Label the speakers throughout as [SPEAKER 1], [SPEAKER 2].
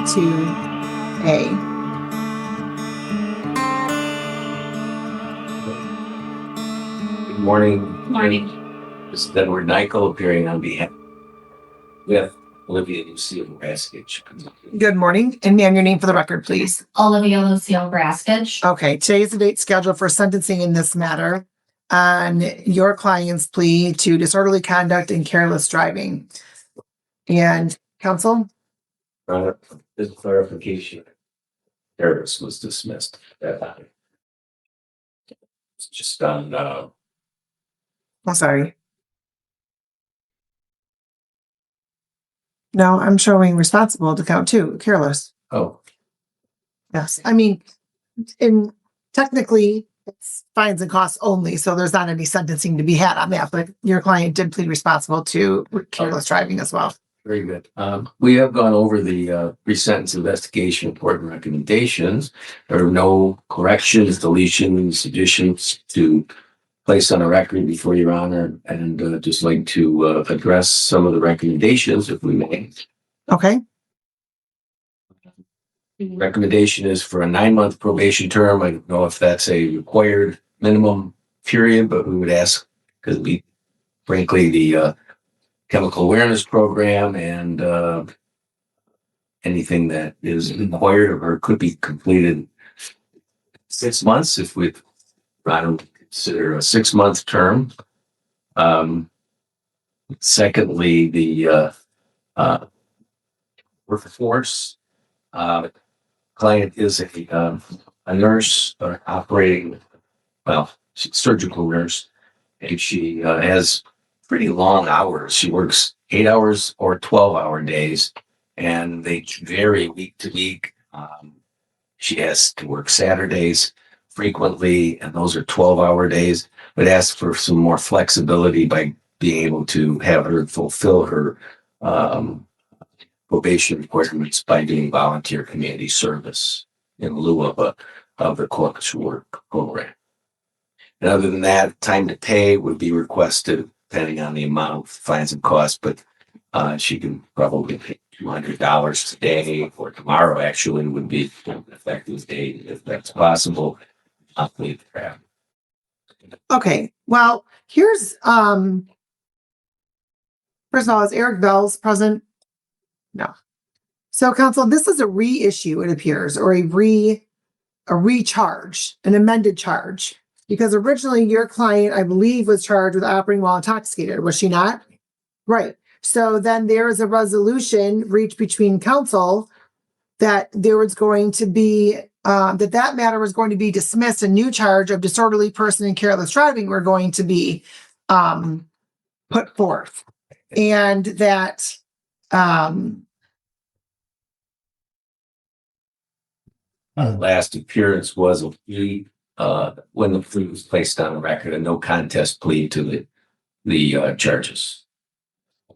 [SPEAKER 1] 2A.
[SPEAKER 2] Good morning.
[SPEAKER 3] Morning.
[SPEAKER 2] This is Edward Nykel appearing on behalf with Olivia and Lucille Raskage.
[SPEAKER 1] Good morning. And ma'am, your name for the record, please.
[SPEAKER 3] Olivia Lucille Raskage.
[SPEAKER 1] Okay, today is the date scheduled for sentencing in this matter on your client's plea to disorderly conduct and careless driving. And counsel?
[SPEAKER 2] This clarification. Harris was dismissed at that time. It's just on
[SPEAKER 1] I'm sorry. No, I'm showing responsible to count two, careless.
[SPEAKER 2] oh,
[SPEAKER 1] Yes, I mean, technically, it's fines and costs only, so there's not any sentencing to be had on that, but your client did plead responsible to careless driving as well.
[SPEAKER 2] very good. We have gone over the pre-sentence investigation report and recommendations. There are no corrections, deletions, additions to place on a record before your honor, and just like to address some of the recommendations if we may.
[SPEAKER 1] Okay,
[SPEAKER 2] Recommendation is for a 9-month probation term. I don't know if that's a required minimum period, but we would ask, because we, frankly, the chemical awareness program and anything that is required of her could be completed 6 months if we, I don't consider a 6-month term. Secondly, the workforce. Client is a nurse operating, well, she's a surgical nurse, and she has pretty long hours. She works 8 hours or 12-hour days, and they vary week to week. She has to work Saturdays frequently, and those are 12-hour days, but ask for some more flexibility by being able to have her fulfill her probation requirements by doing volunteer community service in lieu of the corpus work program. And other than that, time to pay would be requested depending on the amount of fines and costs, but she can probably pay $200 today or tomorrow actually would be an effective date if that's possible.
[SPEAKER 1] okay, well, here's, first of all, is Eric Bells present? No. So counsel, this is a reissue, it appears, or a recharge, an amended charge. Because originally your client, I believe, was charged with operating while intoxicated, was she not? Right. So then there is a resolution reached between counsel that there was going to be, that matter was going to be dismissed. A new charge of disorderly person and careless driving were going to be put forth. And that
[SPEAKER 2] last appearance was a plea when the plea was placed on the record, a no contest plea to the charges.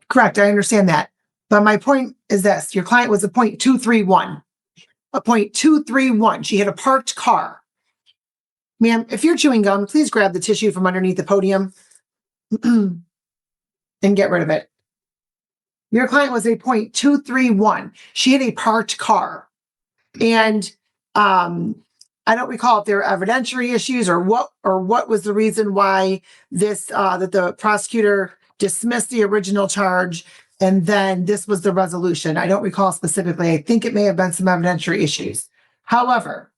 [SPEAKER 1] correct, I understand that. But my point is this, your client was a .231. A .231. She had a parked car. Ma'am, if you're chewing gum, please grab the tissue from underneath the podium and get rid of it. Your client was a .231. She had a parked car. And I don't recall if there were evidentiary issues or what was the reason why this that the prosecutor dismissed the original charge and then this was the resolution. I don't recall specifically. I think it may have been some evidentiary issues. However,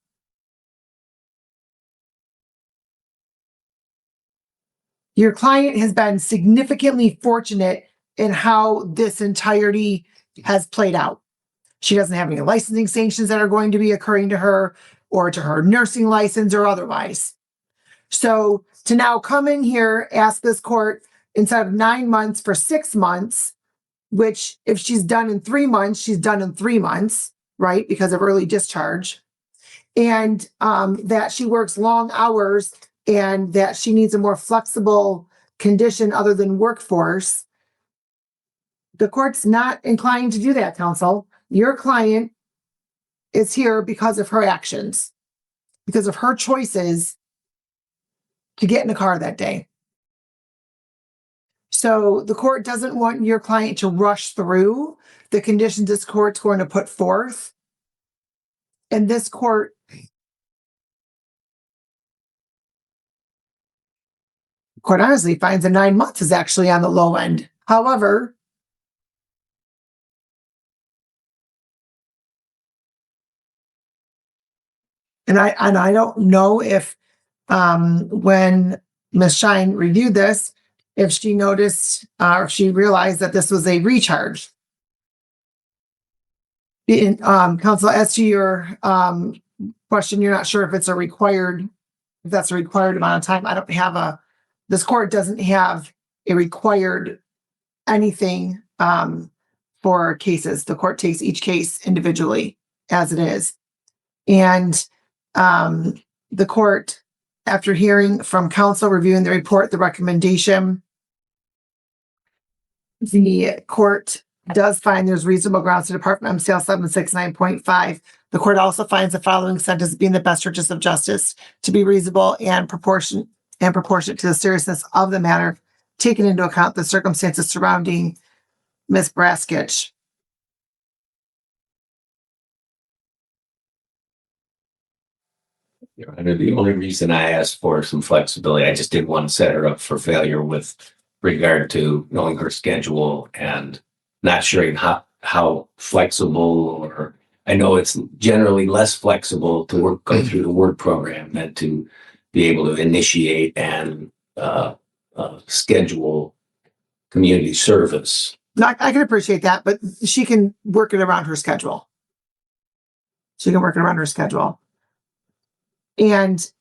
[SPEAKER 1] your client has been significantly fortunate in how this entirety has played out. She doesn't have any licensing sanctions that are going to be occurring to her or to her nursing license or otherwise. So to now come in here, ask this court instead of 9 months for 6 months, which if she's done in 3 months, she's done in 3 months, right? Because of early discharge. And that she works long hours and that she needs a more flexible condition other than workforce. The court's not inclined to do that, counsel. Your client is here because of her actions, because of her choices to get in a car that day. So the court doesn't want your client to rush through the conditions this court's going to put forth And this court quite honestly finds that 9 months is actually on the low end. However, and I don't know if when Ms. Shine reviewed this, if she noticed or if she realized that this was a recharge. In counsel, as to your question, you're not sure if it's a required, if that's a required amount of time. I don't have this court doesn't have a required anything for cases. The court takes each case individually as it is. And the court, after hearing from counsel, reviewing the report, the recommendation, the court does find there's reasonable grounds to depart from MCL 769.5. The court also finds the following sentence being the best interest of justice to be reasonable and proportionate to the seriousness of the matter, taking into account the circumstances surrounding Ms. Raskage.
[SPEAKER 2] Your Honor, the only reason I asked for some flexibility, I just didn't want to set her up for failure with regard to knowing her schedule and not sure how flexible, or I know it's generally less flexible to go through the work program than to be able to initiate and schedule community service.
[SPEAKER 1] I can appreciate that, but she can work it around her schedule. And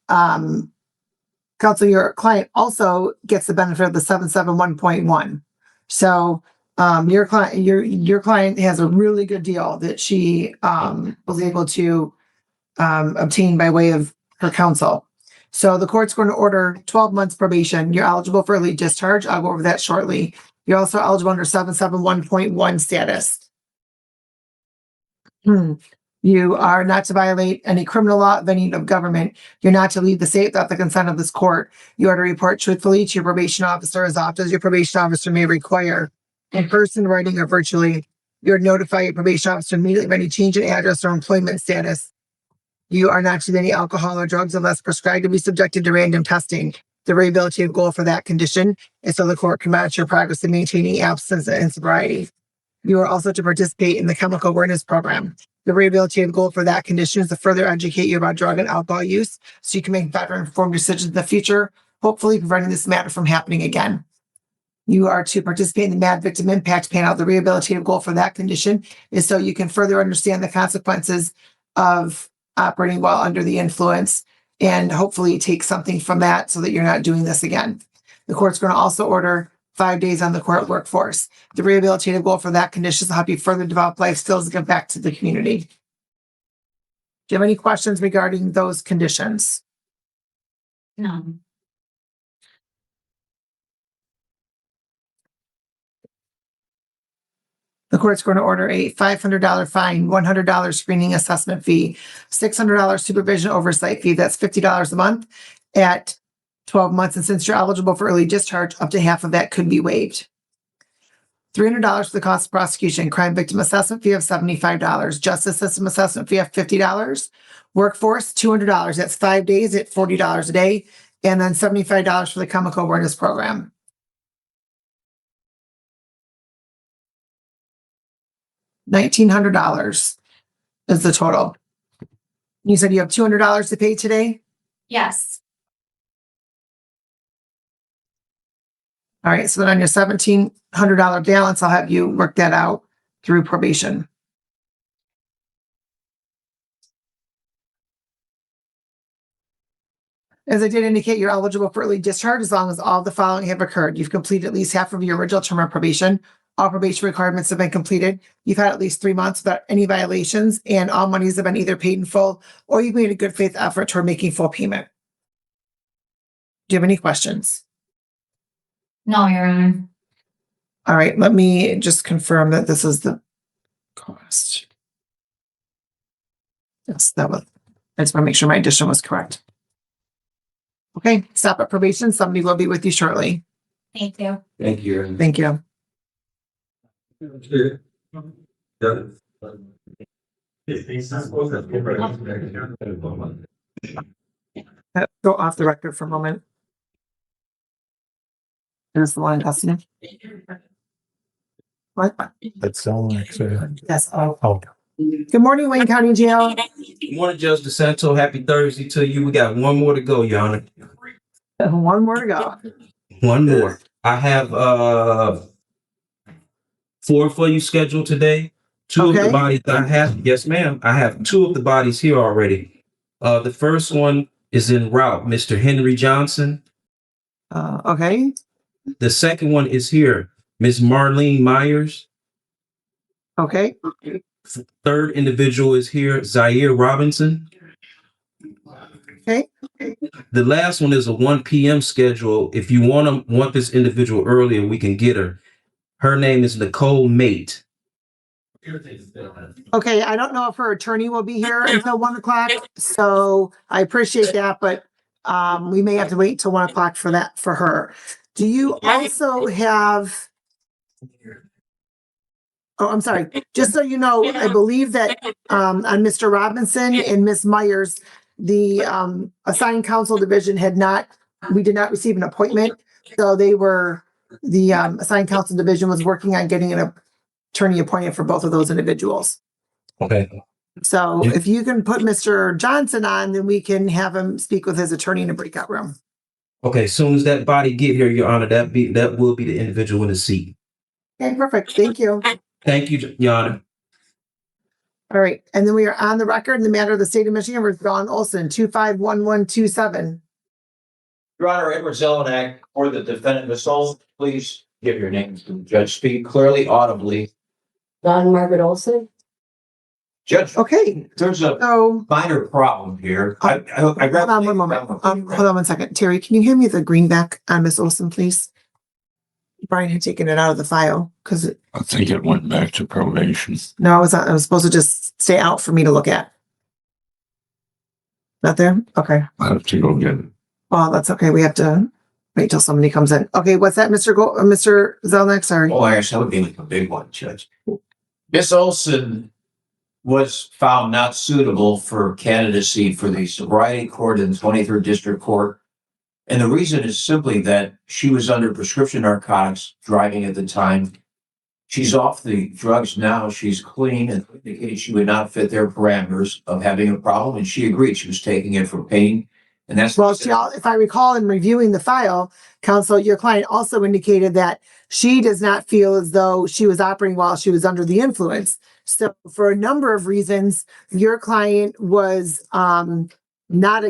[SPEAKER 1] counsel, your client also gets the benefit of the 771.1. So your client has a really good deal that she was able to obtain by way of her counsel. So the court's going to order 12 months probation. You're eligible for early discharge. I'll go over that shortly. You're also eligible under 771.1 status. You are not to violate any criminal law of any of government. You're not to leave the state without the consent of this court. You are to report truthfully to your probation officer as often as your probation officer may require. In person, writing, or virtually, you're to notify your probation officer immediately of any change in address or employment status. You are not to use any alcohol or drugs unless prescribed to be subjected to random testing. The rehabilitative goal for that condition is so the court can monitor your progress in maintaining abstinence and sobriety. You are also to participate in the chemical awareness program. The rehabilitative goal for that condition is to further educate you about drug and alcohol use so you can make better informed decisions in the future, hopefully preventing this matter from happening again. You are to participate in the MAD Victim Impact Panel. The rehabilitative goal for that condition is so you can further understand the consequences of operating while under the influence and hopefully take something from that so that you're not doing this again. The court's going to also order 5 days on the court workforce. The rehabilitative goal for that condition is to help you further develop life skills and give back to the community. Do you have any questions regarding those conditions?
[SPEAKER 3] No.
[SPEAKER 1] The court's going to order a $500 fine, $100 screening assessment fee, $600 supervision oversight fee. That's $50 a month at 12 months. And since you're eligible for early discharge, up to half of that could be waived. $300 for the cost of prosecution, crime victim assessment fee of $75, justice system assessment fee of $50, workforce $200. That's 5 days at $40 a day, and then $75 for the chemical awareness program. $1,900 is the total. You said you have $200 to pay today?
[SPEAKER 3] Yes.
[SPEAKER 1] All right, so then on your $1,700 balance, I'll have you work that out through probation. As I did indicate, you're eligible for early discharge as long as all the following have occurred. You've completed at least half of your original term of probation. All probation requirements have been completed. You've had at least 3 months without any violations, and all monies have been either paid in full or you've made a good faith effort toward making full payment. Do you have any questions?
[SPEAKER 3] No, Your Honor.
[SPEAKER 1] All right, let me just confirm that this is the cost. Yes, that was, I just want to make sure my addition was correct. Okay, stop at probation. Somebody will be with you shortly.
[SPEAKER 3] Thank you.
[SPEAKER 2] Thank you.
[SPEAKER 1] Thank you. Go off the record for a moment. There's the line, Dustin. What?
[SPEAKER 4] That's all I say.
[SPEAKER 1] Yes. Oh.
[SPEAKER 4] Oh.
[SPEAKER 1] Good morning, Wayne County Jail.
[SPEAKER 5] Good morning, Judge DiSanto. Happy Thursday to you. We got one more to go, Your Honor.
[SPEAKER 1] One more to go.
[SPEAKER 5] One more. I have 4 for you scheduled today. 2 of
[SPEAKER 1] Okay.
[SPEAKER 5] the bodies I have. Yes, ma'am. I have 2 of the bodies here already. The first one is en route, Mr. Henry Johnson.
[SPEAKER 1] Okay.
[SPEAKER 5] The second one is here, Ms. Marlene Myers.
[SPEAKER 1] Okay.
[SPEAKER 5] Third individual is here, Zaire Robinson.
[SPEAKER 1] Okay.
[SPEAKER 5] The last one is a 1 p.m. schedule. If you want this individual earlier, we can get her. Her name is Nicole Mate.
[SPEAKER 1] Okay. I don't know if her attorney will be here until 1 o'clock. So I appreciate that, but we may have to wait till 1 o'clock for that for her. Do you also have? Oh, I'm sorry. Just so you know, I believe that on Mr. Robinson and Miss Myers, the assigned counsel division we did not receive an appointment. So the assigned counsel division was working on getting an attorney appointed for both of those individuals.
[SPEAKER 5] Okay.
[SPEAKER 1] So if you can put Mr. Johnson on, then we can have him speak with his attorney in a breakout room.
[SPEAKER 5] Okay. As soon as that body get here, Your Honor, that will be the individual in the seat.
[SPEAKER 1] Okay, perfect. Thank you.
[SPEAKER 5] Thank you, Your Honor.
[SPEAKER 1] All right. And then we are on the record in the matter of the state of Michigan versus John Olson, 251127.
[SPEAKER 6] Your Honor, Edward Zelenak or the defendant, Ms. Olson, please give your name to the judge. Speak clearly, audibly.
[SPEAKER 7] Don Margaret Olson.
[SPEAKER 6] Judge,
[SPEAKER 1] Okay.
[SPEAKER 6] there's a
[SPEAKER 1] So
[SPEAKER 6] minor problem here. I
[SPEAKER 1] hold on one moment. Hold on 1 second. Terry, can you hand me the greenback on Miss Olson, please? Brian had taken it out of the file because
[SPEAKER 4] I think it went back to probation.
[SPEAKER 1] no, I was supposed to just stay out for me to look at. Not there? Okay.
[SPEAKER 4] I have to go get it.
[SPEAKER 1] Well, that's okay. We have to wait till somebody comes in. Okay, what's that, Mr. Zelnick? Sorry.
[SPEAKER 6] Oh, actually, that would be like a big one, Judge. Miss Olson was found not suitable for candidacy for the sobriety court in the 23rd District Court. And the reason is simply that she was under prescription narcotics driving at the time. She's off the drugs now. She's clean and indicated she would not fit their parameters of having a problem. And she agreed she was taking it for pain. And that's
[SPEAKER 1] Well, if I recall in reviewing the file, counsel, your client also indicated that she does not feel as though she was operating while she was under the influence. So for a number of reasons, your client was not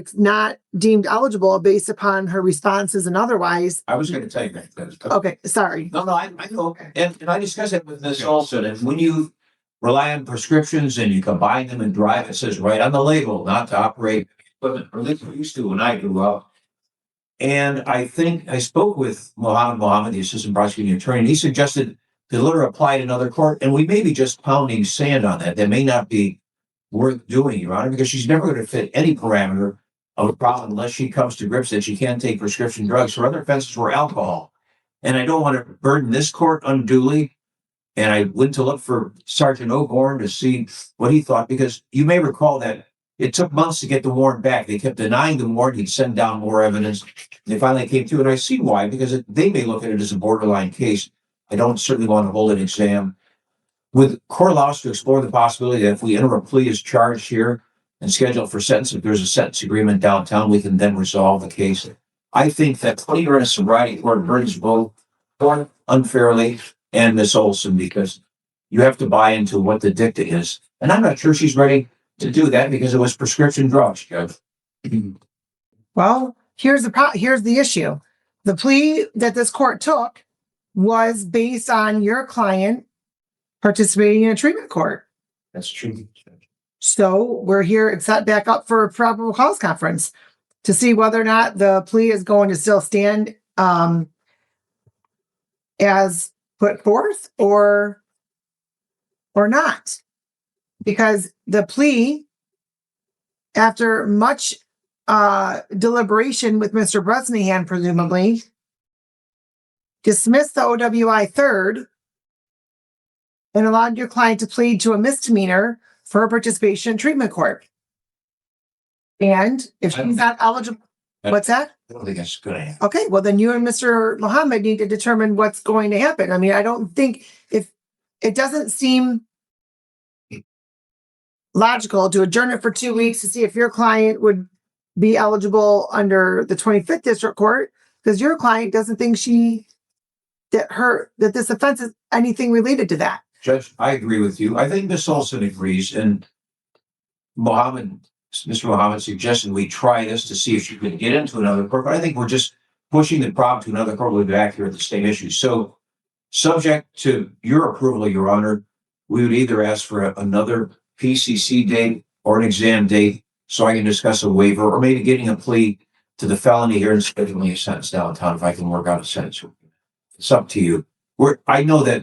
[SPEAKER 1] deemed eligible based upon her responses and otherwise.
[SPEAKER 6] I was going to tell you that.
[SPEAKER 1] Okay, sorry.
[SPEAKER 6] No, I know. And I discussed it with Ms. Olson. And when you rely on prescriptions and you combine them and drive, it says right on the label, not to operate equipment, or at least we used to when I grew up. And I think I spoke with Mohammed, the assistant prosecuting attorney, and he suggested to let her apply to another court. And we may be just pounding sand on that. That may not be worth doing, Your Honor, because she's never going to fit any parameter of a problem unless she comes to grips that she can't take prescription drugs. Her other offenses were alcohol. And I don't want to burden this court unduly. And I went to look for Sergeant O'Gorn to see what he thought, because you may recall that it took months to get the warrant back. They kept denying the warrant. He'd send down more evidence. They finally came through, and I see why, because they may look at it as a borderline case. I don't certainly want to hold an exam. Would court allow us to explore the possibility that if we enter a plea as charged here and schedule for sentence, if there's a sentence agreement downtown, we can then resolve the case? I think that putting her in a sobriety court burdens both court unfairly and Miss Olson, because you have to buy into what the dicta is. And I'm not sure she's ready to do that because it was prescription drugs, Judge.
[SPEAKER 1] Well, here's the issue. The plea that this court took was based on your client participating in a treatment court.
[SPEAKER 6] That's true.
[SPEAKER 1] So we're here, it's set back up for a probable cause conference to see whether or not the plea is going to still stand as put forth or not. Because the plea, after much deliberation with Mr. Bresnahan, presumably, dismissed the OWI third and allowed your client to plead to a misdemeanor for her participation in treatment court. And if she's not eligible, what's that?
[SPEAKER 6] I don't think that's gonna happen.
[SPEAKER 1] Okay, well, then you and Mr. Mohammed need to determine what's going to happen. I mean, I don't think if it doesn't seem logical to adjourn it for 2 weeks to see if your client would be eligible under the 25th District Court, because your client doesn't think that this offense is anything related to that.
[SPEAKER 6] Judge, I agree with you. I think Ms. Olson agrees, and Mr. Mohammed suggested we try this to see if she could get into another court, but I think we're just pushing the problem to another court. We'll be back here at the same issue. So, subject to your approval, Your Honor, we would either ask for another PCC date or an exam date so I can discuss a waiver, or maybe getting a plea to the felony here and scheduling a sentence downtown if I can work out a sentence. It's up to you. I know that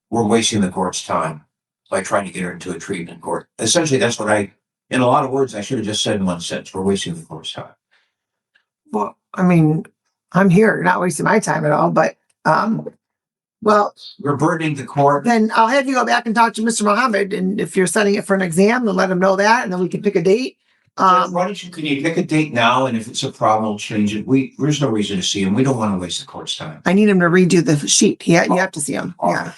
[SPEAKER 6] we're wasting the court's time by trying to get her into a treatment court. Essentially, that's what in a lot of words, I should have just said in one sentence, we're wasting the court's time.
[SPEAKER 1] Well, I mean, I'm here, not wasting my time at all, but, well,
[SPEAKER 6] We're burdening the court.
[SPEAKER 1] then I'll have you go back and talk to Mr. Mohammed, and if you're setting it for an exam, then let him know that, and then we can pick a date.
[SPEAKER 6] Why don't you, can you pick a date now? And if it's a problem, we'll change it. There's no reason to see him. We don't want to waste the court's time.
[SPEAKER 1] I need him to redo the sheet. You have to see him. Yeah,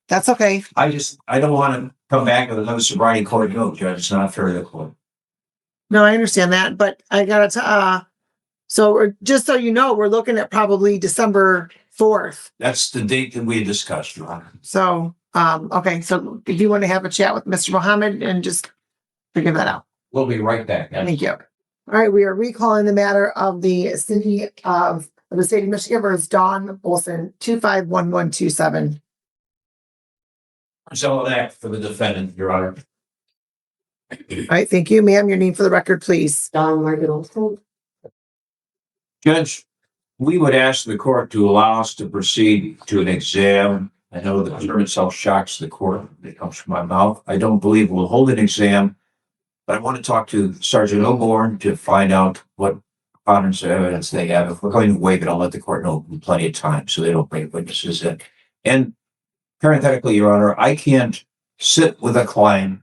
[SPEAKER 1] that's okay.
[SPEAKER 6] I don't want to come back with another sobriety court. No, Judge, it's not fair to the court.
[SPEAKER 1] No, I understand that, but I gotta, just so you know, we're looking at probably December 4th.
[SPEAKER 6] That's the date that we had discussed, Your Honor.
[SPEAKER 1] So, okay, so if you want to have a chat with Mr. Mohammed and just figure that out.
[SPEAKER 6] We'll be right back.
[SPEAKER 1] Thank you. All right, we are recalling the matter of the city of the state of Michigan versus Dawn Olson, 251127.
[SPEAKER 6] So that for the defendant, Your Honor.
[SPEAKER 1] All right, thank you, ma'am. Your name for the record, please.
[SPEAKER 7] Don Margaret Olson.
[SPEAKER 6] Judge, we would ask the court to allow us to proceed to an exam. I know the term itself shocks the court. It comes from my mouth. I don't believe we'll hold an exam, but I want to talk to Sergeant O'Born to find out what preponderance of evidence they have. If we're going to waive it, I'll let the court know in plenty of time so they don't bring witnesses in. And parenthetically, Your Honor, I can't sit with a client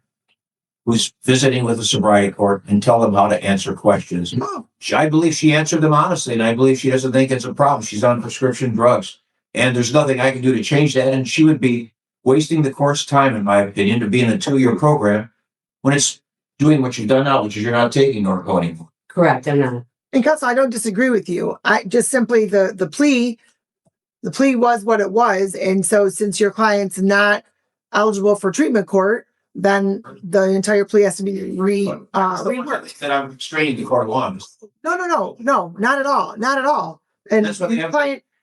[SPEAKER 6] who's visiting with a sobriety court and tell them how to answer questions. No, I believe she answered them honestly, and I believe she doesn't think it's a problem. She's on prescription drugs, and there's nothing I can do to change that. And she would be wasting the court's time, in my opinion, to be in a 2-year program when it's doing what you've done now, which is you're not taking Norco anymore.
[SPEAKER 7] Correct, I'm not.
[SPEAKER 1] And counsel, I don't disagree with you. I just simply the plea was what it was. And so since your client's not eligible for treatment court, then the entire plea has to be reworked.
[SPEAKER 6] That I'm straining the court along.
[SPEAKER 1] No, not at all. Not at all. And
[SPEAKER 6] That's what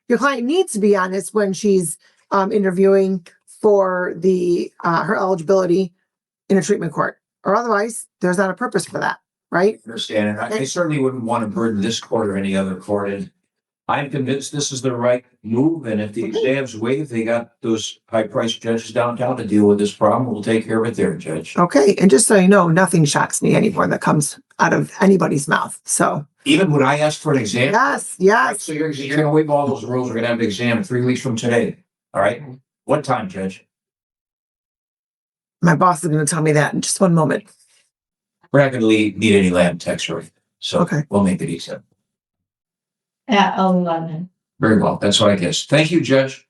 [SPEAKER 1] your client needs to be honest when she's interviewing for her eligibility in a treatment court. Or otherwise, there's not a purpose for that, right?
[SPEAKER 6] Understand, and I certainly wouldn't want to burden this court or any other court. And I'm convinced this is the right move. And if the exam's waived, they got those high-priced judges downtown to deal with this problem. We'll take care of it there, Judge.
[SPEAKER 1] Okay, and just so you know, nothing shocks me anymore that comes out of anybody's mouth. So
[SPEAKER 6] Even when I asked for an exam.
[SPEAKER 1] yes.
[SPEAKER 6] So you're gonna waive all those rules. We're gonna have an exam 3 weeks from today. All right? What time, Judge?
[SPEAKER 1] My boss is going to tell me that in just one moment.
[SPEAKER 6] We're not gonna need any lab techs or anything. So
[SPEAKER 1] Okay.
[SPEAKER 6] we'll make it easy.
[SPEAKER 3] At 11.
[SPEAKER 6] Very well. That's what I guess. Thank you, Judge.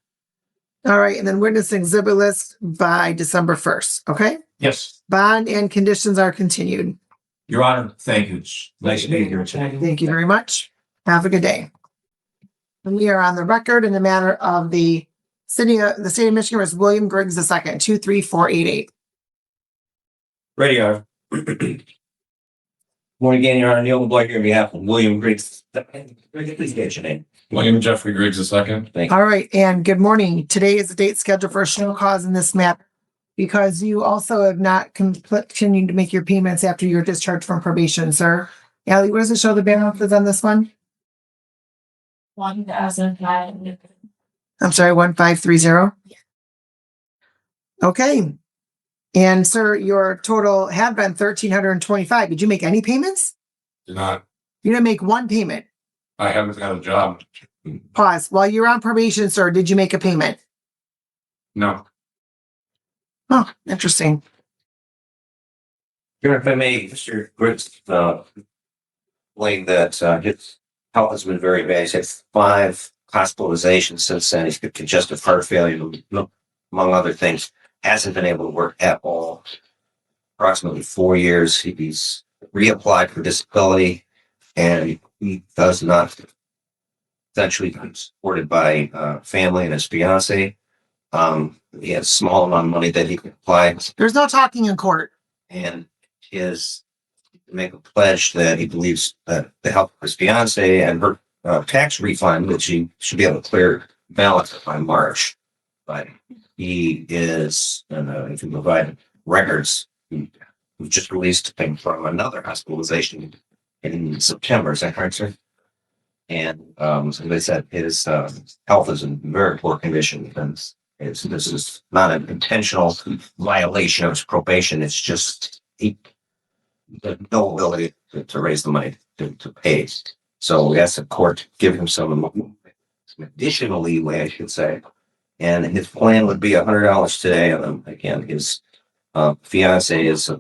[SPEAKER 1] All right, and then witness exhibit list by December 1st. Okay,
[SPEAKER 6] Yes.
[SPEAKER 1] bond and conditions are continued.
[SPEAKER 6] Your Honor, thank you. It's nice to be here today.
[SPEAKER 1] Thank you very much. Have a good day. And we are on the record in the matter of the state of Michigan versus William Griggs II, 23488.
[SPEAKER 6] Ready, Your Honor. Morning again, Your Honor. Neil LeBlanc here on behalf of William Griggs. Please get your name.
[SPEAKER 4] William Jeffrey Griggs II.
[SPEAKER 6] Thank you.
[SPEAKER 1] All right, and good morning. Today is the date scheduled for a show cause in this matter because you also have not continued to make your payments after your discharge from probation, sir. Allie, what does it show the balance is on this one?
[SPEAKER 3] 1,500.
[SPEAKER 1] I'm sorry, 1530? Okay. And sir, your total have been 1,325. Did you make any payments?
[SPEAKER 4] Did not.
[SPEAKER 1] You didn't make one payment.
[SPEAKER 4] I haven't had a job.
[SPEAKER 1] Pause. While you were on probation, sir, did you make a payment?
[SPEAKER 4] No.
[SPEAKER 1] Oh, interesting.
[SPEAKER 2] If I may, Mr. Griggs, explained that his health has been very bad. He's had 5 hospitalizations since then. He's got congestive heart failure, among other things. Hasn't been able to work at all. Approximately 4 years. He's reapplied for disability, and he does not. Essentially, he's supported by family and his fiance. He has a small amount of money that he can apply,
[SPEAKER 1] There's no talking in court.
[SPEAKER 2] and his make a pledge that he believes that the help of his fiance and her tax refund that she should be able to clear balance by March. But he is, and he can provide records. He just released a thing from another hospitalization in September. Is that correct, sir? And so they said his health is in very poor condition. And this is not an intentional violation of his probation. It's just he no ability to raise the money to pay. So we asked the court to give him some additional leeway, I should say. And his plan would be $100 today. And again, his fiance is a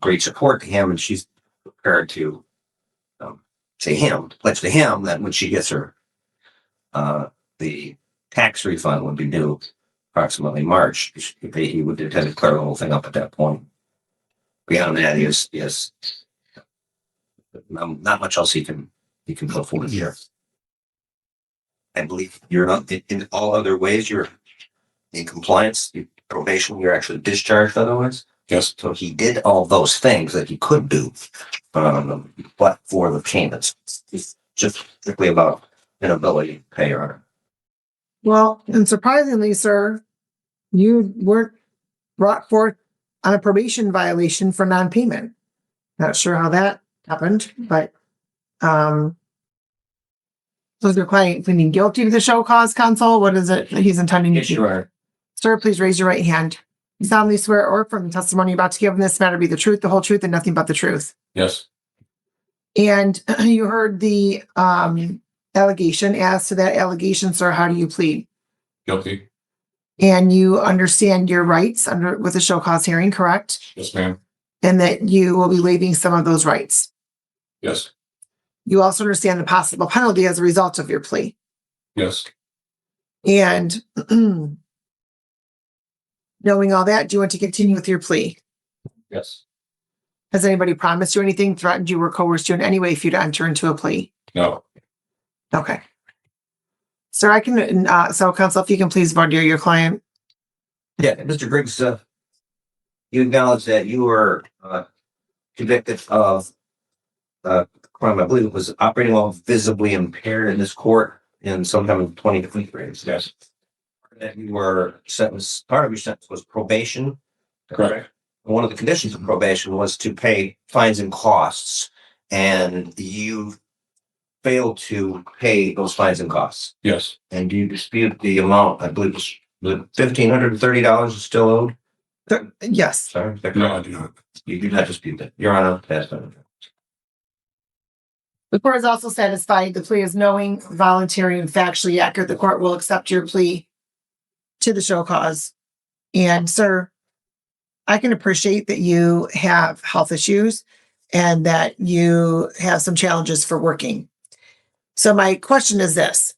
[SPEAKER 2] great support to him, and she's prepared to pledge to him that when she gets her the tax refund would be due approximately March. He would intend to clear the whole thing up at that point. Beyond that, he has not much else he can go forward here. I believe you're not in all other ways. You're in compliance, probation. You're actually discharged otherwise.
[SPEAKER 4] Yes.
[SPEAKER 2] So he did all those things that he could do, but for the payments, it's just strictly about inability to pay your honor.
[SPEAKER 1] Well, and surprisingly, sir, you weren't brought forth on a probation violation for non-payment. Not sure how that happened, but was your client pleading guilty to the show cause, counsel? What is it that he's intending to
[SPEAKER 2] Yes,
[SPEAKER 1] do?
[SPEAKER 2] you are.
[SPEAKER 1] Sir, please raise your right hand. You solemnly swear or affirm the testimony you're about to give in this matter be the truth, the whole truth, and nothing but the truth.
[SPEAKER 4] Yes.
[SPEAKER 1] And you heard the allegation. As to that allegation, sir, how do you plead?
[SPEAKER 4] Guilty.
[SPEAKER 1] And you understand your rights under with the show cause hearing, correct?
[SPEAKER 4] Yes, ma'am.
[SPEAKER 1] And that you will be waiving some of those rights.
[SPEAKER 4] Yes.
[SPEAKER 1] You also understand the possible penalty as a result of your plea.
[SPEAKER 4] Yes.
[SPEAKER 1] And knowing all that, do you want to continue with your plea?
[SPEAKER 4] Yes.
[SPEAKER 1] Has anybody promised you anything, threatened you, or coerced you in any way for you to enter into a plea?
[SPEAKER 4] No.
[SPEAKER 1] Okay. Sir, I can, so counsel, if you can please voir dire your client.
[SPEAKER 2] Yeah, Mr. Griggs, you acknowledge that you were convicted of crime. I believe it was operating while visibly impaired in this court in sometime in 2023.
[SPEAKER 4] Yes.
[SPEAKER 2] That you were sentenced. Part of your sentence was probation.
[SPEAKER 4] Correct.
[SPEAKER 2] One of the conditions of probation was to pay fines and costs, and you failed to pay those fines and costs.
[SPEAKER 4] Yes.
[SPEAKER 2] And you dispute the amount. I believe it was $1,530 is still owed.
[SPEAKER 1] Yes.
[SPEAKER 2] Sorry, is that
[SPEAKER 4] No,
[SPEAKER 2] correct?
[SPEAKER 4] I do not.
[SPEAKER 2] You do not dispute that. Your Honor, that's on.
[SPEAKER 1] The court is also satisfied the plea is knowing, voluntary, and factually accurate. The court will accept your plea to the show cause. And sir, I can appreciate that you have health issues and that you have some challenges for working. So my question is this: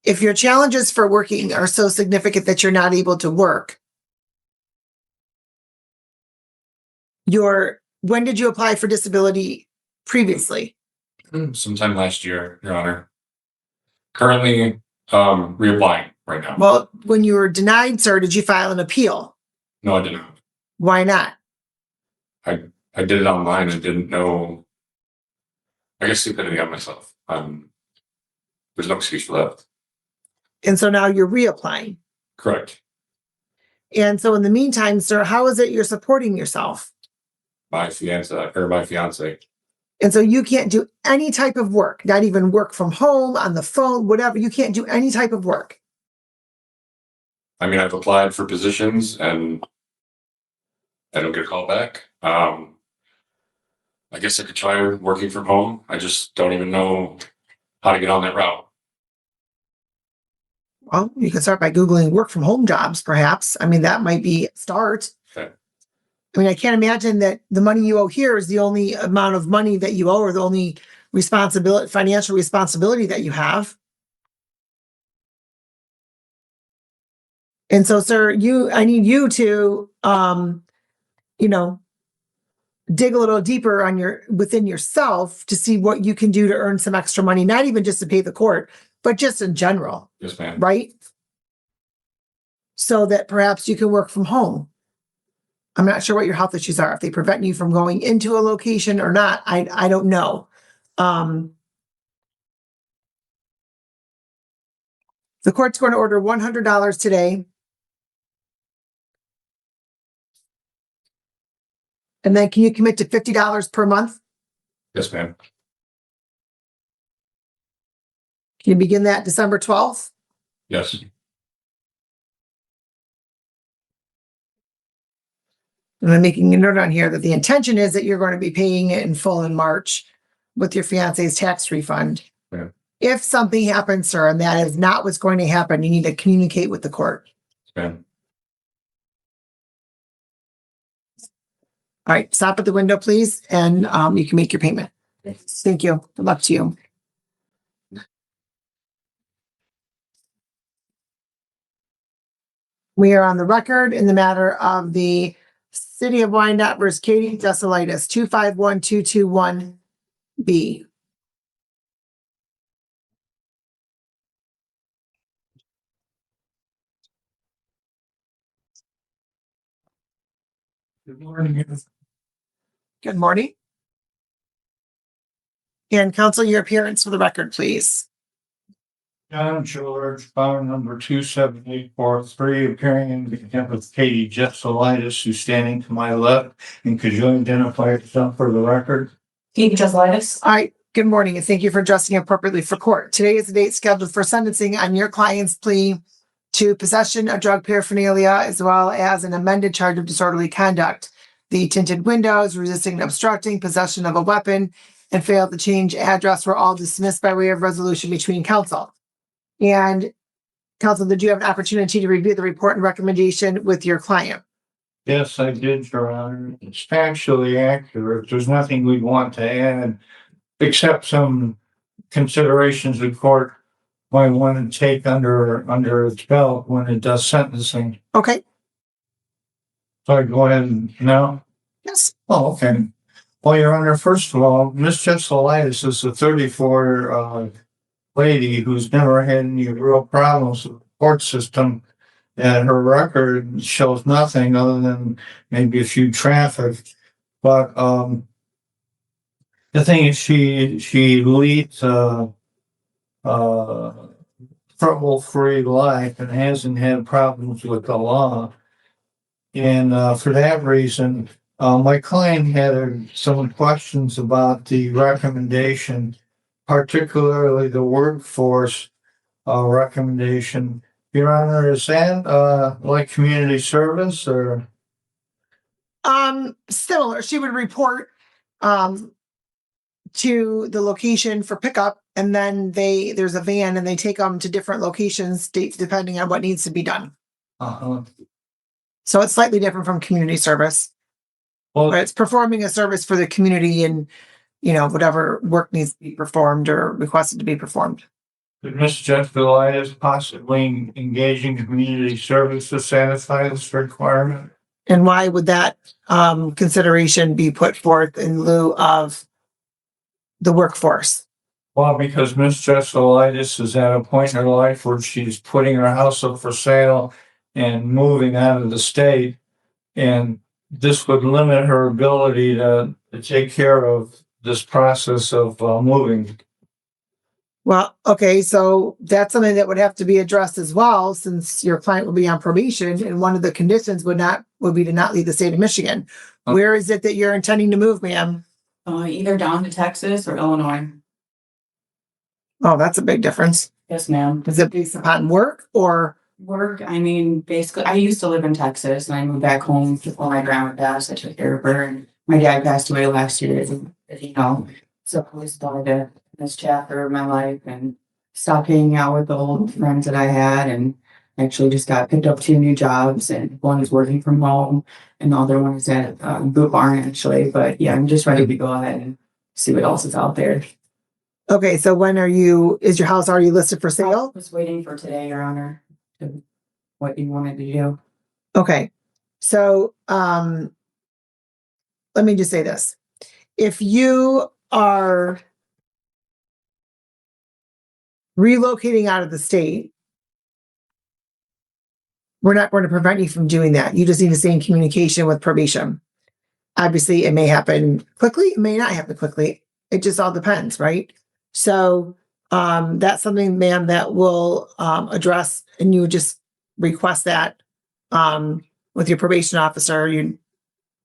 [SPEAKER 1] if your challenges for working are so significant that you're not able to work, when did you apply for disability previously?
[SPEAKER 4] Sometime last year, Your Honor. Currently, reapplying right now.
[SPEAKER 1] Well, when you were denied, sir, did you file an appeal?
[SPEAKER 4] No, I didn't.
[SPEAKER 1] Why not?
[SPEAKER 4] I did it online. I didn't know. I guess stupidity on myself. There's no excuse for that.
[SPEAKER 1] And so now you're reapplying.
[SPEAKER 4] Correct.
[SPEAKER 1] And so in the meantime, sir, how is it you're supporting yourself?
[SPEAKER 4] My fiance.
[SPEAKER 1] And so you can't do any type of work, not even work from home, on the phone, whatever. You can't do any type of work.
[SPEAKER 4] I mean, I've applied for positions and I don't get a call back. I guess I could try working from home. I just don't even know how to get on that route.
[SPEAKER 1] Well, you can start by Googling work from home jobs, perhaps. I mean, that might be a start.
[SPEAKER 4] Okay.
[SPEAKER 1] I mean, I can't imagine that the money you owe here is the only amount of money that you owe or the only responsibility, financial responsibility that you have. And so, sir, I need you to, you know, dig a little deeper on within yourself to see what you can do to earn some extra money, not even just to pay the court, but just in general.
[SPEAKER 4] Yes, ma'am.
[SPEAKER 1] Right? So that perhaps you can work from home. I'm not sure what your health issues are, if they prevent you from going into a location or not. I don't know. The court's going to order $100 today. And then can you commit to $50 per month?
[SPEAKER 4] Yes, ma'am.
[SPEAKER 1] Can you begin that December 12th?
[SPEAKER 4] Yes.
[SPEAKER 1] And I'm making a note on here that the intention is that you're going to be paying it in full in March with your fiance's tax refund.
[SPEAKER 4] Yeah.
[SPEAKER 1] If something happens, sir, and that is not what's going to happen, you need to communicate with the court.
[SPEAKER 4] Yes, ma'am.
[SPEAKER 1] All right, stop at the window, please, and you can make your payment. Thank you. Good luck to you. We are on the record in the matter of the City of Wyandotte versus Katie Desilatis, 251221B.
[SPEAKER 8] Good morning.
[SPEAKER 1] Good morning. And counsel, your appearance for the record, please.
[SPEAKER 8] John George, file number 27843, appearing in behalf of Katie Desilatis, who's standing to my left. And could you identify yourself for the record?
[SPEAKER 3] Katie Desilatis.
[SPEAKER 1] All right. Good morning, and thank you for dressing appropriately for court. Today is the date scheduled for sentencing on your client's plea to possession of drug paraphernalia, as well as an amended charge of disorderly conduct. The tinted windows, resisting and obstructing, possession of a weapon, and failed to change address were all dismissed by way of resolution between counsel. And counsel, did you have an opportunity to review the report and recommendation with your client?
[SPEAKER 8] Yes, I did, Your Honor. It's factually accurate. There's nothing we want to add, except some considerations the court might want to take under its belt when it does sentencing.
[SPEAKER 1] Okay.
[SPEAKER 8] So I go ahead now?
[SPEAKER 1] Yes.
[SPEAKER 8] Oh, okay. Well, Your Honor, first of all, Miss Desilatis is a 34 lady who's never had any real problems with the court system, and her record shows nothing other than maybe a few traffic. But the thing is, she leads a trouble-free life and hasn't had problems with the law. And for that reason, my client had some questions about the recommendation, particularly the workforce recommendation. Your Honor, is that like community service or?
[SPEAKER 1] Similar. She would report to the location for pickup, and then there's a van and they take them to different locations depending on what needs to be done.
[SPEAKER 8] Uh-huh.
[SPEAKER 1] So it's slightly different from community service.
[SPEAKER 8] Well,
[SPEAKER 1] But it's performing a service for the community and, whatever work needs to be performed or requested to be performed.
[SPEAKER 8] could Ms. Desilatis possibly engage in community service to satisfy this requirement?
[SPEAKER 1] And why would that consideration be put forth in lieu of the workforce?
[SPEAKER 8] Well, because Ms. Desilatis is at a point in her life where she's putting her house up for sale and moving out of the state, and this would limit her ability to take care of this process of moving.
[SPEAKER 1] Well, okay, so that's something that would have to be addressed as well, since your client will be on probation, and one of the conditions would be to not leave the state of Michigan.
[SPEAKER 8] Okay.
[SPEAKER 1] Where is it that you're intending to move, ma'am?
[SPEAKER 9] Either down to Texas or Illinois.
[SPEAKER 1] Oh, that's a big difference.
[SPEAKER 9] Yes, ma'am.
[SPEAKER 1] Is it based upon work or?
[SPEAKER 9] Work, I mean, basically, I used to live in Texas and I moved back home when my grandma passed. I took care of her, and my dad passed away last year, as you know. So I started this chapter of my life and stopped hanging out with the old friends that I had. And actually just got picked up 2 new jobs, and one is working from home and the other one is at Boot Barn actually. But yeah, I'm just ready to go ahead and see what else is out there.
[SPEAKER 1] Okay, so is your house already listed for sale?
[SPEAKER 9] I was waiting for today, Your Honor, to what you wanted to do.
[SPEAKER 1] Okay, so, let me just say this. If you are relocating out of the state, we're not going to prevent you from doing that. You just need to stay in communication with probation. Obviously, it may happen quickly, it may not happen quickly. It just all depends, right? So, that's something, ma'am, that we'll address, and you would just request that with your probation officer. You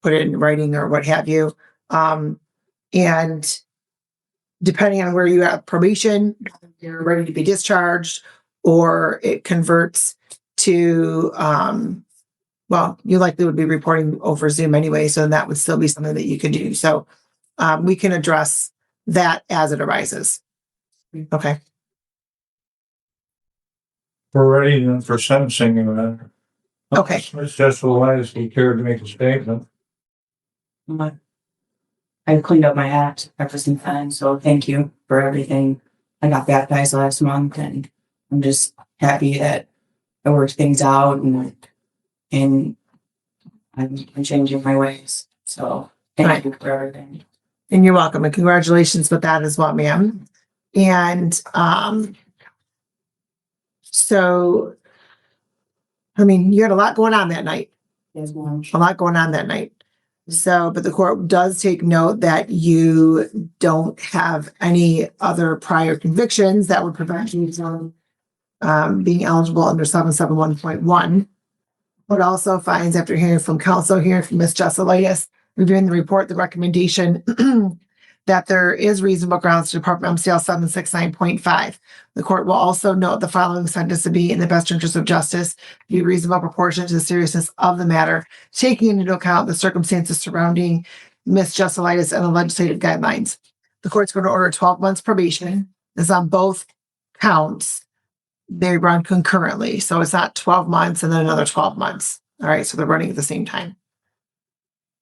[SPEAKER 1] put it in writing or what have you. And depending on where you have probation, you're ready to be discharged, or it converts to, well, you likely would be reporting over Zoom anyway, so that would still be something that you could do. So we can address that as it arises. Okay.
[SPEAKER 8] We're ready then for sentencing.
[SPEAKER 1] Okay.
[SPEAKER 8] It's just the last we care to make a statement.
[SPEAKER 9] I cleaned up my act ever since then, so thank you for everything. I got baptized last month, and I'm just happy that I worked things out, and I'm changing my ways. So thank you for everything.
[SPEAKER 1] And you're welcome, and congratulations with that as well, ma'am. And so, I mean, you had a lot going on that night.
[SPEAKER 9] Yes, ma'am.
[SPEAKER 1] A lot going on that night. So, but the court does take note that you don't have any other prior convictions that would prevent you from being eligible under 771.1. But also finds, after hearing from counsel, hearing from Ms. Desilatis, reviewing the report, the recommendation that there is reasonable grounds to depart from MCL 769.5. The court will also note the following sentence to be in the best interest of justice, be reasonable proportion to the seriousness of the matter, taking into account the circumstances surrounding Ms. Desilatis and the legislative guidelines. The court's going to order 12 months probation. It's on both counts. They run concurrently. So it's not 12 months and then another 12 months. All right. So they're running at the same time.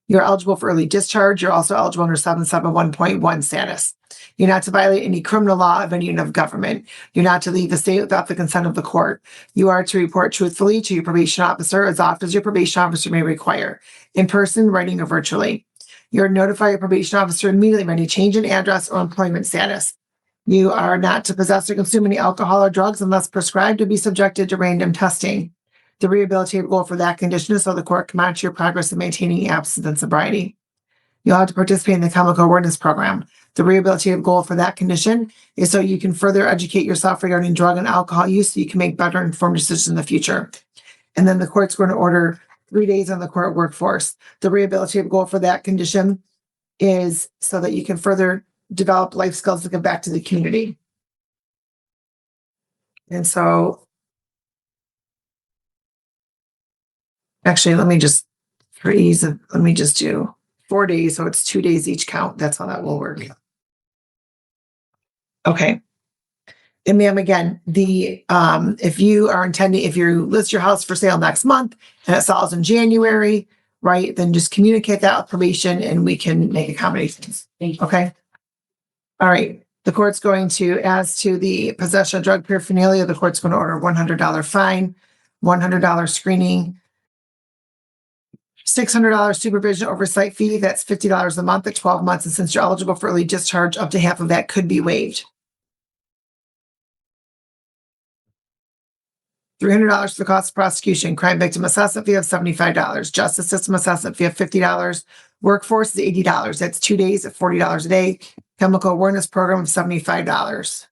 [SPEAKER 1] You're eligible for early discharge. You're also eligible under 771.1 status. You're not to violate any criminal law of any unit of government. You're not to leave the state without the consent of the court. You are to report truthfully to your probation officer as often as your probation officer may require, in person, writing, or virtually. You're to notify your probation officer immediately of any change in address or employment status. You are not to possess or consume any alcohol or drugs unless prescribed to be subjected to random testing. The rehabilitative goal for that condition is so the court can monitor your progress in maintaining abstinence and sobriety. You'll have to participate in the chemical awareness program. The rehabilitative goal for that condition is so you can further educate yourself regarding drug and alcohol use so you can make better informed decisions in the future. And then the court's going to order 3 days on the court workforce. The rehabilitative goal for that condition is so that you can further develop life skills to give back to the community. And so, actually, let me just do 4 days. So it's 2 days each count. That's how that will work. Okay. And ma'am, again, if you list your house for sale next month and it sells in January, right, then just communicate that with probation and we can make accommodations.
[SPEAKER 9] Thank you.
[SPEAKER 1] Okay. All right. The court's going to, as to the possession of drug paraphernalia, the court's going to order $100 fine, $100 screening, $600 supervision oversight fee. That's $50 a month at 12 months. And since you're eligible for early discharge, up to half of that could be waived. $300 for the cost of prosecution, crime victim assessment fee of $75, justice system assessment fee of $50, workforce is $80. That's 2 days at $40 a day. Chemical awareness program of $75.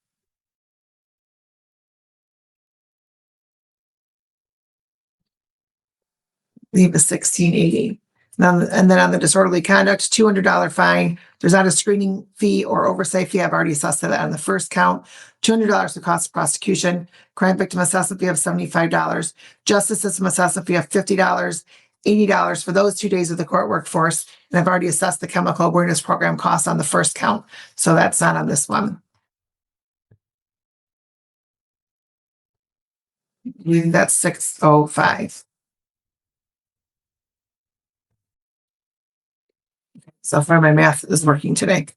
[SPEAKER 1] Leave is $16.80. And then on the disorderly conduct, $200 fine. There's not a screening fee or oversight fee. I've already assessed that on the first count. $200 for cost of prosecution, crime victim assessment fee of $75, justice system assessment fee of $50, $80 for those 2 days of the court workforce. And I've already assessed the chemical awareness program costs on the first count. So that's not on this one. I believe that's 6:05. So far, my math is working today.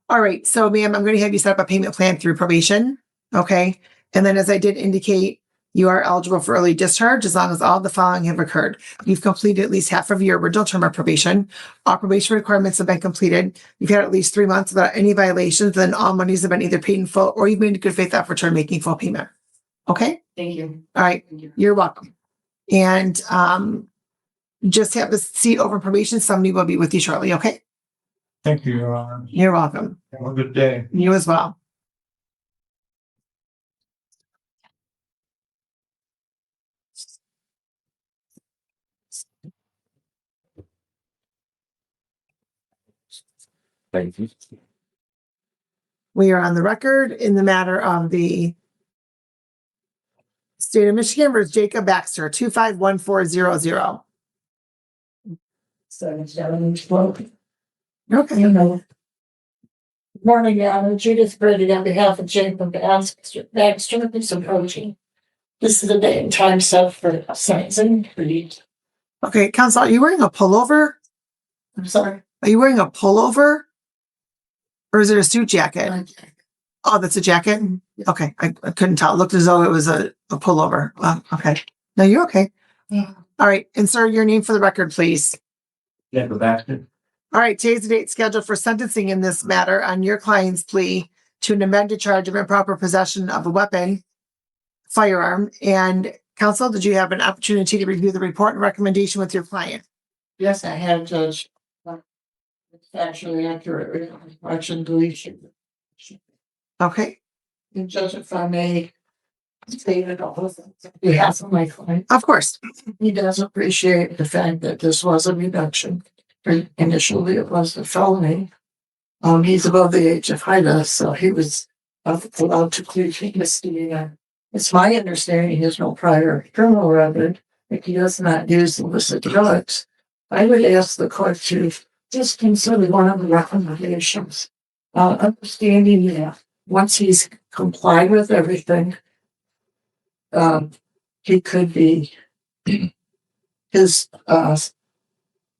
[SPEAKER 1] All right, so ma'am, I'm going to have you set up a payment plan through probation. Okay. And then as I did indicate, you are eligible for early discharge as long as all the following have occurred. You've completed at least half of your original term of probation. All probation requirements have been completed. You've had at least 3 months without any violations, then all monies have been either paid in full or you've made a good faith effort to making full payment. Okay.
[SPEAKER 9] Thank you.
[SPEAKER 1] All right.
[SPEAKER 9] Thank you.
[SPEAKER 1] You're welcome. And just have a seat over probation. Somebody will be with you shortly. Okay.
[SPEAKER 8] Thank you, Your Honor.
[SPEAKER 1] You're welcome.
[SPEAKER 8] Have a good day.
[SPEAKER 1] You as well.
[SPEAKER 2] Thank you.
[SPEAKER 1] We are on the record in the matter of the State of Michigan versus Jacob Baxter, 251400.
[SPEAKER 3] So, gentlemen's vote.
[SPEAKER 1] Okay.
[SPEAKER 3] You know. Morning, Your Honor. Judith Brady on behalf of Jacob Baxter is approaching. This is the day and time set for sentencing.
[SPEAKER 1] Okay, counsel, are you wearing a pullover?
[SPEAKER 3] I'm sorry.
[SPEAKER 1] Are you wearing a pullover? Or is it a suit jacket? Oh, that's a jacket? Okay, I couldn't tell. It looked as though it was a pullover. Okay. No, you're okay.
[SPEAKER 3] Yeah.
[SPEAKER 1] All right, and sir, your name for the record, please.
[SPEAKER 6] Jacob Baxter.
[SPEAKER 1] All right, today's the date scheduled for sentencing in this matter on your client's plea to an amended charge of improper possession of a weapon, firearm. And counsel, did you have an opportunity to review the report and recommendation with your client?
[SPEAKER 3] Yes, I have, Judge. It's actually accurate. Correction, deletion.
[SPEAKER 1] Okay,
[SPEAKER 3] And Judge, if I may state it all on behalf of my client,
[SPEAKER 1] of course.
[SPEAKER 3] he does appreciate the fact that this was a reduction. Initially, it was a felony. He's above the age of HIDA, so he was allowed to plead misdemeanor. It's my understanding he has no prior criminal record, and he does not use illicit drugs. I would ask the court to just consider one of the recommendations. Understanding that once he's complied with everything, he could be, his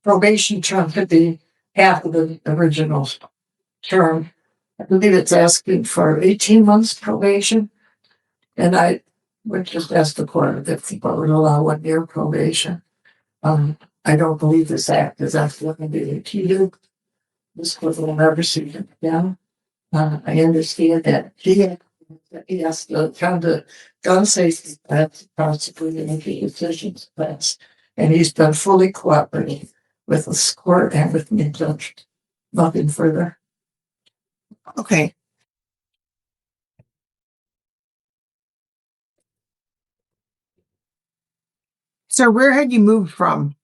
[SPEAKER 3] probation term could be half of the original term. I believe it's asking for 18 months probation. And I would just ask the court if the court would allow 1 year probation. I don't believe this act is actually going to be repeated. This court will never see him again. I understand that he has to come to gun safety class, possibly in the decisions class, and he's been fully cooperating with the court and with me, Judge. Nothing further.
[SPEAKER 1] Okay. So where had you moved from?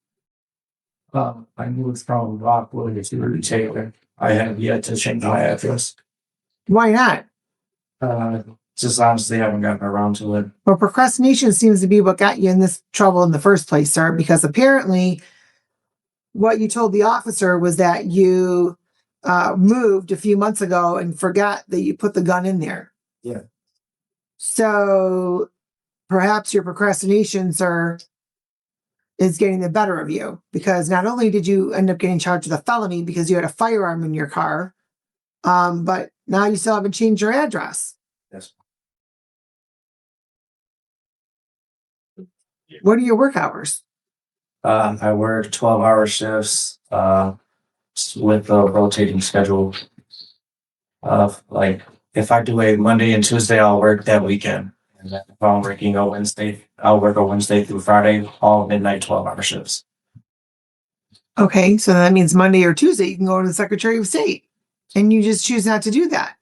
[SPEAKER 6] I moved from Rockwood to Taylor. I have yet to change my address.
[SPEAKER 1] Why not?
[SPEAKER 6] Just honestly haven't gotten around to it.
[SPEAKER 1] Well, procrastination seems to be what got you in this trouble in the first place, sir, because apparently what you told the officer was that you moved a few months ago and forgot that you put the gun in there.
[SPEAKER 6] Yeah.
[SPEAKER 1] So perhaps your procrastination, sir, is getting the better of you, because not only did you end up getting charged with a felony because you had a firearm in your car, but now you still haven't changed your address.
[SPEAKER 6] Yes.
[SPEAKER 1] What are your work hours?
[SPEAKER 6] I work 12-hour shifts with a rotating schedule. Like if I do a Monday and Tuesday, I'll work that weekend. And then if I'm working a Wednesday, I'll work a Wednesday through Friday, all midnight 12-hour shifts.
[SPEAKER 1] Okay, so that means Monday or Tuesday you can go to the Secretary of State, and you just choose not to do that.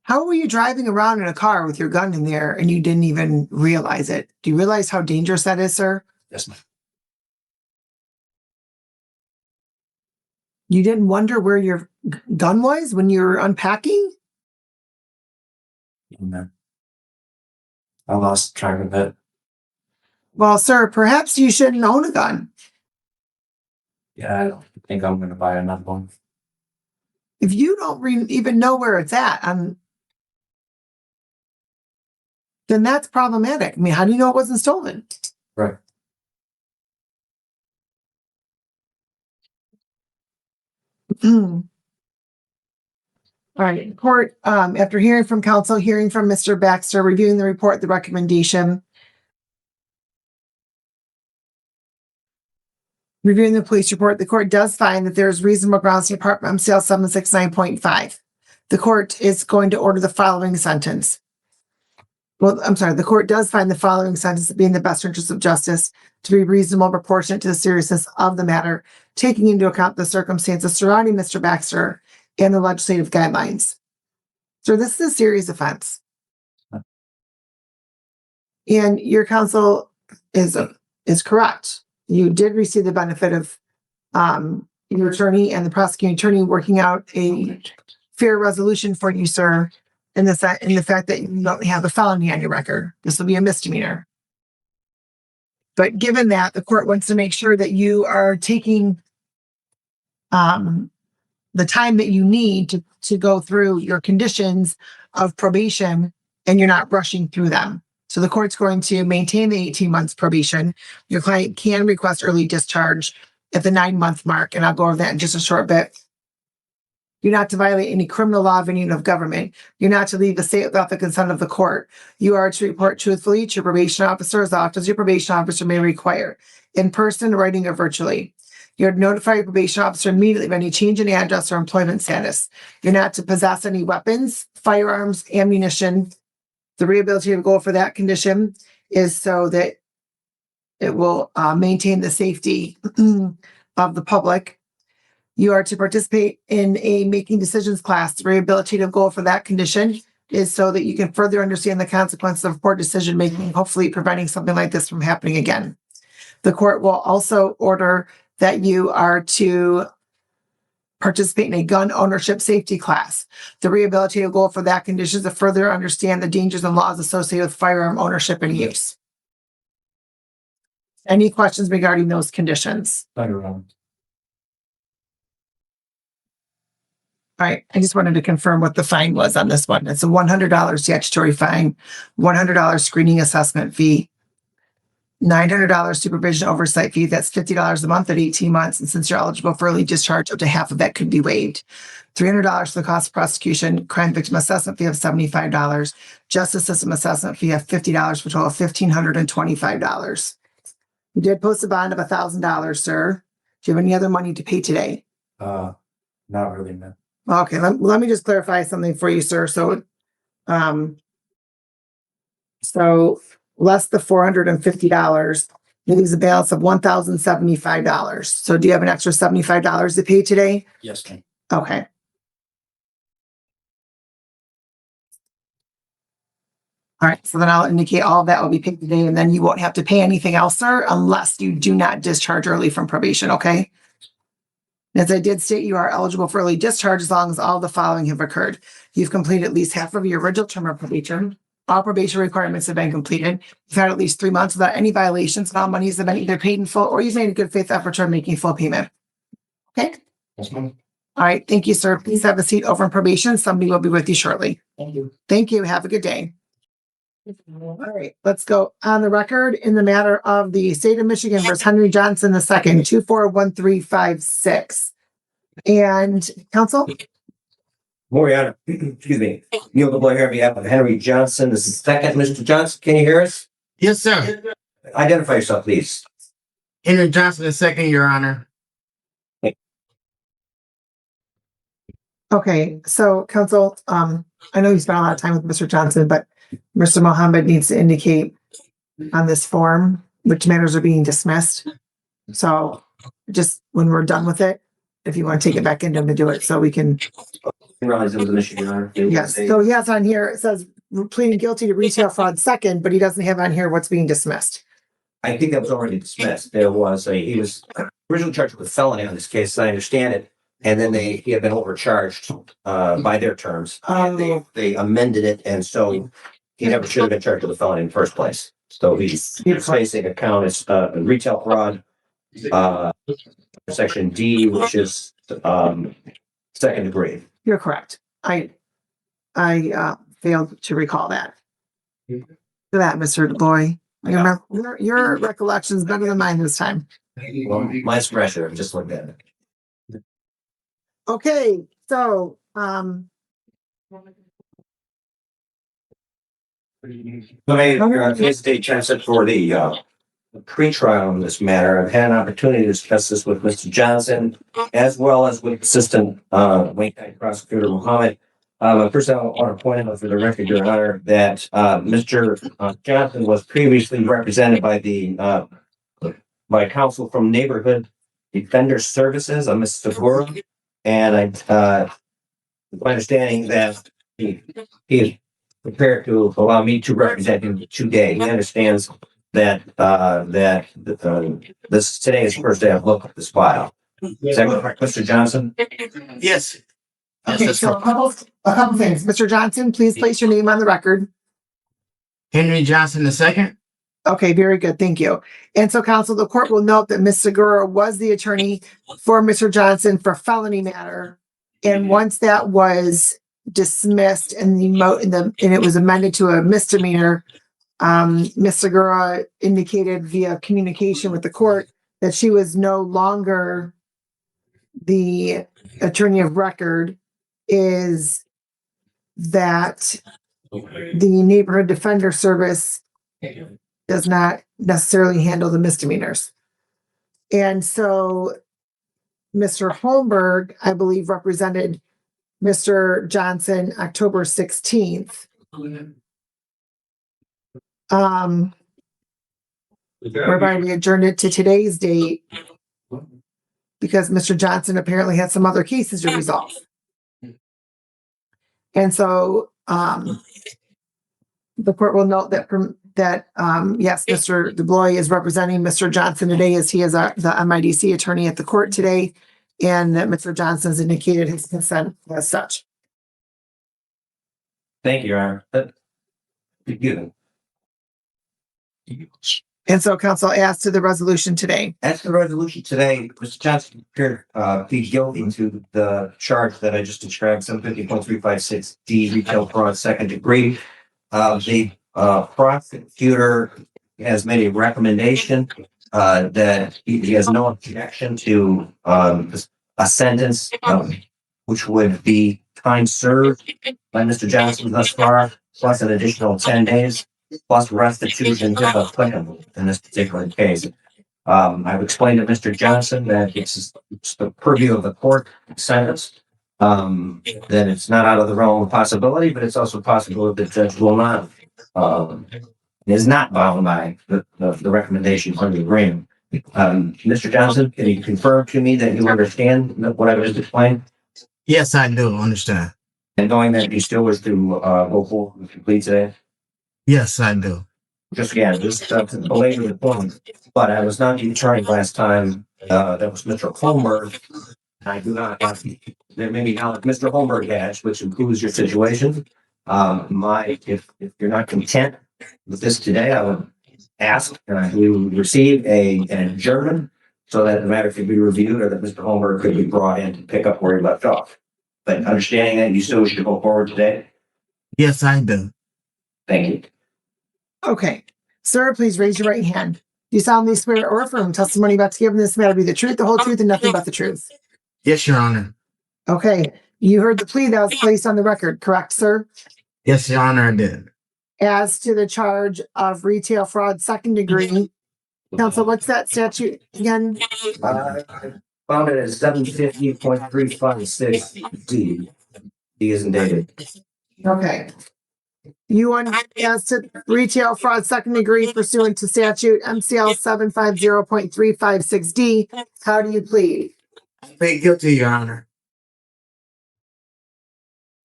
[SPEAKER 1] How were you driving around in a car with your gun in there and you didn't even realize it? Do you realize how dangerous that is, sir?
[SPEAKER 6] Yes, ma'am.
[SPEAKER 1] You didn't wonder where your gun was when you were unpacking?
[SPEAKER 6] Amen. I lost track of it.
[SPEAKER 1] Well, sir, perhaps you shouldn't own a gun.
[SPEAKER 6] Yeah, I don't think I'm going to buy another one.
[SPEAKER 1] If you don't even know where it's at, then that's problematic. I mean, how do you know it wasn't stolen?
[SPEAKER 6] Right.
[SPEAKER 1] All right, court, after hearing from counsel, hearing from Mr. Baxter, reviewing the report, the recommendation, reviewing the police report, the court does find that there is reasonable grounds to depart from MCL 769.5. The court is going to order the following sentence. Well, I'm sorry, the court does find the following sentence to be in the best interest of justice, to be reasonable, proportionate to the seriousness of the matter, taking into account the circumstances surrounding Mr. Baxter and the legislative guidelines. So this is a serious offense. And your counsel is correct. You did receive the benefit of your attorney and the prosecuting attorney working out a fair resolution for you, sir, in the fact that you don't have a felony on your record. This will be a misdemeanor. But given that, the court wants to make sure that you are taking the time that you need to go through your conditions of probation, and you're not rushing through them. So the court's going to maintain the 18 months probation. Your client can request early discharge at the 9-month mark, and I'll go over that in just a short bit. You're not to violate any criminal law of any unit of government. You're not to leave the state without the consent of the court. You are to report truthfully to your probation officer as often as your probation officer may require, in person, writing, or virtually. You're to notify your probation officer immediately of any change in address or employment status. You're not to possess any weapons, firearms, ammunition. The rehabilitative goal for that condition is so that it will maintain the safety of the public. You are to participate in a making decisions class. The rehabilitative goal for that condition is so that you can further understand the consequences of poor decision making, hopefully preventing something like this from happening again. The court will also order that you are to participate in a gun ownership safety class. The rehabilitative goal for that condition is to further understand the dangers and laws associated with firearm ownership and use. Any questions regarding those conditions? All right, I just wanted to confirm what the fine was on this one. It's a $100 statutory fine, $100 screening assessment fee, $900 supervision oversight fee. That's $50 a month at 18 months. And since you're eligible for early discharge, up to half of that could be waived. $300 for the cost of prosecution, crime victim assessment fee of $75, justice system assessment fee of $50, for a total of $1,525. You did post a bond of $1,000, sir. Do you have any other money to pay today?
[SPEAKER 6] Not really, man.
[SPEAKER 1] Okay, let me just clarify something for you, sir. So less the $450 leaves a balance of $1,075. So do you have an extra $75 to pay today?
[SPEAKER 6] Yes, ma'am.
[SPEAKER 1] Okay. All right, so then I'll indicate all of that will be paid today, and then you won't have to pay anything else, sir, unless you do not discharge early from probation, okay? As I did state, you are eligible for early discharge as long as all the following have occurred. You've completed at least half of your original term of probation. All probation requirements have been completed. You've had at least 3 months without any violations, and all monies have been either paid in full or you've made a good faith effort toward making full payment. Okay?
[SPEAKER 6] Yes, ma'am.
[SPEAKER 1] All right, thank you, sir. Please have a seat over in probation. Somebody will be with you shortly.
[SPEAKER 6] Thank you.
[SPEAKER 1] Thank you. Have a good day. All right, let's go on the record in the matter of the state of Michigan versus Henry Johnson II, 241356. And counsel?
[SPEAKER 10] Moriana, excuse me, Neil DeBoy here on behalf of Henry Johnson. This is second. Mr. Johnson, can you hear us?
[SPEAKER 11] Yes, sir.
[SPEAKER 10] Identify yourself, please.
[SPEAKER 11] Henry Johnson II, Your Honor.
[SPEAKER 1] Okay, so counsel, I know you spent a lot of time with Mr. Johnson, but Mr. Mohammed needs to indicate on this form which matters are being dismissed. So just when we're done with it, if you want to take it back into him to do it, so we can.
[SPEAKER 10] I didn't realize it was an issue, Your Honor.
[SPEAKER 1] Yes, so he has on here, it says pleading guilty to retail fraud second, but he doesn't have on here what's being dismissed.
[SPEAKER 10] I think that was already dismissed. He was originally charged with felony on this case, as I understand it. And then he had been overcharged by their terms. And they amended it, and so he never should have been charged with a felony in the first place. So he's facing a count as retail fraud, section D, which is second degree.
[SPEAKER 1] You're correct. I failed to recall that. for that, Mr. Boy. Your recollection is better than mine this time.
[SPEAKER 10] Well, mine's fresher. Just look at it.
[SPEAKER 1] Okay, so,
[SPEAKER 10] Case date transfer for the pre-trial in this matter. I've had an opportunity to discuss this with Mr. Johnson as well as with Assistant Wayne County Prosecutor Muhammad. First, I want to point out for the record, Your Honor, that Mr. Johnson was previously represented by counsel from Neighborhood Defender Services, Mr. Segura, and my understanding that he is prepared to allow me to represent him today. He understands that this today is the first day I've looked at this file. Is that correct, Mr. Johnson?
[SPEAKER 11] Yes.
[SPEAKER 1] okay, so a couple things. Mr. Johnson, please place your name on the record.
[SPEAKER 11] Henry Johnson II.
[SPEAKER 1] Okay, very good. Thank you. And so, counsel, the court will note that Ms. Segura was the attorney for Mr. Johnson for felony matter. And once that was dismissed and it was amended to a misdemeanor, Ms. Segura indicated via communication with the court that she was no longer the attorney of record, is that the Neighborhood Defender Service does not necessarily handle the misdemeanors. And so Mr. Holmberg, I believe, represented Mr. Johnson October 16th. Whereby we adjourned it to today's date because Mr. Johnson apparently had some other cases to resolve. And so the court will note that yes, Mr. DuBois is representing Mr. Johnson today as he is the MIDC attorney at the court today, and that Mr. Johnson has indicated his consent as such.
[SPEAKER 10] Thank you, Your Honor.
[SPEAKER 1] And so counsel asked to the resolution today.
[SPEAKER 10] As to the resolution today, Mr. Johnson appeared plead guilty to the charge that I just described, 750.356D, retail fraud, second degree. The prosecutor has made a recommendation that he has no objection to a sentence which would be time served by Mr. Johnson thus far, plus an additional 10 days, plus restitution if applicable in this particular case. I've explained to Mr. Johnson that it's the purview of the court sentence, that it's not out of the realm of possibility, but it's also possible that the judge will not, is not bound by the recommendation under the agreement. Mr. Johnson, can you confirm to me that you understand what I just explained?
[SPEAKER 11] Yes, I do understand.
[SPEAKER 10] And knowing that you still wish to go forward with your plea today?
[SPEAKER 11] Yes, I do.
[SPEAKER 10] Just again, just to belabor the point, but I was not the attorney last time. That was Mr. Holmberg. I do not have, maybe now Mr. Holmberg has, which includes your situation. If you're not content with this today, I would ask, we would receive an adjournment so that the matter could be reviewed or that Mr. Holmberg could be brought in to pick up where he left off. But understanding that you still wish to go forward today?
[SPEAKER 11] Yes, I do.
[SPEAKER 10] Thank you.
[SPEAKER 1] Okay. Sir, please raise your right hand. Do you solemnly swear or affirm testimony about to give in this matter be the truth, the whole truth, and nothing but the truth?
[SPEAKER 11] Yes, Your Honor.
[SPEAKER 1] Okay. You heard the plea that was placed on the record, correct, sir?
[SPEAKER 11] Yes, Your Honor, I did.
[SPEAKER 1] As to the charge of retail fraud, second degree. Counsel, what's that statute again?
[SPEAKER 10] I found it as 750.356D. D isn't dated.
[SPEAKER 1] Okay. As to retail fraud, second degree pursuant to statute MCL 750.356D, how do you plead?
[SPEAKER 11] Plead guilty, Your Honor.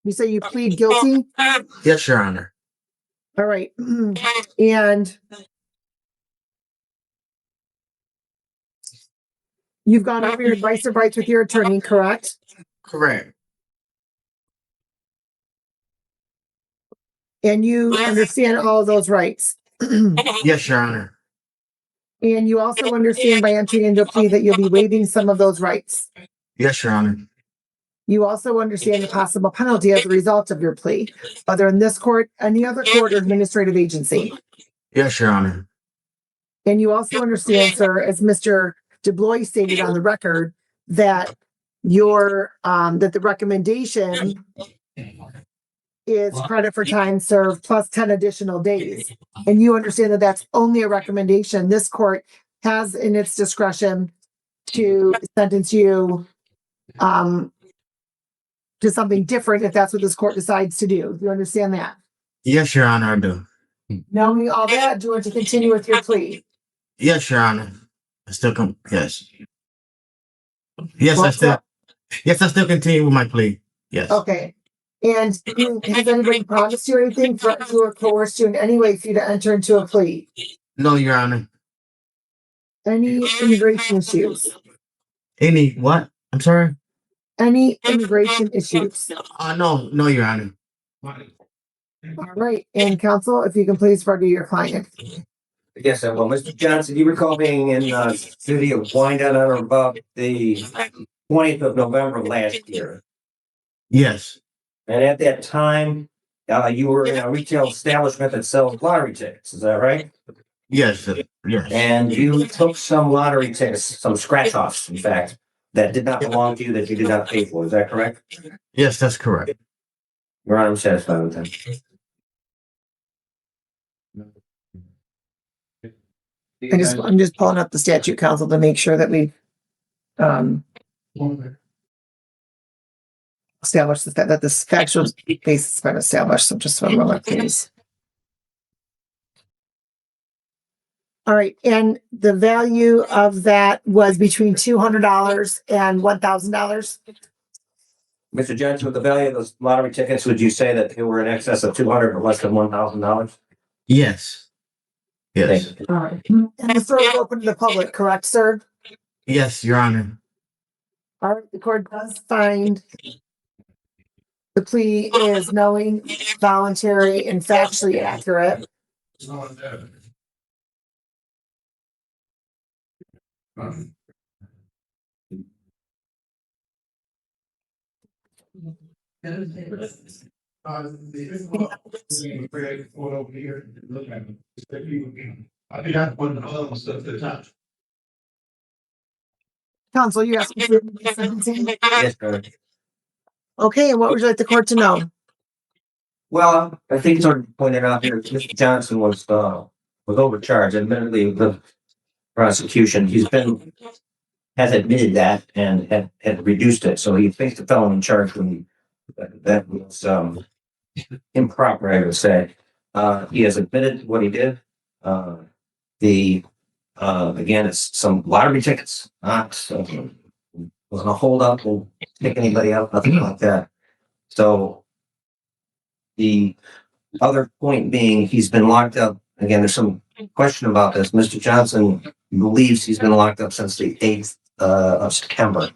[SPEAKER 1] You say you plead guilty?
[SPEAKER 11] Yes, Your Honor.
[SPEAKER 1] All right. And you've gone over your advice of rights with your attorney, correct?
[SPEAKER 11] Correct.
[SPEAKER 1] And you understand all of those rights.
[SPEAKER 11] Yes, Your Honor.
[SPEAKER 1] And you also understand by entering into a plea that you'll be waiving some of those rights.
[SPEAKER 11] Yes, Your Honor.
[SPEAKER 1] You also understand the possible penalty as a result of your plea, whether in this court, any other court, or administrative agency.
[SPEAKER 11] Yes, Your Honor.
[SPEAKER 1] And you also understand, sir, as Mr. DeBlois stated on the record, that that the recommendation is credit for time served plus 10 additional days. And you understand that that's only a recommendation. This court has in its discretion to sentence you to something different if that's what this court decides to do. Do you understand that?
[SPEAKER 11] Yes, Your Honor, I do.
[SPEAKER 1] Knowing all that, do you want to continue with your plea?
[SPEAKER 11] Yes, Your Honor. I still come. Yes. Yes, I
[SPEAKER 1] What's
[SPEAKER 11] still.
[SPEAKER 1] that?
[SPEAKER 11] Yes, I still continue with my plea. Yes.
[SPEAKER 1] Okay. And has anybody promised you anything, threatened you, or coerced you in any way for you to enter into a plea?
[SPEAKER 11] No, Your Honor.
[SPEAKER 1] Any immigration issues?
[SPEAKER 11] Any what? I'm sorry.
[SPEAKER 1] Any immigration issues?
[SPEAKER 11] No, Your Honor.
[SPEAKER 1] All right. And counsel, if you can please refer to your client.
[SPEAKER 10] Yes, I will. Mr. Johnson, you recall being in the city of Wyandotte on or about the 20th of November of last year.
[SPEAKER 11] Yes.
[SPEAKER 10] And at that time, you were in a retail establishment that sells lottery tickets. Is that right?
[SPEAKER 11] Yes. Yes.
[SPEAKER 10] And you took some lottery tickets, some scratch offs, in fact, that did not belong to you, that you did not pay for. Is that correct?
[SPEAKER 11] Yes, that's correct.
[SPEAKER 10] Your Honor, I'm satisfied with that.
[SPEAKER 1] I'm just pulling up the statute, counsel, to make sure that we establish that this factual basis has been established. So just one moment, please. All right, and the value of that was between $200 and $1,000.
[SPEAKER 10] Mr. Johnson, with the value of those lottery tickets, would you say that they were in excess of $200 but less than $1,000?
[SPEAKER 11] Yes. Yes.
[SPEAKER 10] Thank you.
[SPEAKER 1] All right, and the store is open to the public, correct, sir?
[SPEAKER 11] Yes, Your Honor.
[SPEAKER 1] All right, the court does find the plea is knowing, voluntary, and factually accurate. Counsel, you asked me for sentencing.
[SPEAKER 10] Yes, Your Honor.
[SPEAKER 1] Okay, and what would you like the court to know?
[SPEAKER 10] Well, I think it's already pointed out here, Mr. Johnson was overcharged. Admittedly, the prosecution, has admitted that and had reduced it. So he faced a felony charge when that was improper, I would say. He has admitted what he did. Again, it's some lottery tickets, not wasn't a hold up and pick anybody up, nothing like that. So the other point being, he's been locked up. Again, there's some question about this. Mr. Johnson believes he's been locked up since the 8th of September.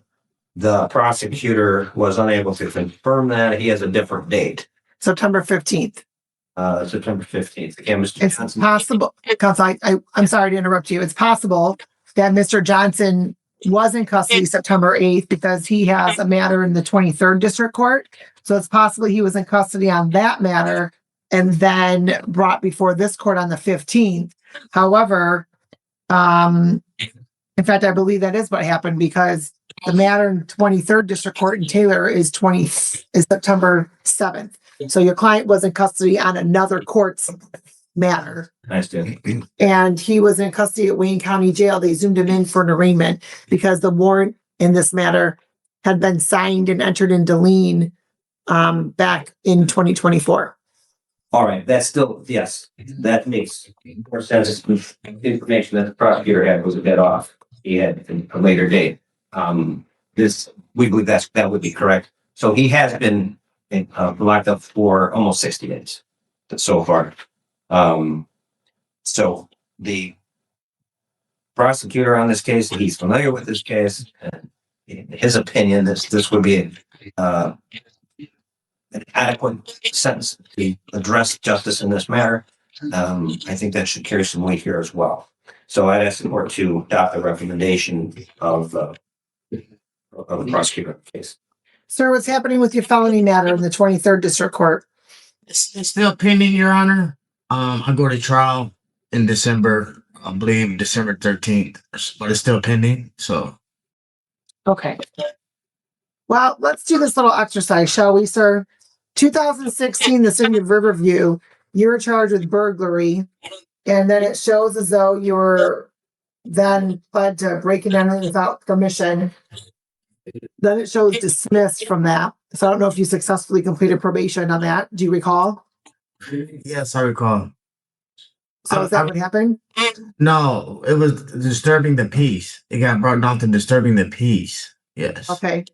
[SPEAKER 10] The prosecutor was unable to confirm that. He has a different date.
[SPEAKER 1] September 15th.
[SPEAKER 10] September 15th. Again, Mr.
[SPEAKER 1] It's
[SPEAKER 10] Johnson.
[SPEAKER 1] possible, counsel, I'm sorry to interrupt you. It's possible that Mr. Johnson was in custody September 8th because he has a matter in the 23rd District Court. So it's possible he was in custody on that matter and then brought before this court on the 15th. However, in fact, I believe that is what happened because the matter in 23rd District Court in Taylor is September 7th. So your client was in custody on another court's matter.
[SPEAKER 10] Nice to.
[SPEAKER 1] And he was in custody at Wayne County Jail. They zoomed him in for an arraignment because the warrant in this matter had been signed and entered into lien back in 2024.
[SPEAKER 10] All right, that's still, yes, that makes more sense. The information that the prosecutor had was a bit off. He had a later date. We believe that would be correct. So he has been locked up for almost 60 days so far. So the prosecutor on this case, he's familiar with this case. And in his opinion, this would be an adequate sentence to address justice in this matter. I think that should carry some weight here as well. So I'd ask the court to adopt the recommendation of the prosecutor case.
[SPEAKER 1] Sir, what's happening with your felony matter in the 23rd District Court?
[SPEAKER 11] It's still pending, Your Honor. I go to trial in December, I believe December 13th, but it's still pending. So
[SPEAKER 1] Okay. Well, let's do this little exercise, shall we, sir? 2016, the city of Riverview, you were charged with burglary, and then it shows as though you were then pled to breaking and entering without permission. Then it shows dismissed from that. So I don't know if you successfully completed probation on that. Do you recall?
[SPEAKER 11] yes, I recall.
[SPEAKER 1] So is that what happened?
[SPEAKER 11] No, it was disturbing the peace. It got brought down to disturbing the peace. Yes.
[SPEAKER 1] Okay.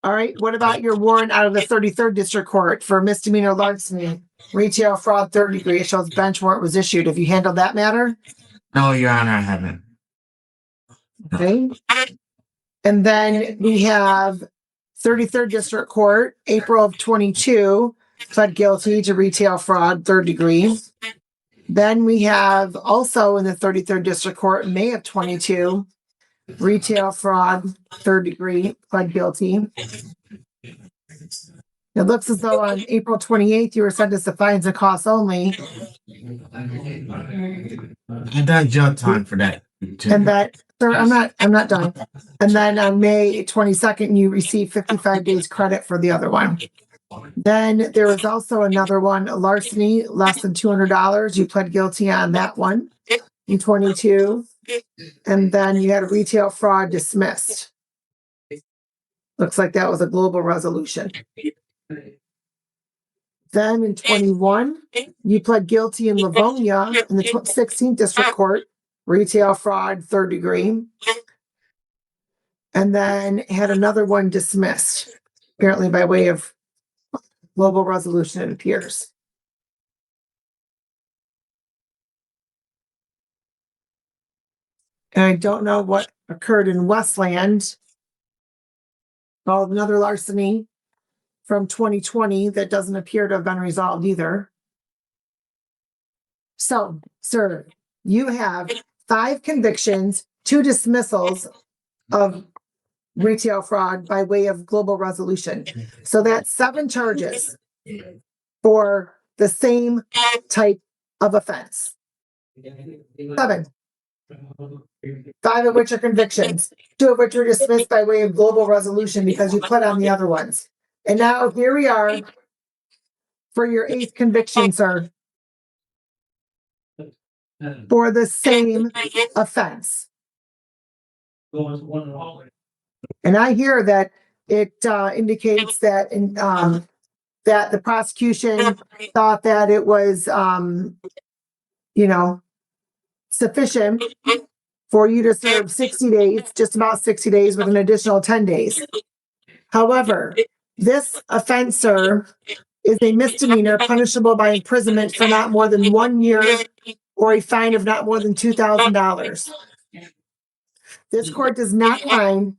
[SPEAKER 1] All right. What about your warrant out of the 33rd District Court for misdemeanor larceny, retail fraud, third degree? It shows bench warrant was issued. Have you handled that matter?
[SPEAKER 11] No, Your Honor, I haven't.
[SPEAKER 1] Okay. And then we have 33rd District Court, April of 22, pled guilty to retail fraud, third degree. Then we have also in the 33rd District Court, May of 22, retail fraud, third degree, pled guilty. It looks as though on April 28th, you were sentenced to fines and costs only.
[SPEAKER 11] I done jail time for that. too.
[SPEAKER 1] And that, sir, I'm not done. And then on May 22nd, you received 55 days credit for the other one. Then there was also another one, larceny, less than $200. You pled guilty on that one in 22. And then you had a retail fraud dismissed. Looks like that was a global resolution. Then in 21, you pled guilty in Livonia in the 16th District Court, retail fraud, third degree. And then had another one dismissed, apparently by way of global resolution, it appears. And I don't know what occurred in Westland. Oh, another larceny from 2020 that doesn't appear to have been resolved either. So, sir, you have 5 convictions, 2 dismissals of retail fraud by way of global resolution. So that's 7 charges for the same type of offense. 7. 5 of which are convictions, 2 of which were dismissed by way of global resolution because you pled on the other ones. And now here we are for your 8th conviction, sir, for the same offense. And I hear that it indicates that that the prosecution thought that it was sufficient for you to serve 60 days, just about 60 days with an additional 10 days. However, this offense, sir, is a misdemeanor punishable by imprisonment for not more than 1 year or a fine of not more than $2,000. This court does not find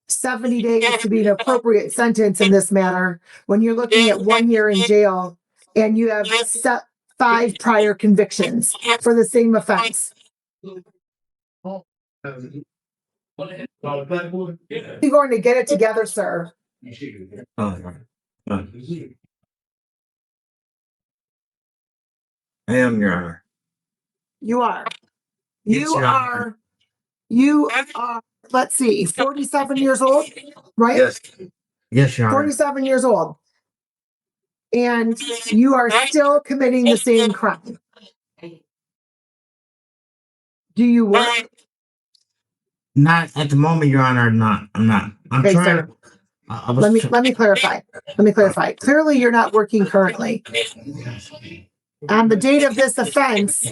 [SPEAKER 1] 70 days to be an appropriate sentence in this matter when you're looking at 1 year in jail and you have 5 prior convictions for the same offense. You're going to get it together, sir.
[SPEAKER 11] I am, Your Honor.
[SPEAKER 1] You are.
[SPEAKER 11] Yes,
[SPEAKER 1] You
[SPEAKER 11] Your
[SPEAKER 1] are.
[SPEAKER 11] Honor.
[SPEAKER 1] You are. Let's see, 47 years old, right?
[SPEAKER 11] Yes. Yes, Your Honor.
[SPEAKER 1] 47 years old. And you are still committing the same crime. Do you work?
[SPEAKER 11] Not at the moment, Your Honor. I'm not. I'm
[SPEAKER 1] Okay,
[SPEAKER 11] trying.
[SPEAKER 1] sir. Let me clarify. Clearly, you're not working currently. On the date of this offense,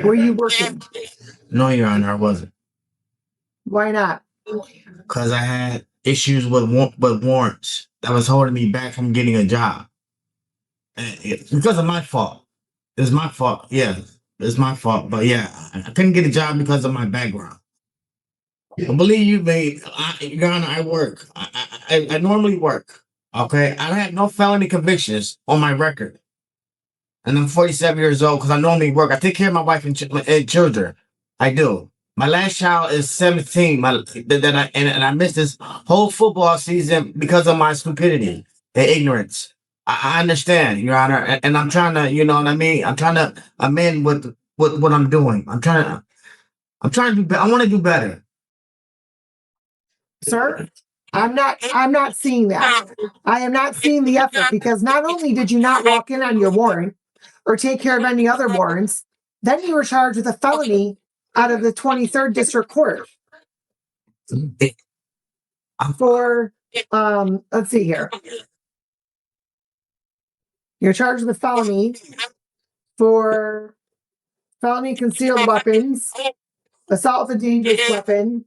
[SPEAKER 1] were you working?
[SPEAKER 11] No, Your Honor, I wasn't.
[SPEAKER 1] Why not?
[SPEAKER 11] Because I had issues with warrants that was holding me back from getting a job. And it's because of my fault. It's my fault. Yeah, it's my fault. But yeah, I couldn't get a job because of my background. But believe you me, Your Honor, I work. I normally work. Okay, I have no felony convictions on my record, and I'm 47 years old because I normally work. I take care of my wife and children. I do. My last child is 17. And I missed this whole football season because of my stupidity and ignorance. I understand, Your Honor, and I'm trying to, you know what I mean. I'm trying to amend what I'm doing. I'm trying to do better. I want to do better.
[SPEAKER 1] Sir, I'm not seeing that. I am not seeing the effort because not only did you not walk in on your warrant or take care of any other warrants, then you were charged with a felony out of the 23rd District Court for, let's see here. You're charged with a felony for felony concealed weapons, assault with a dangerous weapon,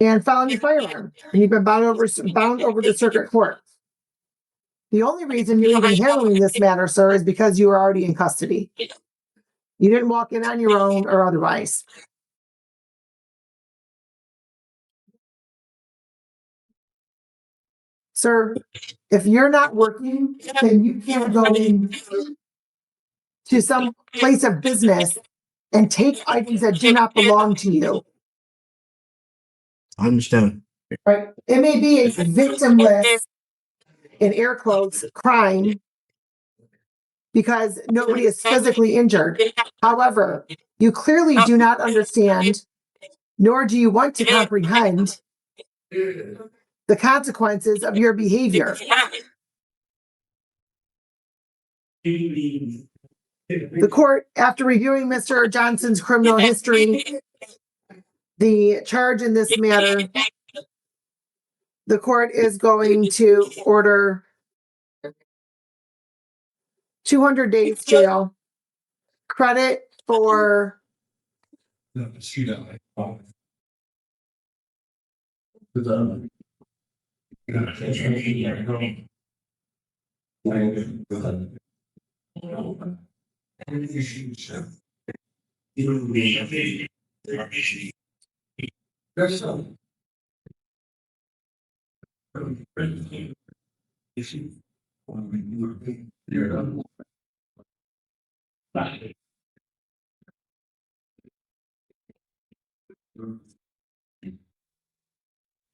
[SPEAKER 1] and felony firearm. And you've been bound over to circuit court. The only reason you're even handling this matter, sir, is because you were already in custody. You didn't walk in on your own or otherwise. Sir, if you're not working, then you can't go in to some place of business and take items that do not belong to you.
[SPEAKER 11] I understand.
[SPEAKER 1] Right? It may be a victimless, in air quotes, crime because nobody is physically injured. However, you clearly do not understand, nor do you want to comprehend the consequences of your behavior. The court, after reviewing Mr. Johnson's criminal history, the charge in this matter, the court is going to order 200 days jail, credit for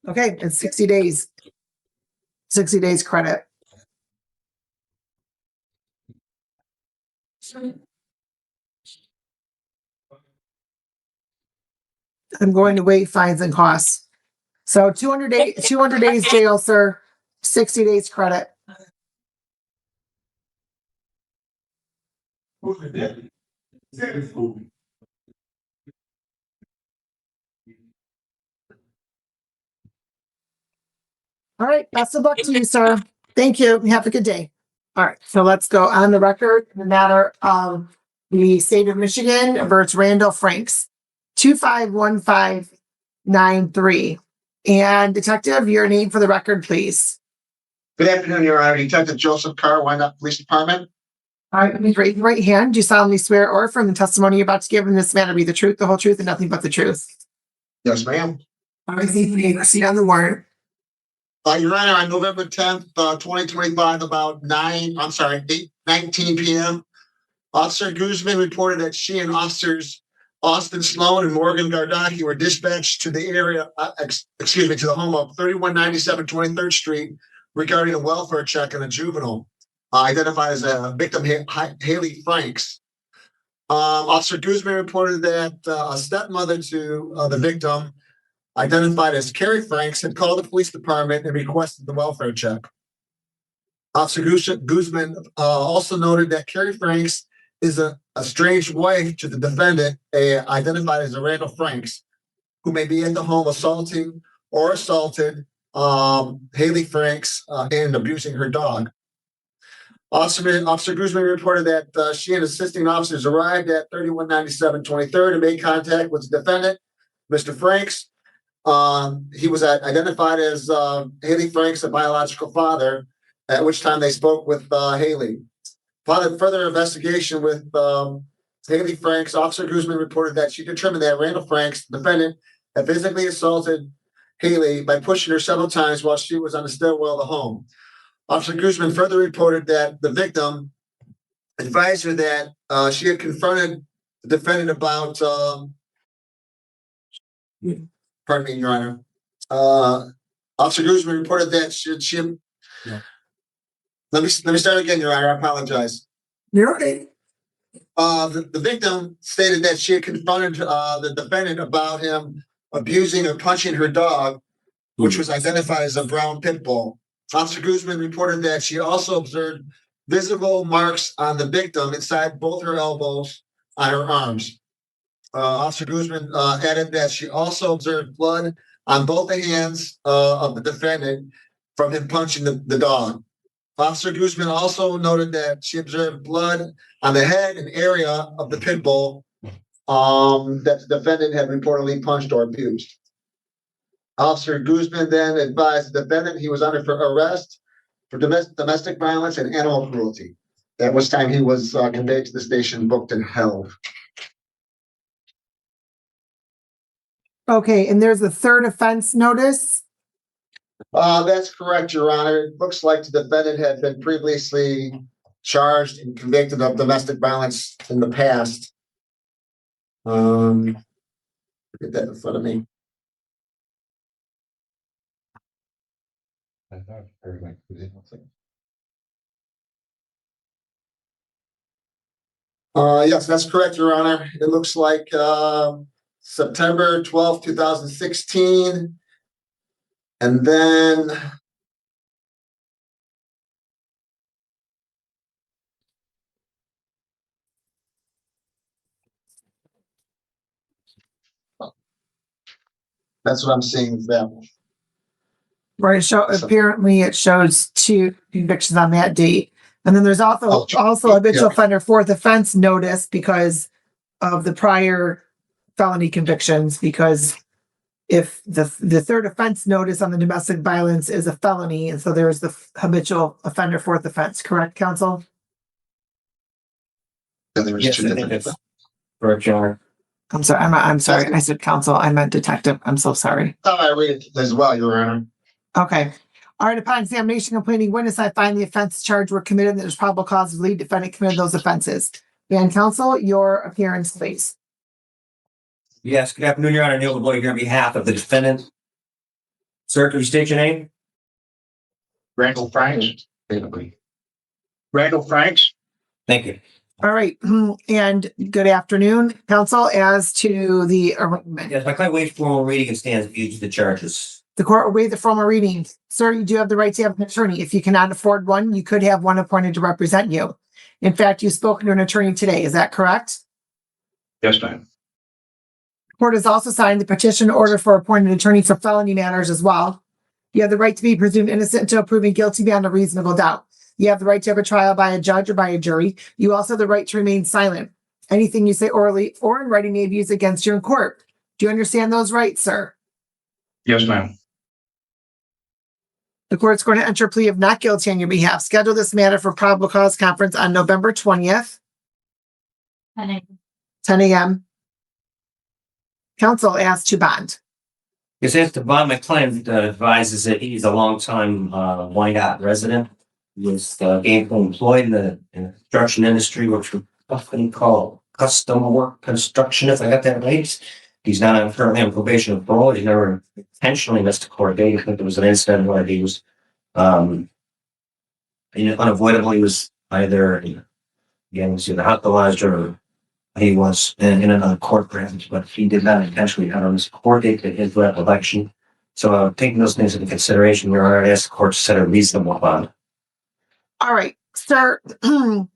[SPEAKER 1] okay, it's 60 days. 60 days credit. I'm going to waive fines and costs. So 200 days jail, sir. 60 days credit. All right, best of luck to you, sir. Thank you. Have a good day. All right, so let's go on the record. The matter of the state of Michigan versus Randall Franks, 251593. And Detective, your name for the record, please.
[SPEAKER 12] Good afternoon, Your Honor. Detective Joseph Carr, Wyandotte Police Department.
[SPEAKER 1] All right, please raise your right hand. Do you solemnly swear or affirm the testimony you're about to give in this matter be the truth, the whole truth, and nothing but the truth?
[SPEAKER 12] Yes, ma'am.
[SPEAKER 1] All right, proceed on the warrant.
[SPEAKER 12] Your Honor, on November 10th, 2025, about 8:19 p.m., Officer Guzman reported that she and officers Austin Sloan and Morgan Gardaki were dispatched to the area, to the home of 3197 23rd Street regarding a welfare check on a juvenile identified as a victim, Haley Franks. Officer Guzman reported that a stepmother to the victim, identified as Carrie Franks, had called the police department and requested the welfare check. Officer Guzman also noted that Carrie Franks is a estranged wife to the defendant, identified as a Randall Franks, who may be in the home assaulting or assaulted Haley Franks and abusing her dog. Officer Guzman reported that she and assisting officers arrived at 3197 23rd and made contact with the defendant, Mr. Franks. He was identified as Haley Franks, a biological father, at which time they spoke with Haley. Following further investigation with Haley Franks, Officer Guzman reported that she determined that Randall Franks, the defendant, had physically assaulted Haley by pushing her several times while she was on the stairwell of the home. Officer Guzman further reported that the victim advised her that she had confronted the defendant about, pardon me, Your Honor. Officer Guzman reported that Let me start again, Your Honor. I apologize.
[SPEAKER 1] You're okay.
[SPEAKER 12] The victim stated that she had confronted the defendant about him abusing or punching her dog, which was identified as a brown pit bull. Officer Guzman reported that she also observed visible marks on the victim inside both her elbows on her arms. Officer Guzman added that she also observed blood on both the hands of the defendant from him punching the dog. Officer Guzman also noted that she observed blood on the head and area of the pit bull that the defendant had reportedly punched or abused. Officer Guzman then advised the defendant he was under for arrest for domestic violence and animal cruelty. At which time he was conveyed to the station, booked and held.
[SPEAKER 1] Okay, and there's a third offense notice.
[SPEAKER 12] That's correct, Your Honor. It looks like the defendant had been previously charged and convicted of domestic violence in the past. Get that in front of me. Yes, that's correct, Your Honor. It looks like September 12th, 2016. And then that's what I'm seeing is that one.
[SPEAKER 1] Right, apparently it shows 2 convictions on that date. And then there's also habitual offender fourth offense notice because of the prior felony convictions, because if the third offense notice on the domestic violence is a felony, and so there's the habitual offender fourth offense, correct, counsel?
[SPEAKER 12] And there was
[SPEAKER 10] Yes,
[SPEAKER 12] two
[SPEAKER 10] I think
[SPEAKER 12] different.
[SPEAKER 10] that's correct, Your Honor.
[SPEAKER 1] I'm sorry, I'm sorry. I said counsel. I meant detective. I'm so sorry.
[SPEAKER 12] Thought I read it as well, Your Honor.
[SPEAKER 1] Okay. All right, upon examination complaining witness, I find the offense charged were committed and there's probable cause of lead defendant committed those offenses. Van counsel, your appearance, please.
[SPEAKER 10] Yes, good afternoon, Your Honor. Neil LeBlanc here on behalf of the defendant. Sir, could you state your name?
[SPEAKER 13] Randall Franks. Randall Franks.
[SPEAKER 10] Thank you.
[SPEAKER 1] All right, and good afternoon, counsel. As to the arraignment,
[SPEAKER 10] Yes, my client waives formal reading and stands accused of the charges.
[SPEAKER 1] the court will waive the formal reading. Sir, you do have the right to have an attorney. If you cannot afford one, you could have one appointed to represent you. In fact, you've spoken to an attorney today. Is that correct?
[SPEAKER 13] Yes, ma'am.
[SPEAKER 1] Court has also signed the petition order for appointed attorney for felony matters as well. You have the right to be presumed innocent until proven guilty beyond a reasonable doubt. You have the right to have a trial by a judge or by a jury. You also have the right to remain silent. Anything you say orally or in writing may be used against you in court. Do you understand those rights, sir?
[SPEAKER 13] Yes, ma'am.
[SPEAKER 1] The court's going to enter a plea of not guilty on your behalf. Schedule this matter for probable cause conference on November 20th, 10 a.m. Counsel asked to bond.
[SPEAKER 10] Yes, as to bond, my client advises that he's a longtime Wyandotte resident. He was gainfully employed in the construction industry, which we often call custom work construction, if I got that right. He's not currently on probation or parole. He's never intentionally missed a court date. I think there was an incident where he was unavoidably was either hospitalized or he was in another court branch, but he did not intentionally have his court date to his recollection. So taking those things into consideration, Your Honor, I ask the court to set a reasonable bond.
[SPEAKER 1] All right, sir. The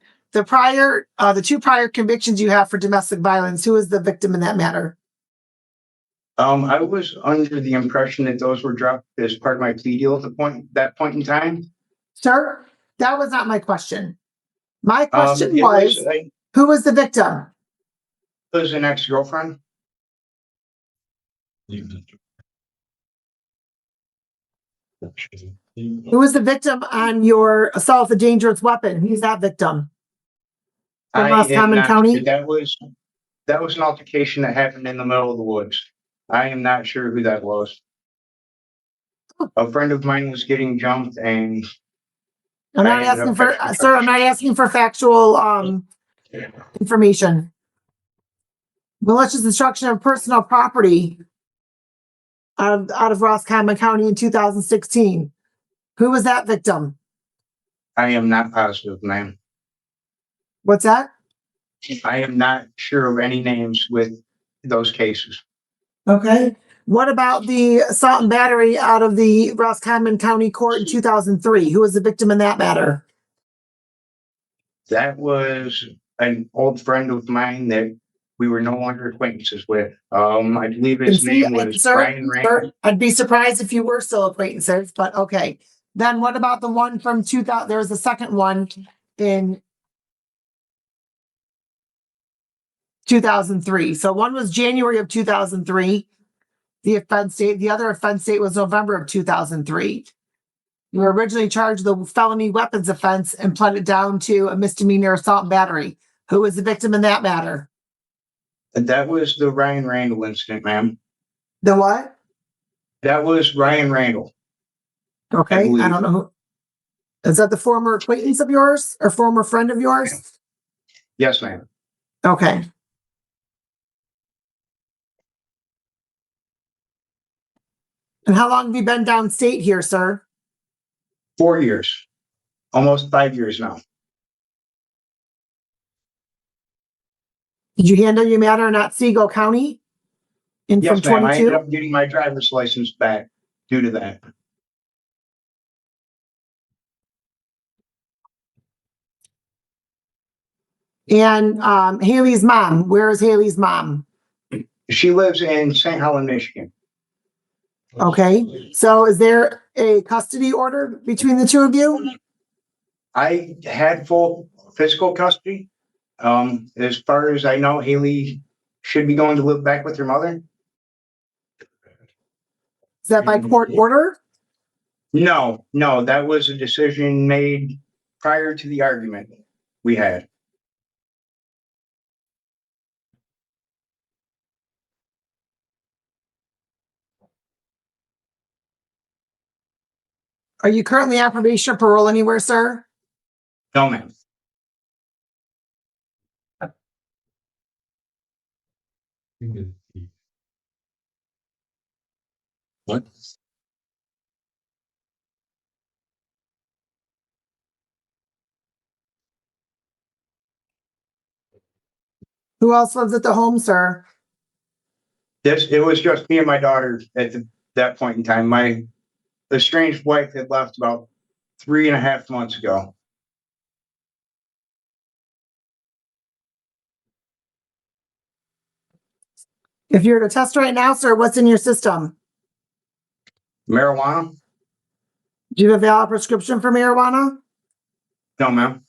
[SPEAKER 1] 2 prior convictions you have for domestic violence, who is the victim in that matter?
[SPEAKER 13] I was under the impression that those were dropped as part of my plea deal at that point in time.
[SPEAKER 1] Sir, that was not my question. My question was, who was the victim?
[SPEAKER 13] It was an ex-girlfriend.
[SPEAKER 1] Who was the victim on your assault with a dangerous weapon? Who's that victim? From Roscommon County?
[SPEAKER 13] That was an altercation that happened in the middle of the woods. I am not sure who that was. A friend of mine was getting jumped and
[SPEAKER 1] I'm not asking for, sir, I'm not asking for factual information. Malicious destruction of personal property out of Roscommon County in 2016. Who was that victim?
[SPEAKER 13] I am not positive, ma'am.
[SPEAKER 1] What's that?
[SPEAKER 13] I am not sure of any names with those cases.
[SPEAKER 1] Okay. What about the assault and battery out of the Roscommon County Court in 2003? Who was the victim in that matter?
[SPEAKER 13] That was an old friend of mine that we were no longer acquaintances with. I believe his name was Brian Randall.
[SPEAKER 1] I'd be surprised if you were still acquaintances, but okay. Then what about the one from 2000? There was a second one in 2003. So one was January of 2003. The offense date, the other offense date was November of 2003. You were originally charged with a felony weapons offense and pled it down to a misdemeanor assault and battery. Who was the victim in that matter?
[SPEAKER 13] That was the Ryan Randall incident, ma'am.
[SPEAKER 1] The what?
[SPEAKER 13] That was Ryan Randall.
[SPEAKER 1] Okay, I don't know who. Is that the former acquaintance of yours or former friend of yours?
[SPEAKER 13] Yes, ma'am.
[SPEAKER 1] Okay. And how long have you been downstate here, sir?
[SPEAKER 13] 4 years, almost 5 years now.
[SPEAKER 1] Did you handle your matter in Otsego County? From
[SPEAKER 13] Yes, ma'am. I ended
[SPEAKER 1] 22?
[SPEAKER 13] up getting my driver's license back due to that.
[SPEAKER 1] And Haley's mom, where is Haley's mom?
[SPEAKER 13] She lives in St. Helen, Michigan.
[SPEAKER 1] Okay, so is there a custody order between the two of you?
[SPEAKER 13] I had full physical custody. As far as I know, Haley should be going to live back with her mother.
[SPEAKER 1] Is that by court order?
[SPEAKER 13] No, that was a decision made prior to the argument we had.
[SPEAKER 1] Are you currently on probation or parole anywhere, sir?
[SPEAKER 13] No, ma'am.
[SPEAKER 4] What?
[SPEAKER 1] Who else lives at the home, sir?
[SPEAKER 13] It was just me and my daughter at that point in time. My estranged wife had left about 3.5 months ago.
[SPEAKER 1] If you're to test right now, sir, what's in your system?
[SPEAKER 13] Marijuana?
[SPEAKER 1] Do you have a valid prescription for marijuana?
[SPEAKER 13] No, ma'am.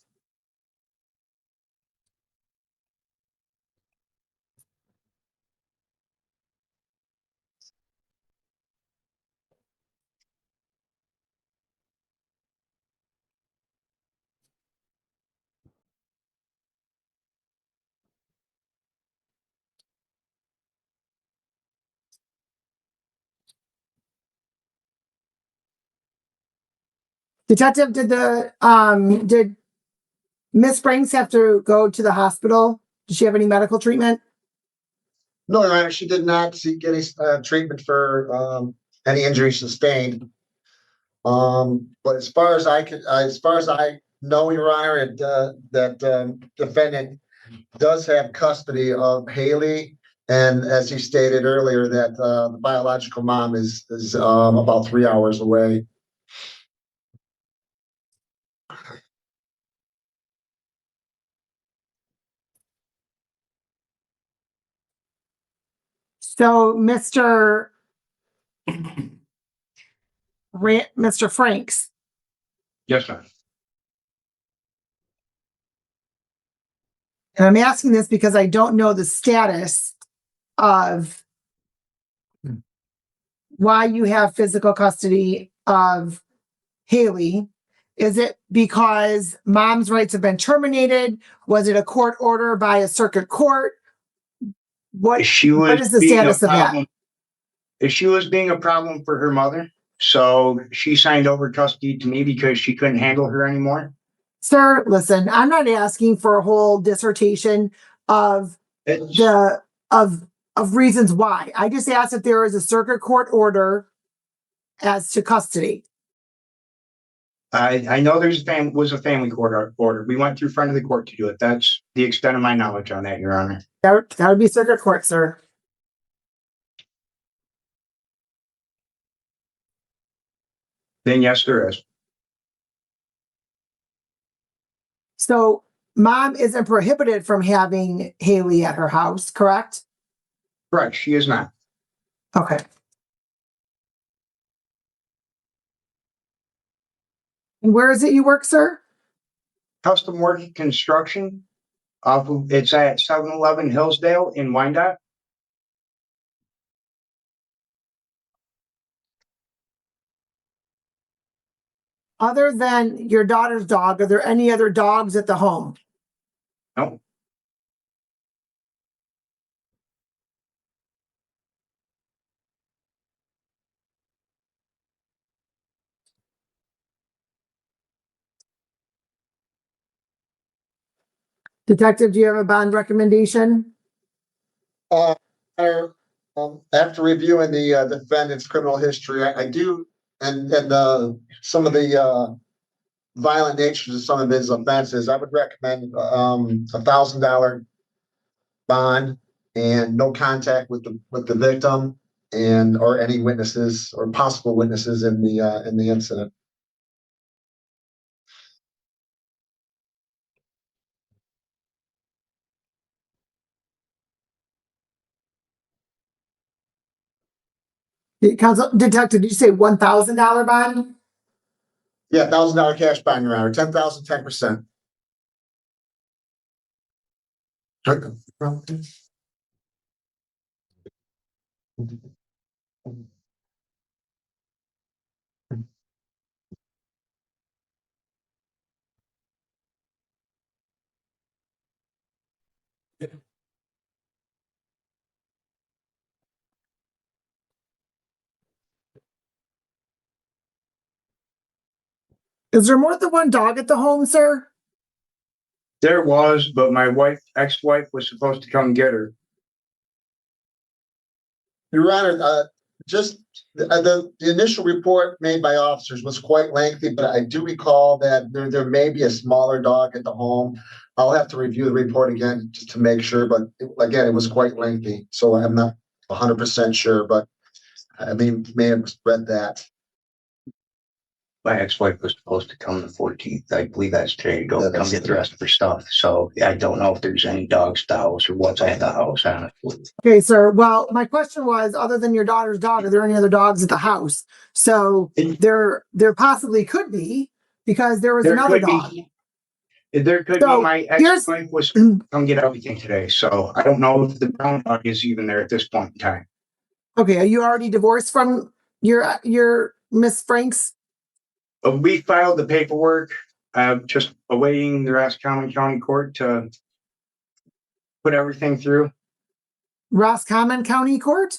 [SPEAKER 1] Detective, did Miss Franks have to go to the hospital? Did she have any medical treatment?
[SPEAKER 12] No, Your Honor, she did not seek any treatment for any injury sustained. But as far as I know, Your Honor, that defendant does have custody of Haley, and as he stated earlier, that the biological mom is about 3 hours away.
[SPEAKER 1] So, Mr. Franks,
[SPEAKER 13] Yes, ma'am.
[SPEAKER 1] and I'm asking this because I don't know the status of why you have physical custody of Haley. Is it because mom's rights have been terminated? Was it a court order by a circuit court? What is the status of that?
[SPEAKER 13] She was being a problem for her mother, so she signed over custody to me because she couldn't handle her anymore.
[SPEAKER 1] Sir, listen, I'm not asking for a whole dissertation of reasons why. I just asked if there is a circuit court order as to custody.
[SPEAKER 13] I know was a family court order. We went through front of the court to do it. That's the extent of my knowledge on that, Your Honor.
[SPEAKER 1] That would be circuit court, sir.
[SPEAKER 13] Then yes, there is.
[SPEAKER 1] So mom isn't prohibited from having Haley at her house, correct?
[SPEAKER 13] Correct, she is not.
[SPEAKER 1] Okay. And where is it you work, sir?
[SPEAKER 13] Custom Work Construction. It's at 711 Hillsdale in Wyandotte.
[SPEAKER 1] Other than your daughter's dog, are there any other dogs at the home?
[SPEAKER 13] No.
[SPEAKER 1] Detective, do you have a bond recommendation?
[SPEAKER 12] After reviewing the defendant's criminal history, I do, and some of the violent natures of some of his offenses, I would recommend $1,000 bond and no contact with the victim and or any witnesses or possible witnesses in the incident.
[SPEAKER 1] Counsel, detective, did you say $1,000 bond?
[SPEAKER 12] Yeah, $1,000 cash bond, Your Honor, 10,000, 10%.
[SPEAKER 1] Is there more than one dog at the home, sir?
[SPEAKER 13] There was, but my ex-wife was supposed to come get her.
[SPEAKER 12] Your Honor, just the initial report made by officers was quite lengthy, but I do recall that there may be a smaller dog at the home. I'll have to review the report again just to make sure, but again, it was quite lengthy, so I'm not 100% sure, but I may have read that.
[SPEAKER 6] My ex-wife was supposed to come the 14th. I believe that's today to go come get the rest of her stuff. So I don't know if there's any dogs at the house or what's at the house, honestly.
[SPEAKER 1] Okay, sir. Well, my question was, other than your daughter's dog, are there any other dogs at the house? So there possibly could be, because there was another dog.
[SPEAKER 13] There could
[SPEAKER 1] So,
[SPEAKER 13] be. My ex-wife was come get everything today, so I don't know if the brown dog is even there at this point in time.
[SPEAKER 1] Okay, are you already divorced from your Miss Franks?
[SPEAKER 13] We filed the paperwork, just awaiting the Raskage County Court to put everything through.
[SPEAKER 1] Roscommon County Court?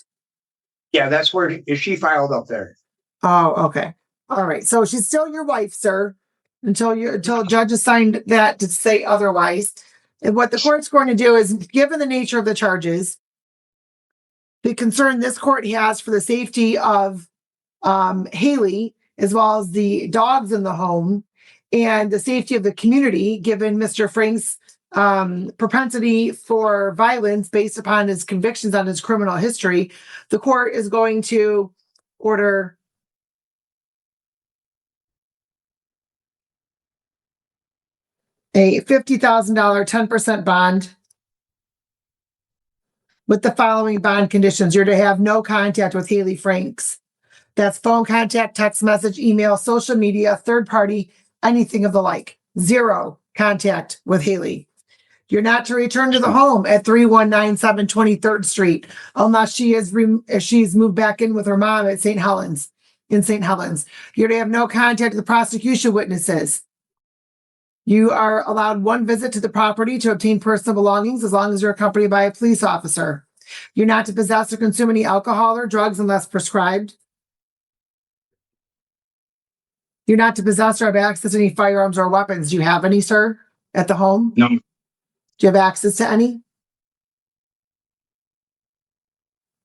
[SPEAKER 13] Yeah, that's where she filed up there.
[SPEAKER 1] Oh, okay. All right. So she's still your wife, sir, until judge has signed that to say otherwise. And what the court's going to do is, given the nature of the charges, the concern this court has for the safety of Haley, as well as the dogs in the home, and the safety of the community, given Mr. Frank's propensity for violence based upon his convictions on his criminal history, the court is going to order a $50,000 10% bond with the following bond conditions. You're to have no contact with Haley Franks. That's phone contact, text message, email, social media, third party, anything of the like. Zero contact with Haley. You're not to return to the home at 3197 23rd Street unless she's moved back in with her mom at St. Helens. You're to have no contact with the prosecution witnesses. You are allowed one visit to the property to obtain personal belongings as long as you're accompanied by a police officer. You're not to possess or consume any alcohol or drugs unless prescribed. You're not to possess or have access to any firearms or weapons. Do you have any, sir, at the home?
[SPEAKER 13] No.
[SPEAKER 1] Do you have access to any?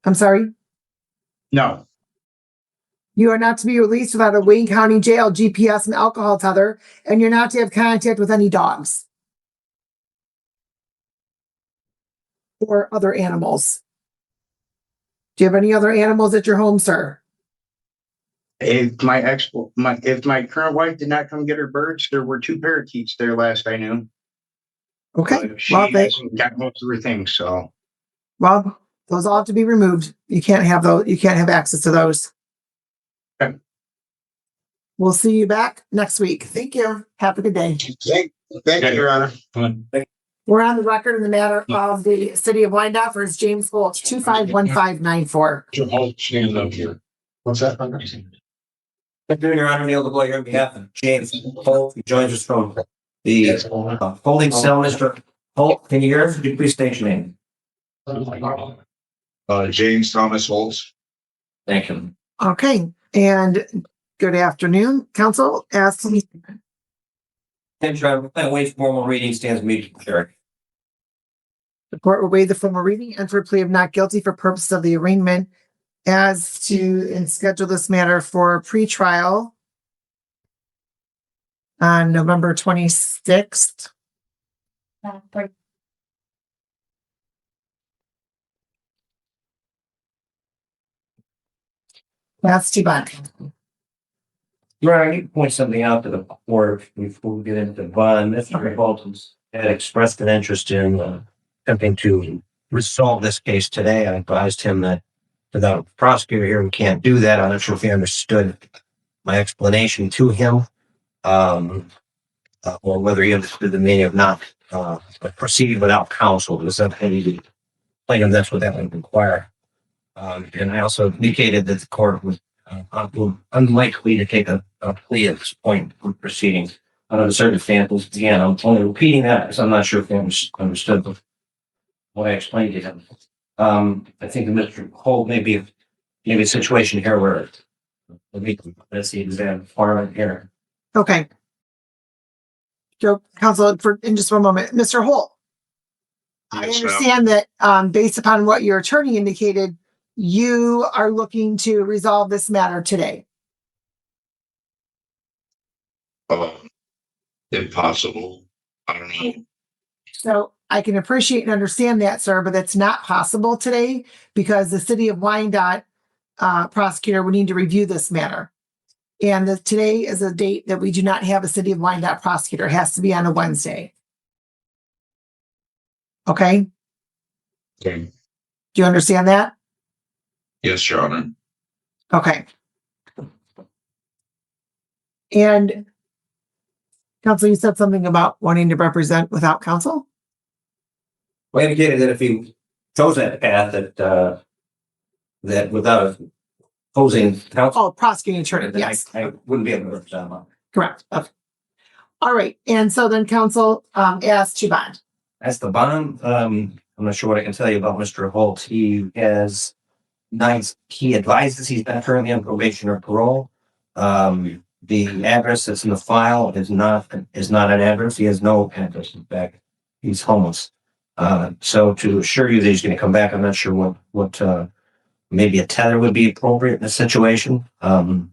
[SPEAKER 1] I'm sorry?
[SPEAKER 13] No.
[SPEAKER 1] You are not to be released without a Wayne County Jail GPS and alcohol tether, and you're not to have contact with any dogs or other animals. Do you have any other animals at your home, sir?
[SPEAKER 13] If my current wife did not come get her birds, there were 2 parakeets there last I knew.
[SPEAKER 1] Okay.
[SPEAKER 13] But she
[SPEAKER 1] Well,
[SPEAKER 13] hasn't got most of her things, so.
[SPEAKER 1] well, those all have to be removed. You can't have those. You can't have access to those.
[SPEAKER 13] Okay.
[SPEAKER 1] We'll see you back next week. Thank you. Have a good day.
[SPEAKER 12] Thank you, Your Honor.
[SPEAKER 1] We're on the record in the matter of the city of Wyandotte versus James Holtz, 251594.
[SPEAKER 4] Stand up here.
[SPEAKER 12] What's that?
[SPEAKER 10] Thank you, Your Honor, Neil DeBoy here on behalf of James Holt, who joins us from the holding cell. Mr. Holt, can you hear us? Could you please state your name?
[SPEAKER 4] James Thomas Holtz.
[SPEAKER 10] Thank you.
[SPEAKER 1] Okay, and good afternoon, council. As to
[SPEAKER 10] Tim Shriver, waive formal reading, stands muted. Sure.
[SPEAKER 1] the court will waive the formal reading, enter a plea of not guilty for purposes of the arraignment as to and schedule this matter for pretrial on November 26th. That's too bad.
[SPEAKER 10] Right, I need to point something out to the court before we get into bond. Mr. Holtz had expressed an interest in attempting to resolve this case today. I advised him that without a prosecutor here, we can't do that. I'm not sure if he understood my explanation to him, or whether he understood the meaning of not proceeding without counsel. Because that's what that would require. And I also indicated that the court was unlikely to take a plea at this point in proceedings under the circumstances. Again, I'm only repeating that because I'm not sure if they understood what I explained to him. I think that Mr. Holt may be maybe a situation here where let's see exam farm here.
[SPEAKER 1] Okay. Joe, counsel, for in just one moment, Mr. Holt. I
[SPEAKER 4] Yes,
[SPEAKER 1] understand that based upon what your attorney indicated, you are looking to resolve this matter today.
[SPEAKER 4] If possible, I don't know.
[SPEAKER 1] So I can appreciate and understand that, sir, but that's not possible today because the city of Wyandotte prosecutor would need to review this matter. And today is a date that we do not have a city of Wyandotte prosecutor. It has to be on a Wednesday. Okay?
[SPEAKER 4] Okay.
[SPEAKER 1] Do you understand that?
[SPEAKER 4] Yes, Your Honor.
[SPEAKER 1] Okay. And counsel, you said something about wanting to represent without counsel?
[SPEAKER 10] Well, I indicated that if he chose that path, that without opposing counsel,
[SPEAKER 1] Oh, prosecuting attorney,
[SPEAKER 10] then
[SPEAKER 1] yes.
[SPEAKER 10] I wouldn't be able to represent him.
[SPEAKER 1] Correct. Okay. All right. And so then counsel asked to bond.
[SPEAKER 10] As the bond, I'm not sure what I can tell you about Mr. Holt. He advises he's not currently on probation or parole. The address that's in the file is not an address. He has no address. In fact, he's homeless. So to assure you that he's going to come back, I'm not sure what maybe a tether would be appropriate in this situation.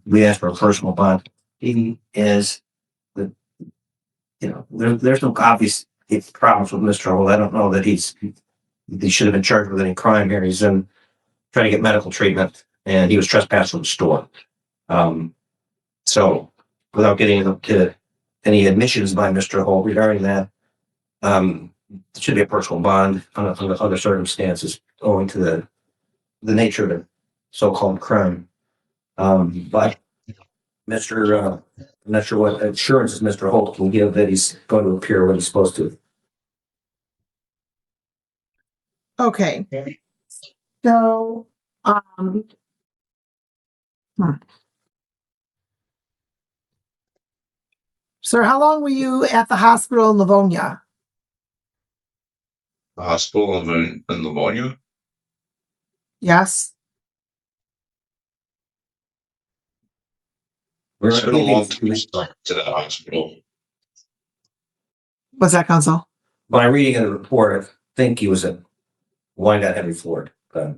[SPEAKER 10] We asked for a personal bond. He is there's no obvious problems with Mr. Holt. I don't know that he should have been charged with any crime here. He's trying to get medical treatment, and he was trespassed from the store. So, without getting into any admissions by Mr. Holt regarding that, it should be a personal bond under other circumstances owing to the nature of the so-called crime. But I'm not sure what assurances Mr. Holt can give that he's going to appear when he's supposed to.
[SPEAKER 1] Okay. So, Sir, how long were you at the hospital in Livonia?
[SPEAKER 4] The hospital in Livonia?
[SPEAKER 1] Yes.
[SPEAKER 4] It's been a long time to that hospital.
[SPEAKER 1] What's that, counsel?
[SPEAKER 10] By reading the report, I think he was at Wyandotte Henry Ford,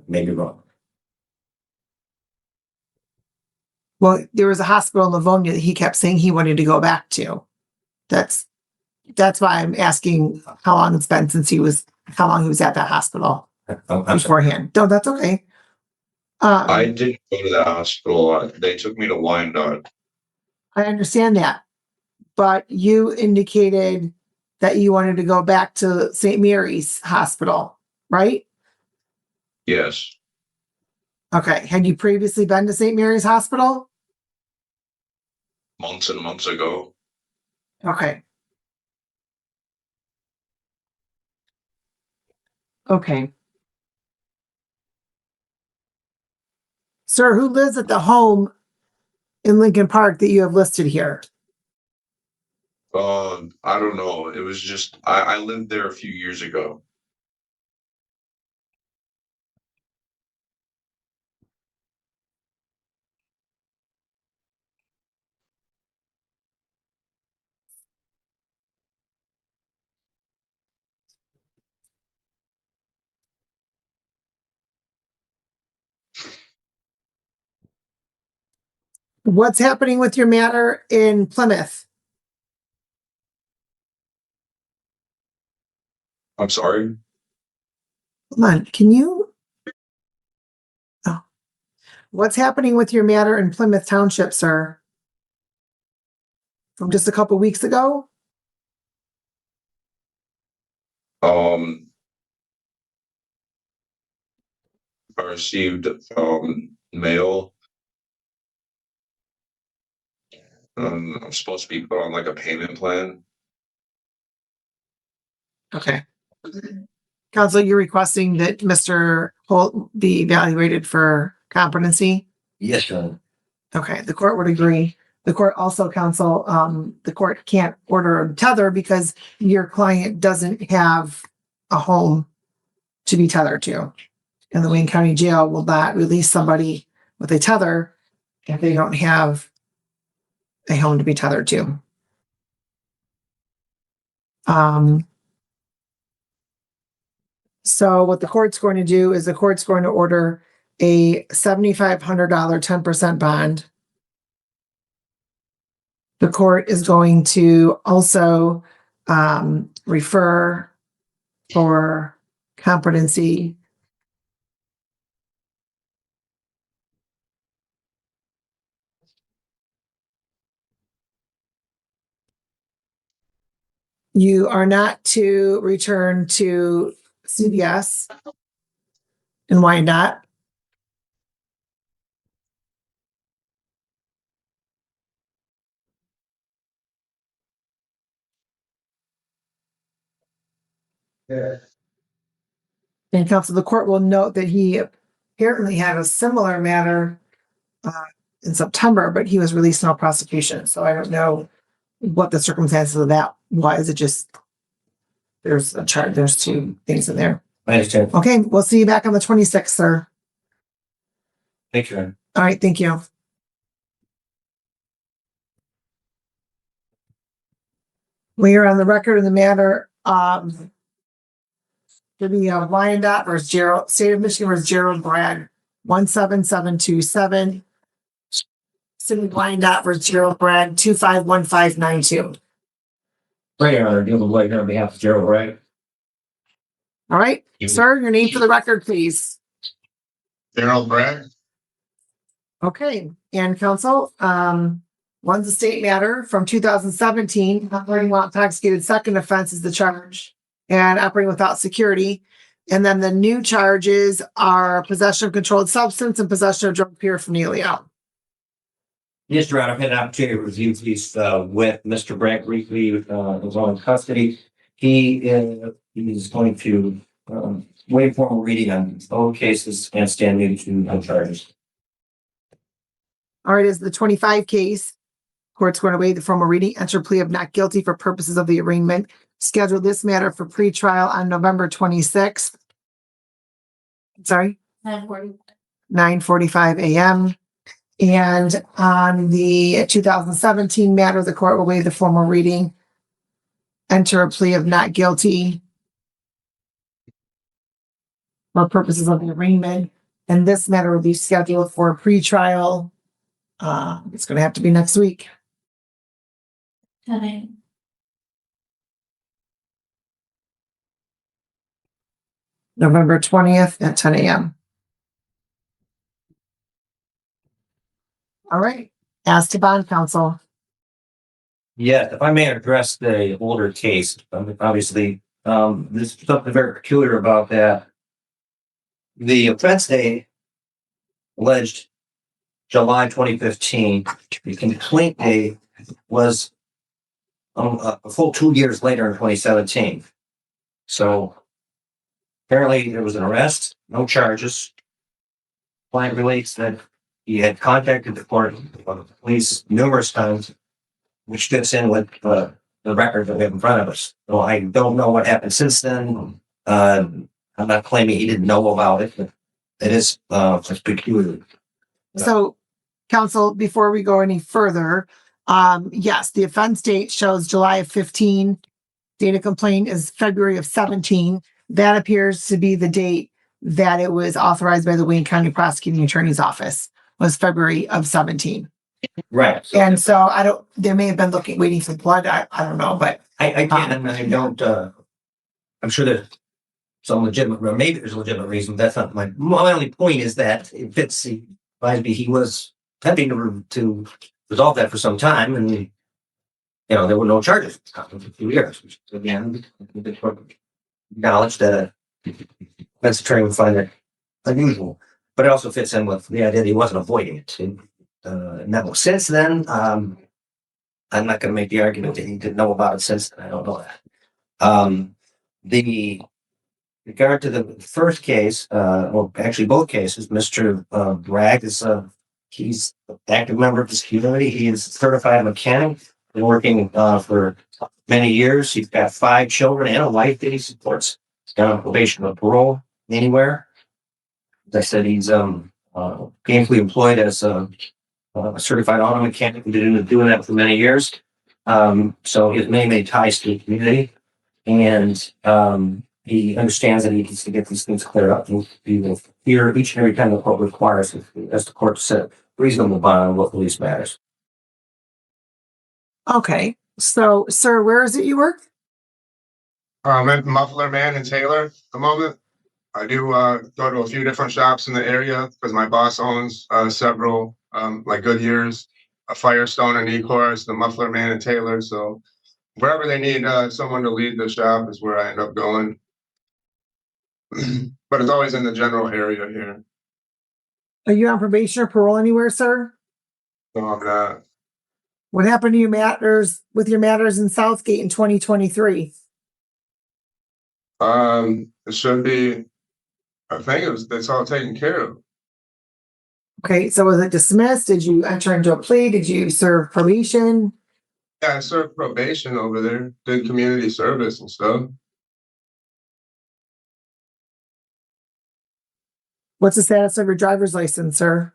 [SPEAKER 10] maybe wrong.
[SPEAKER 1] Well, there was a hospital in Livonia that he kept saying he wanted to go back to. That's why I'm asking how long it's been since how long he was at that hospital
[SPEAKER 10] I'm sorry.
[SPEAKER 1] beforehand. No, that's okay.
[SPEAKER 14] I didn't go to the hospital. They took me to Wyandotte.
[SPEAKER 1] I understand that, but you indicated that you wanted to go back to St. Mary's Hospital, right?
[SPEAKER 14] Yes.
[SPEAKER 1] Okay. Had you previously been to St. Mary's Hospital?
[SPEAKER 14] Months and months ago.
[SPEAKER 1] Okay. Okay. Sir, who lives at the home in Lincoln Park that you have listed here?
[SPEAKER 14] I don't know. It was just I lived there a few years ago.
[SPEAKER 1] What's happening with your matter in Plymouth?
[SPEAKER 14] I'm sorry.
[SPEAKER 1] Hold on, can you? Oh. What's happening with your matter in Plymouth Township, sir? From just a couple weeks ago?
[SPEAKER 14] I received mail. I'm supposed to be put on like a payment plan.
[SPEAKER 1] Okay. Counsel, you're requesting that Mr. Holt be evaluated for competency?
[SPEAKER 10] Yes, sir.
[SPEAKER 1] Okay, the court would agree. The court also, counsel, the court can't order a tether because your client doesn't have a home to be tethered to. And the Wayne County Jail will not release somebody with a tether if they don't have a home to be tethered to. So what the court's going to do is the court's going to order a $7,500 10% bond. The court is going to also refer for competency. You are not to return to CBS. And why not? And counsel, the court will note that he apparently had a similar matter in September, but he was released on prosecution. So I don't know what the circumstances of that was. It just, there's a chart, there's two things in there.
[SPEAKER 10] I understand.
[SPEAKER 1] Okay, we'll see you back on the 26th, sir.
[SPEAKER 10] Thank you.
[SPEAKER 1] All right, thank you. We are on the record in the matter of the Wyandotte versus Gerald, State of Michigan versus Gerald Bragg, 17727. City of Wyandotte versus Gerald Bragg, 251592.
[SPEAKER 10] Right, Your Honor, dealing with White on behalf of Gerald Bragg.
[SPEAKER 1] All right, sir, your name for the record, please.
[SPEAKER 12] Gerald Bragg.
[SPEAKER 1] Okay, and counsel, one's a state matter from 2017, operating while intoxicated. Second offense is the charge, and operating without security. And then the new charges are possession of controlled substance and possession of drug paraphernalia.
[SPEAKER 10] Yes, Your Honor, I've had an opportunity to review these with Mr. Bragg briefly, was all in custody. He is going to waive formal reading on all cases and stand new to no charges.
[SPEAKER 1] All right, is the 25 case. Court's going to waive the formal reading, enter plea of not guilty for purposes of the arraignment. Schedule this matter for pretrial on November 26th. Sorry? 9:45 a.m. And on the 2017 matter, the court will waive the formal reading, enter a plea of not guilty for purposes of the arraignment. And this matter will be scheduled for pretrial It's gonna have to be next week. November 20th at 10 a.m. All right. As to bond counsel.
[SPEAKER 10] Yeah, if I may address the older case, obviously, there's something very peculiar about that. The offense date alleged July 2015. The complaint date was a full 2 years later in 2017. So apparently there was an arrest, no charges. Client relates that he had contacted the court, the police numerous times, which fits in with the record that we have in front of us. So I don't know what happened since then. I'm not claiming he didn't know about it, but it is it's peculiar.
[SPEAKER 1] So, counsel, before we go any further, yes, the offense date shows July of 15. Date of complaint is February of 17. That appears to be the date that it was authorized by the Wayne County Prosecuting Attorney's Office, was February of 17.
[SPEAKER 10] Right.
[SPEAKER 1] And so they may have been waiting for blood. I don't know, but
[SPEAKER 10] I don't, I'm sure there's some legitimate, maybe there's a legitimate reason. That's not my only point is that it fits, he was attempting to resolve that for some time and, there were no charges for 2 years, which again, the court acknowledged that a defense attorney would find it unusual, but it also fits in with the idea that he wasn't avoiding it. Now, since then, I'm not going to make the argument that he didn't know about it since then. I don't know that. The regard to the first case, well, actually both cases, Mr. Bragg is he's an active member of this community. He is a certified mechanic, been working for many years. He's got 5 children and a wife that he supports. He's got on probation or parole anywhere. As I said, he's gainfully employed as a certified auto mechanic. We've been doing that for many years. So he has many ties to the community, and he understands that he needs to get these things cleared up. And he will hear each and every time the court requires, as the court said, reasonable bond on what police matters.
[SPEAKER 1] okay. So, sir, where is it you work?
[SPEAKER 12] I'm at Muffler Man in Taylor at the moment. I do go to a few different shops in the area because my boss owns several, like Goodyear's, a Firestone and Ecor's, the Muffler Man in Taylor. So wherever they need someone to lead the shop is where I end up going. But it's always in the general area here.
[SPEAKER 1] Are you on probation or parole anywhere, sir?
[SPEAKER 12] So I'm not.
[SPEAKER 1] What happened to your matters in Southgate in 2023?
[SPEAKER 12] It should be, I think it's all taken care of.
[SPEAKER 1] Okay, so was it dismissed? Did you enter into a plea? Did you serve probation?
[SPEAKER 12] Yeah, I served probation over there, did community service and stuff.
[SPEAKER 1] What's the status of your driver's license, sir?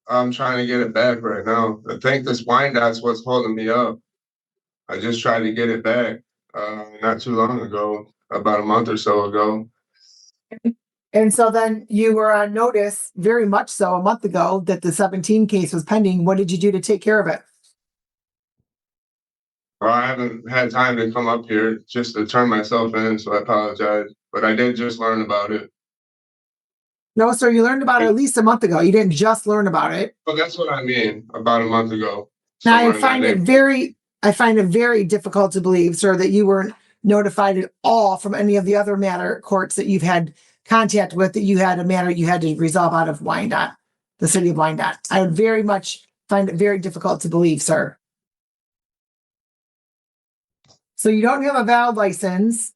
[SPEAKER 12] I'm trying to get it back right now. I think this Wyandott's what's holding me up. I just tried to get it back not too long ago, about a month or so ago.
[SPEAKER 1] And so then you were on notice, very much so, a month ago, that the 17 case was pending. What did you do to take care of it?
[SPEAKER 12] Well, I haven't had time to come up here just to turn myself in, so I apologize. But I did just learn about it.
[SPEAKER 1] No, sir, you learned about it at least a month ago. You didn't just learn about it.
[SPEAKER 12] Well, that's what I mean, about a month ago.
[SPEAKER 1] Now, I
[SPEAKER 12] somewhere in that
[SPEAKER 1] find it very difficult to believe, sir, that you weren't notified at all from any of the other matter courts that you've had contact with, that you had a matter you had to resolve out of Wyandotte, the city of Wyandotte. I would very much find it very difficult to believe, sir. So you don't have a valid license.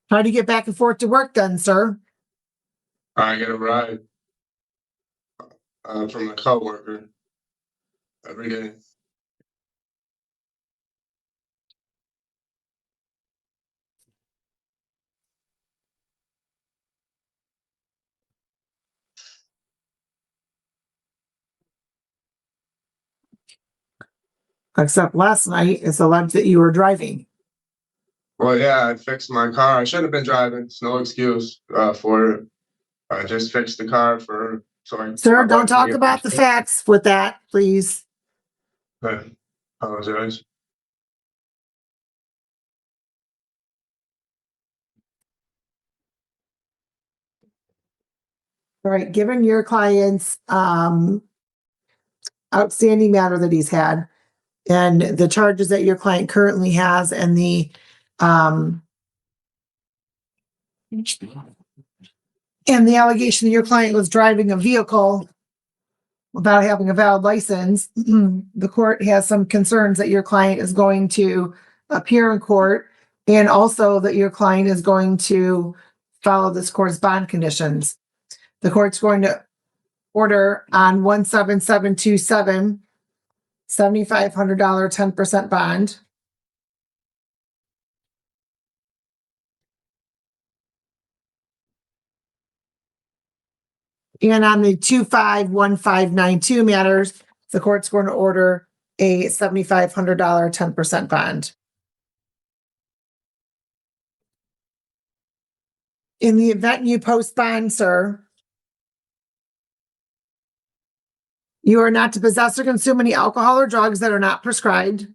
[SPEAKER 1] How do you get back and forth to work then, sir?
[SPEAKER 12] I get a ride from a coworker every day.
[SPEAKER 1] Except last night, it's alleged that you were driving.
[SPEAKER 12] Well, yeah, I fixed my car. I should have been driving. It's no excuse for it. I just fixed the car for,
[SPEAKER 1] Sir, don't talk about the facts with that, please.
[SPEAKER 12] I apologize.
[SPEAKER 1] All right, given your client's outstanding matter that he's had and the charges that your client currently has and the allegation that your client was driving a vehicle without having a valid license, the court has some concerns that your client is going to appear in court and also that your client is going to follow this court's bond conditions. The court's going to order on 17727, $7,500 10% bond. And on the 251592 matters, the court's going to order a $7,500 10% bond. In the event you post bond, sir, you are not to possess or consume any alcohol or drugs that are not prescribed.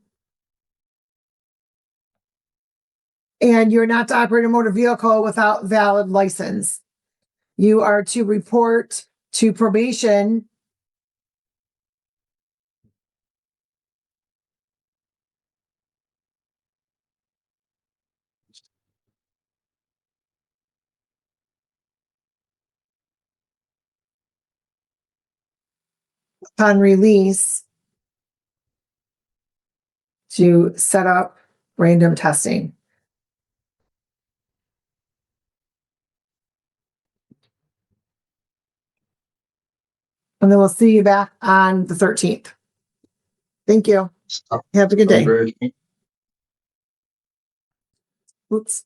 [SPEAKER 1] And you're not to operate a motor vehicle without valid license. You are to report to probation upon release to set up random testing. And then we'll see you back on the 13th. Thank you. Have a good day. Oops.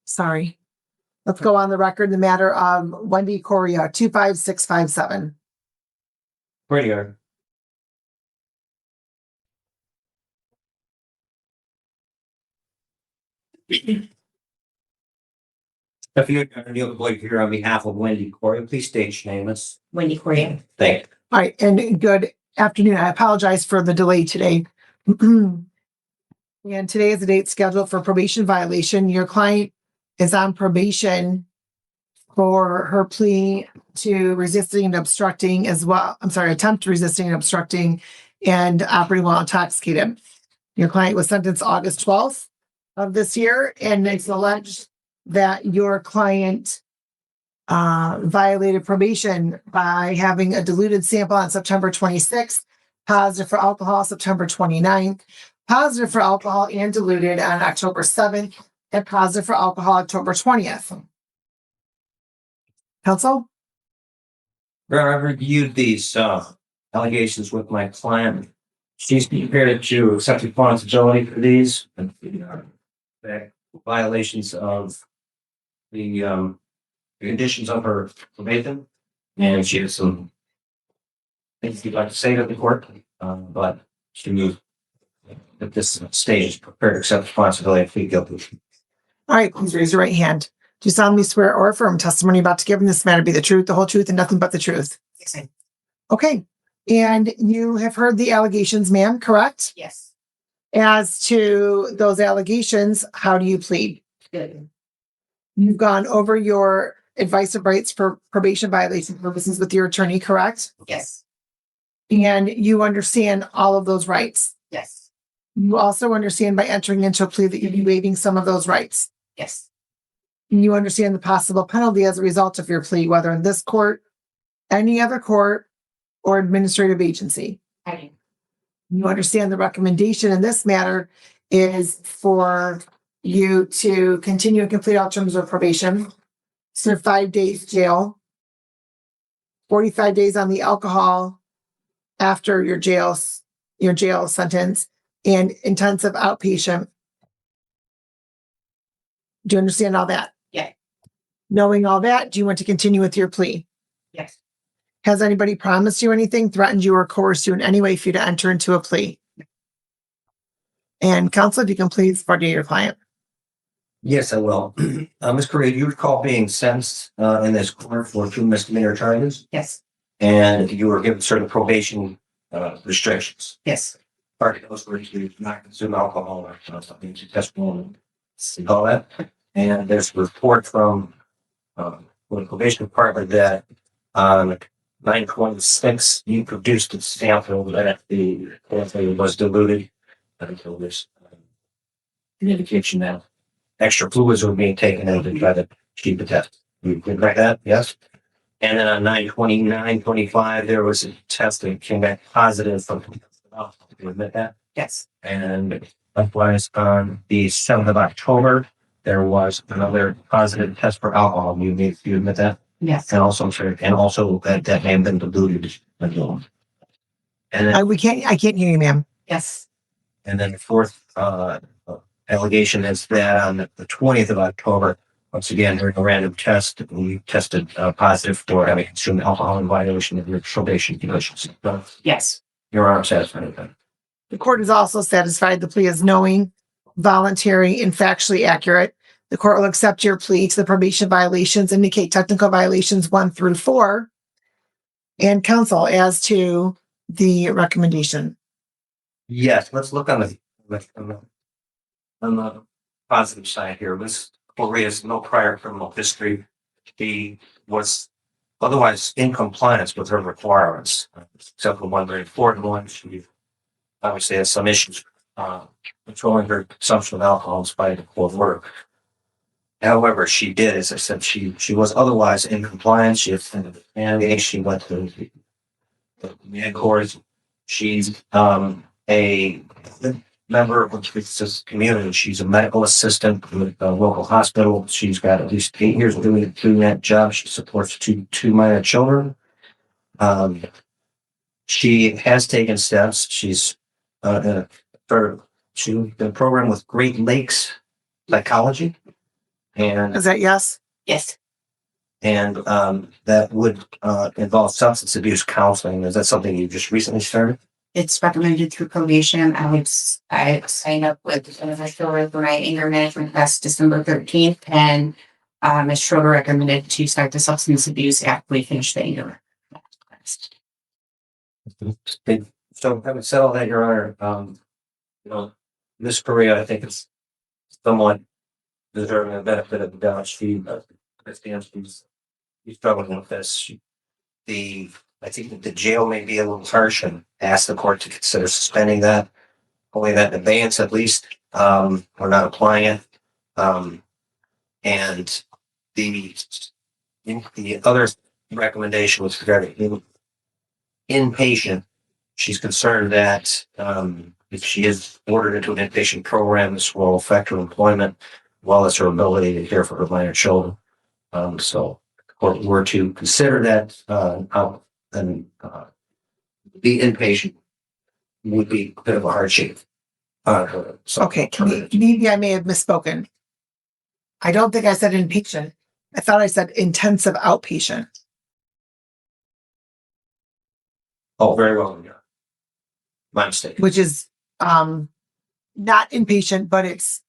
[SPEAKER 1] Sorry. Let's go on the record, the matter of Wendy Coria, 25657.
[SPEAKER 10] Prettier. If you're going here on behalf of Wendy Coria, please state your name.
[SPEAKER 7] Wendy Coria.
[SPEAKER 10] Thank you.
[SPEAKER 1] All right, and good afternoon. I apologize for the delay today. And today is the date scheduled for probation violation. Your client is on probation for her plea to resisting and obstructing as well. I'm sorry, attempt resisting and obstructing and operating while intoxicated. Your client was sentenced August 12th of this year, and it's alleged that your client violated probation by having a diluted sample on September 26th, positive for alcohol September 29th, positive for alcohol and diluted on October 7th, and positive for alcohol October 20th. Counsel?
[SPEAKER 10] I reviewed these allegations with my client. She's prepared to accept responsibility for these and the violations of the conditions of her probation. And she has some things she'd like to say to the court, but she moved at this stage prepared to accept responsibility and plead guilty.
[SPEAKER 1] All right, please raise your right hand. Do you solemnly swear or affirm testimony about to give in this matter be the truth, the whole truth, and nothing but the truth?
[SPEAKER 7] Yes, I.
[SPEAKER 1] Okay. And you have heard the allegations, ma'am, correct?
[SPEAKER 7] Yes.
[SPEAKER 1] As to those allegations, how do you plead?
[SPEAKER 7] Good.
[SPEAKER 1] You've gone over your advice of rights for probation violation purposes with your attorney, correct?
[SPEAKER 7] Yes.
[SPEAKER 1] And you understand all of those rights.
[SPEAKER 7] Yes.
[SPEAKER 1] You also understand by entering into a plea that you'll be waiving some of those rights.
[SPEAKER 7] Yes.
[SPEAKER 1] And you understand the possible penalty as a result of your plea, whether in this court, any other court, or administrative agency.
[SPEAKER 7] I do.
[SPEAKER 1] You understand the recommendation in this matter is for you to continue and complete all terms of probation, serve 5 days jail, 45 days on the alcohol after your jail sentence, and intensive outpatient. Do you understand all that?
[SPEAKER 7] Yeah.
[SPEAKER 1] Knowing all that, do you want to continue with your plea?
[SPEAKER 7] Yes.
[SPEAKER 1] Has anybody promised you anything, threatened you, or coerced you in any way for you to enter into a plea? And counsel, if you can please pardon your client.
[SPEAKER 10] Yes, I will. Ms. Coria, do you recall being sentenced in this court for 2 misdemeanor charges?
[SPEAKER 9] Yes,
[SPEAKER 10] And you were given certain probation restrictions.
[SPEAKER 9] yes,
[SPEAKER 10] Part of those were to not consume alcohol or something to test and all that. And there's a report from the probation department that on 9/26, you produced a sample that the cocaine was diluted until this indication that extra fluids were being taken in to try to keep the test. You did like that? Yes. And then on 9/29/25, there was a test that came back positive from. You admit that?
[SPEAKER 9] yes,
[SPEAKER 10] And likewise, on the 7th of October, there was another positive test for alcohol. You admit that?
[SPEAKER 9] yes.
[SPEAKER 10] And also, I'm sorry, and also that may have been diluted. And then,
[SPEAKER 1] I can't hear you, ma'am.
[SPEAKER 9] Yes.
[SPEAKER 10] and then the fourth allegation is that on the 20th of October, once again, during a random test, we tested positive for having consumed alcohol in violation of your probation conditions. So
[SPEAKER 9] Yes.
[SPEAKER 10] Your Honor, satisfied with that?
[SPEAKER 1] The court is also satisfied the plea is knowing, voluntary, and factually accurate. The court will accept your plea to the probation violations, indicate technical violations 1 through 4, and counsel as to the recommendation.
[SPEAKER 10] Yes, let's look on the positive side here. Ms. Coria has no prior criminal history. She was otherwise in compliance with her requirements, except for one very important one. She obviously has some issues controlling her consumption of alcohol in spite of court order. However, she did, as I said, she was otherwise in compliance. She attended the family. She went to the man course. She's a member of the community. She's a medical assistant with a local hospital. She's got at least 8 years doing that job. She supports two minor children. She has taken steps. She's in a program with Great Lakes Psychology. And
[SPEAKER 1] Is that yes?
[SPEAKER 9] Yes.
[SPEAKER 10] and that would involve substance abuse counseling. Is that something you just recently started?
[SPEAKER 9] It's recommended through probation. I signed up with Ms. Schroeder for my anger management class December 13th, and Ms. Schroeder recommended to start the substance abuse after we finish the anger class.
[SPEAKER 10] So having said all that, Your Honor, Miss Coria, I think it's somewhat deserving of benefit of the doubt. She's struggling with this. I think that the jail may be a little harsh and ask the court to consider suspending that, only that in abeyance at least. We're not applying it. And the other recommendation with regard to inpatient, she's concerned that if she is ordered into an inpatient program, this will affect her employment as well as her ability to care for her minor children. So if the court were to consider that, then the inpatient would be a bit of a hardship. So
[SPEAKER 1] Okay, maybe I may have misspoken. I don't think I said inpatient. I thought I said intensive outpatient.
[SPEAKER 10] Oh, very well. Yeah. My mistake.
[SPEAKER 1] Which is not inpatient, but it's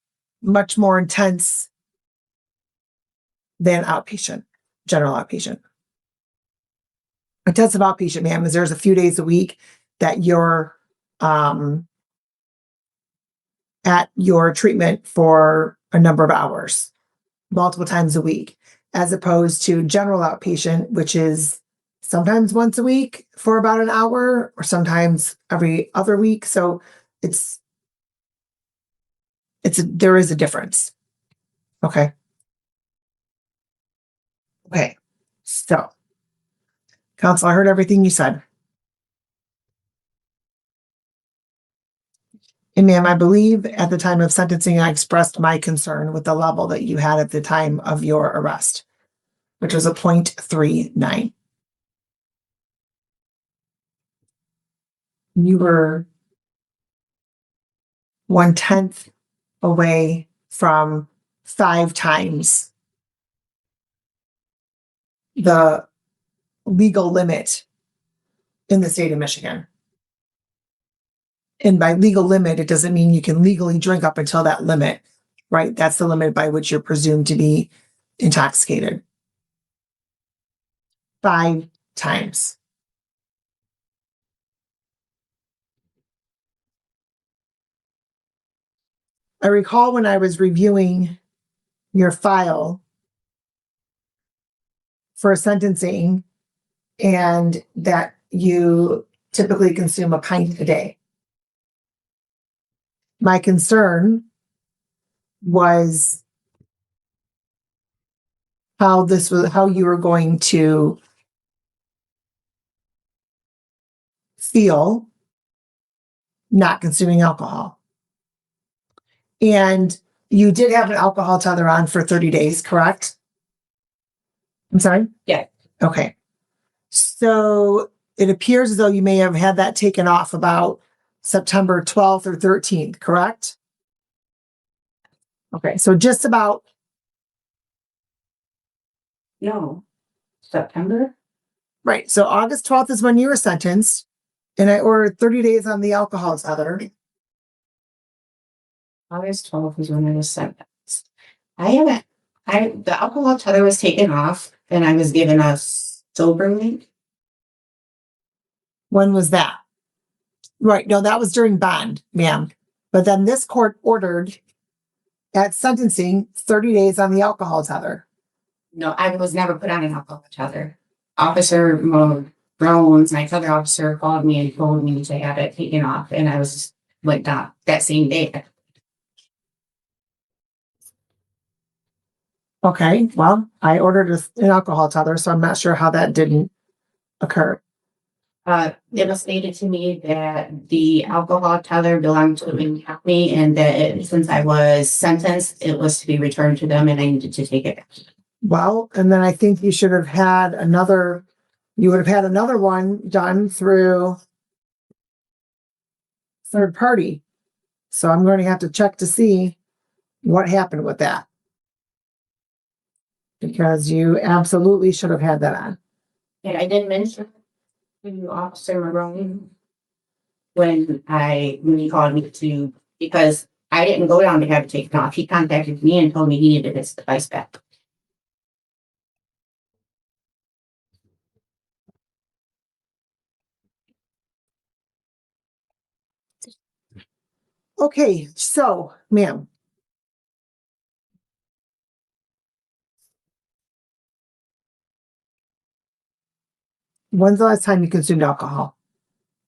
[SPEAKER 1] much more intense than outpatient, general outpatient. Intensive outpatient, ma'am, is there's a few days a week that you're at your treatment for a number of hours, multiple times a week, as opposed to general outpatient, which is sometimes once a week for about an hour or sometimes every other week. So there is a difference. Okay. Okay. So, counsel, I heard everything you said. And ma'am, I believe at the time of sentencing, I expressed my concern with the level that you had at the time of your arrest, which was a 0.39. You were 1/10 away from 5 times the legal limit in the state of Michigan. And by legal limit, it doesn't mean you can legally drink up until that limit. right? That's the limit by which you're presumed to be intoxicated. 5 times. I recall when I was reviewing your file for sentencing and that you typically consume a pint a day. My concern was how you were going to feel not consuming alcohol. And you did have an alcohol tether on for 30 days, correct? I'm sorry?
[SPEAKER 9] Yeah.
[SPEAKER 1] Okay. So it appears as though you may have had that taken off about September 12th or 13th, correct? Okay. So just about.
[SPEAKER 9] No. September?
[SPEAKER 1] Right. So August 12th is when you were sentenced, and I ordered 30 days on the alcohol tether.
[SPEAKER 9] August 12th was when I was sentenced. The alcohol tether was taken off and I was given a Sobriety.
[SPEAKER 1] When was that? Right. No, that was during bond, ma'am. But then this court ordered at sentencing 30 days on the alcohol tether.
[SPEAKER 9] No, I was never put on an alcohol tether. Officer Brown's, my other officer, called me and told me to have it taken off, and I was like that same day.
[SPEAKER 1] Okay, well, I ordered an alcohol tether, so I'm not sure how that didn't occur.
[SPEAKER 9] It was stated to me that the alcohol tether belonged to the company, and that since I was sentenced, it was to be returned to them, and I needed to take it back.
[SPEAKER 1] Well, and then I think you should have had another. You would have had another one done through third party. So I'm going to have to check to see what happened with that. Because you absolutely should have had that on.
[SPEAKER 9] And I did mention to Officer Marone when he called me to, because I didn't go down to have it taken off. He contacted me and told me he needed his device back.
[SPEAKER 1] Okay, so, ma'am. When's the last time you consumed alcohol?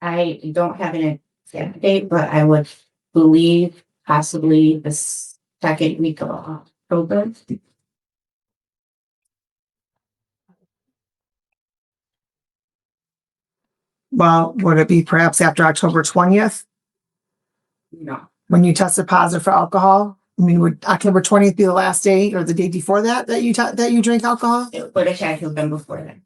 [SPEAKER 9] I don't have an exact date, but I would believe possibly the second week of October.
[SPEAKER 1] Well, would it be perhaps after October 20th
[SPEAKER 9] No,
[SPEAKER 1] when you tested positive for alcohol? I mean, would October 20th be the last day or the day before that you drink alcohol?
[SPEAKER 9] it would have had to have been before that.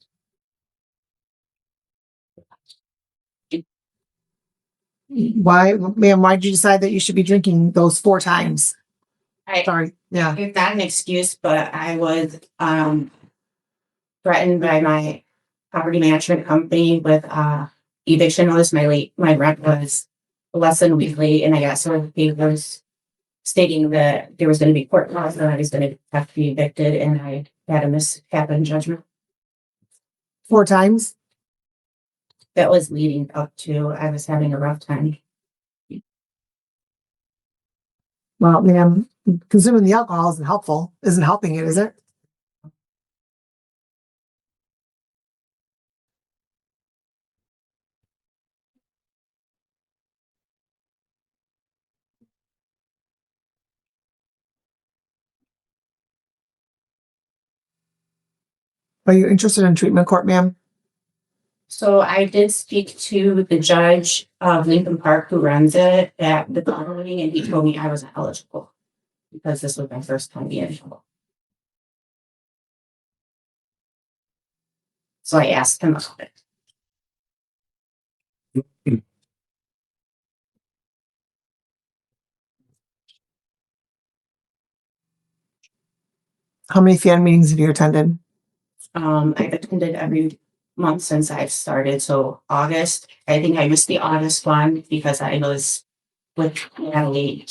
[SPEAKER 1] Why, ma'am, why did you decide that you should be drinking those 4 times? Sorry. Yeah.
[SPEAKER 9] It's not an excuse, but I was threatened by my property management company with eviction notice. My rent was less than a week late, and I got some papers stating that there was going to be court laws and I was going to have to be evicted, and I had a mishap in judgment.
[SPEAKER 1] 4 times?
[SPEAKER 9] That was leading up to I was having a rough time.
[SPEAKER 1] Well, ma'am, consuming the alcohol isn't helping it, is it? Are you interested in treatment court, ma'am?
[SPEAKER 9] So I did speak to the judge of Lincoln Park who runs it at the meeting, and he told me I wasn't eligible because this was my first time being in trouble. So I asked him about it.
[SPEAKER 1] How many fan meetings have you attended?
[SPEAKER 9] I've attended every month since I've started. So August, I think I missed the August one because I was with Natalie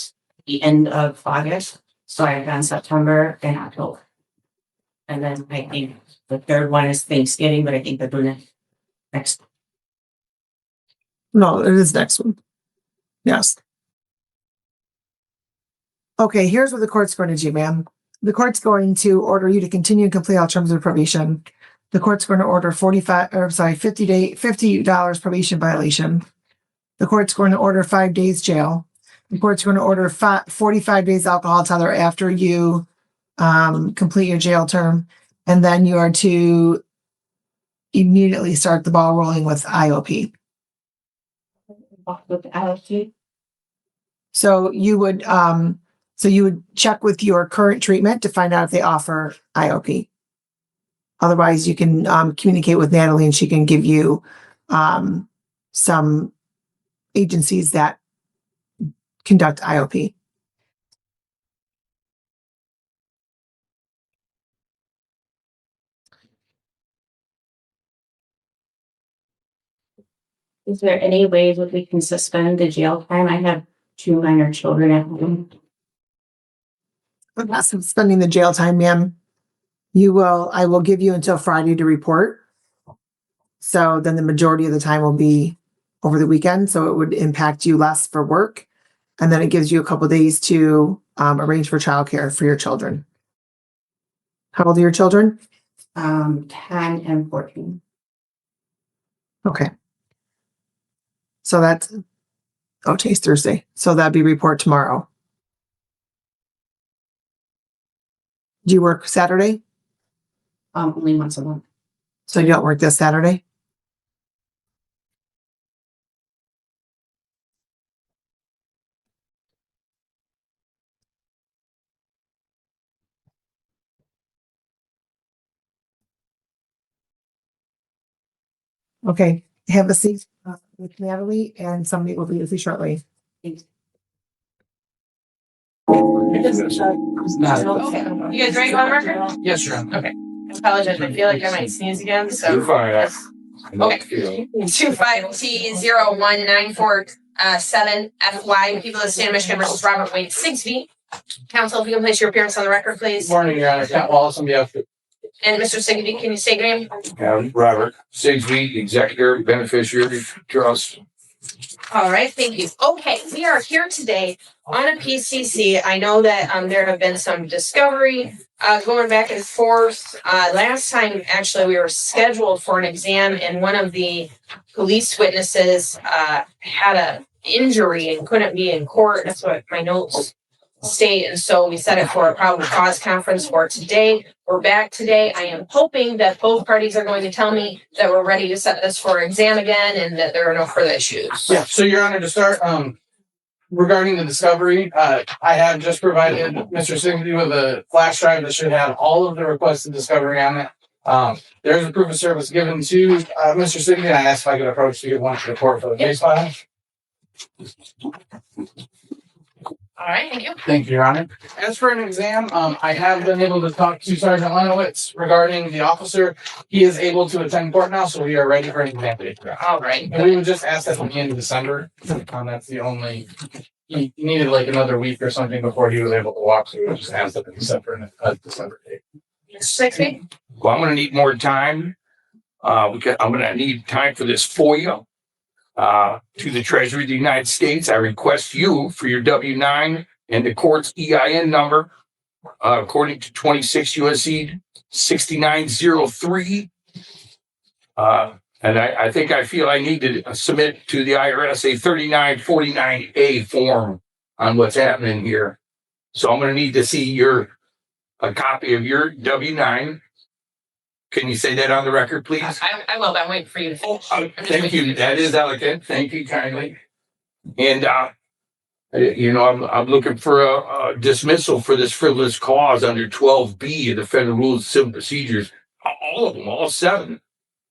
[SPEAKER 9] the end of August.
[SPEAKER 7] So I've done September and October. And then I think the third one is Thanksgiving, but I think they're doing it next.
[SPEAKER 1] No, it is next one. Yes. Okay, here's what the court's going to do, ma'am. The court's going to order you to continue and complete all terms of probation. The court's going to order $50 probation violation. The court's going to order 5 days jail. The court's going to order 45 days alcohol tether after you complete your jail term. And then you are to immediately start the ball rolling with IOP.
[SPEAKER 7] With the IOP.
[SPEAKER 1] So you would check with your current treatment to find out if they offer IOP. Otherwise, you can communicate with Natalie and she can give you some agencies that conduct IOP.
[SPEAKER 7] Is there any ways that we can suspend the jail time? I have 2 minor children at home.
[SPEAKER 1] I'm not suspending the jail time, ma'am. I will give you until Friday to report. So then the majority of the time will be over the weekend. So it would impact you less for work. And then it gives you a couple days to arrange for childcare for your children. How old are your children?
[SPEAKER 7] 10 and 14.
[SPEAKER 1] Okay. So today's Thursday. So that'd be report tomorrow. Do you work Saturday?
[SPEAKER 7] Only once a month.
[SPEAKER 1] So you don't work this Saturday? Okay, have a seat with Natalie and somebody will be with you shortly.
[SPEAKER 7] Thanks.
[SPEAKER 15] Okay. You guys ready on record?
[SPEAKER 16] Yes, sir.
[SPEAKER 15] Okay. I apologize. I feel like I might sneeze again. So
[SPEAKER 4] You're fine.
[SPEAKER 15] okay. 25T0194 FY. People of the state of Michigan versus Robert Wayne Sigsby. Counsel, if you can place your appearance on the record, please.
[SPEAKER 16] Morning, Your Honor. Pat Wallace on behalf of
[SPEAKER 15] And Mr. Sigsby, can you say your name?
[SPEAKER 4] Robert Sigsby, executor, beneficiary, trust.
[SPEAKER 15] All right, thank you. Okay, we are here today on a PCC. I know that there have been some discovery going back and forth. Last time, actually, we were scheduled for an exam, and one of the police witnesses had an injury and couldn't be in court. That's what my notes state. And so we set it for a probable cause conference for today. We're back today. I am hoping that both parties are going to tell me that we're ready to set this for exam again and that there are no further issues.
[SPEAKER 16] Yeah, so Your Honor, to start, regarding the discovery, I have just provided Mr. Sigsby with a flash drive that should have all of the requested discovery on it. There's a proof of service given to Mr. Sigsby. I asked if I could approach to get one to the court for the case file.
[SPEAKER 15] All right, thank you.
[SPEAKER 16] Thank you, Your Honor. As for an exam, I have been able to talk to Sergeant Lenowitz regarding the officer. He is able to attend court now, so we are ready for an exam.
[SPEAKER 15] All right.
[SPEAKER 16] And we would just ask that at the end of December. That's the only, he needed like another week or something before he was able to walk, so we would just ask that in December date.
[SPEAKER 15] Mr. Sigsby?
[SPEAKER 17] Well, I'm gonna need more time. I'm gonna need time for this FOIA. To the Treasury of the United States, I request you for your W-9 and the court's EIN number, according to 26 U.S.C. 6903. And I think I feel I need to submit to the IRS a 3949A form on what's happening here. So I'm going to need to see a copy of your W-9. Can you say that on the record, please?
[SPEAKER 15] I will, but I'm waiting for you to finish.
[SPEAKER 17] Thank you. That is elegant. Thank you kindly. And, I'm looking for a dismissal for this frivolous cause under 12B of the Federal Rules of Civil Procedures. All of them, all 7,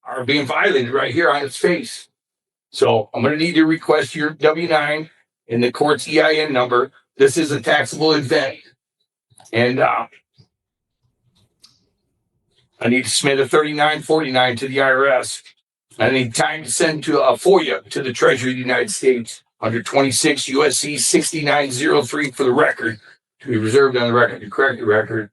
[SPEAKER 17] are being violated right here on its face. So I'm going to need to request your W-9 and the court's EIN number. This is a taxable event. And, I need to submit a 3949 to the IRS. I need time to send to a FOIA to the Treasury of the United States under 26 U.S.C. 6903 for the record to be reserved on the record to correct the record.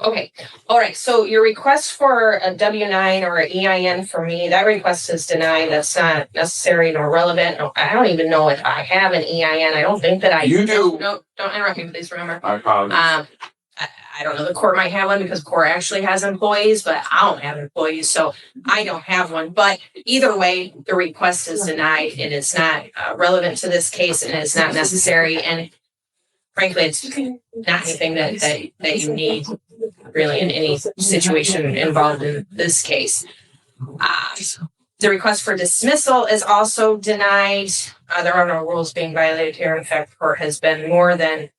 [SPEAKER 15] Okay. All right. So your request for a W-9 or an EIN for me, that request is denied. That's not necessary nor relevant. No, I don't even know if I have an EIN. I don't think that I
[SPEAKER 17] You do.
[SPEAKER 15] No, don't interrupt me, please remember.
[SPEAKER 17] I apologize.
[SPEAKER 15] I don't know. The court might have one because court actually has employees, but I don't have employees, so I don't have one. But either way, the request is denied, and it's not relevant to this case, and it's not necessary. And frankly, it's not anything that you need really in any situation involved in this case. The request for dismissal is also denied. There are no rules being violated here. In fact, the court has been more than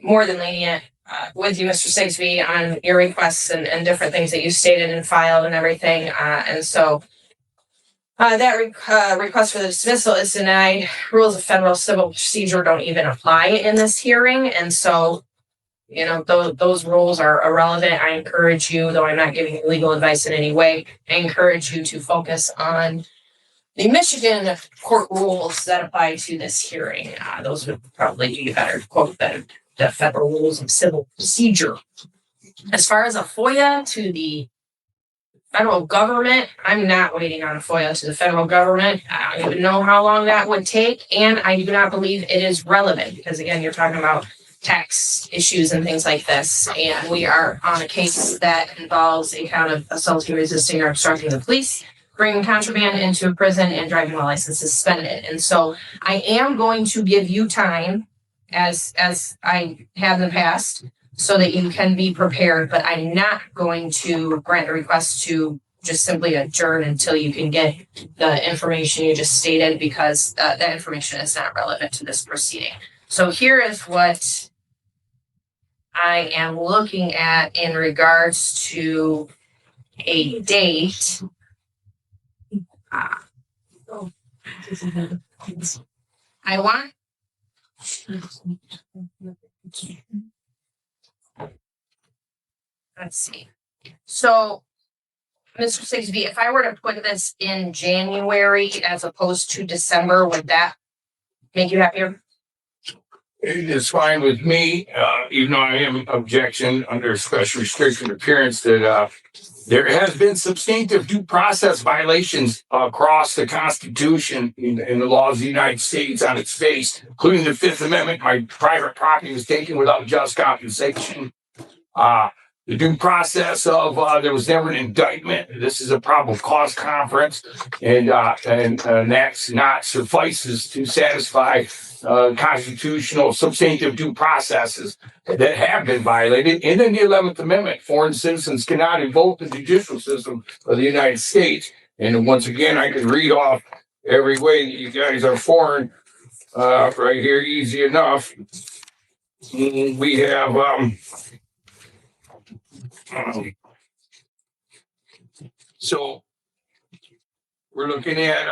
[SPEAKER 15] lenient with you, Mr. Sigsbee, on your requests and different things that you stated and filed and everything. And so that request for the dismissal is denied. Rules of federal civil procedure don't even apply in this hearing. And so, you know, those rules are irrelevant. I encourage you, though I'm not giving you legal advice in any way, I encourage you to focus on the Michigan court rules that apply to this hearing. Those would probably be a better quote than the federal rules of civil procedure. As far as a FOIA to the federal government, I'm not waiting on a FOIA to the federal government. I don't even know how long that would take, and I do not believe it is relevant because, again, you're talking about tax issues and things like this, and we are on a case that involves a count of assaulting, resisting, or obstructing the police, bringing contraband into a prison, and driving while license suspended. And so I am going to give you time, as I have in the past, so that you can be prepared, but I'm not going to grant a request to just simply adjourn until you can get the information you just stated, because that information is not relevant to this proceeding. So here is what I am looking at in regards to a date. I want let's see. So, Mr. Sigsbee, if I were to put this in January as opposed to December, would that make you happier?
[SPEAKER 17] It is fine with me, even though I am objection under special restriction appearance that there has been substantive due process violations across the Constitution and the laws of the United States on its face, including the Fifth Amendment. My private property was taken without just compensation. The due process of there was never an indictment. This is a probable cause conference, and that's not suffices to satisfy constitutional substantive due processes that have been violated. And in the 11th Amendment, foreign citizens cannot invoke the judicial system of the United States. And once again, I can read off every way that you guys are foreign right here, easy enough. We have so we're looking at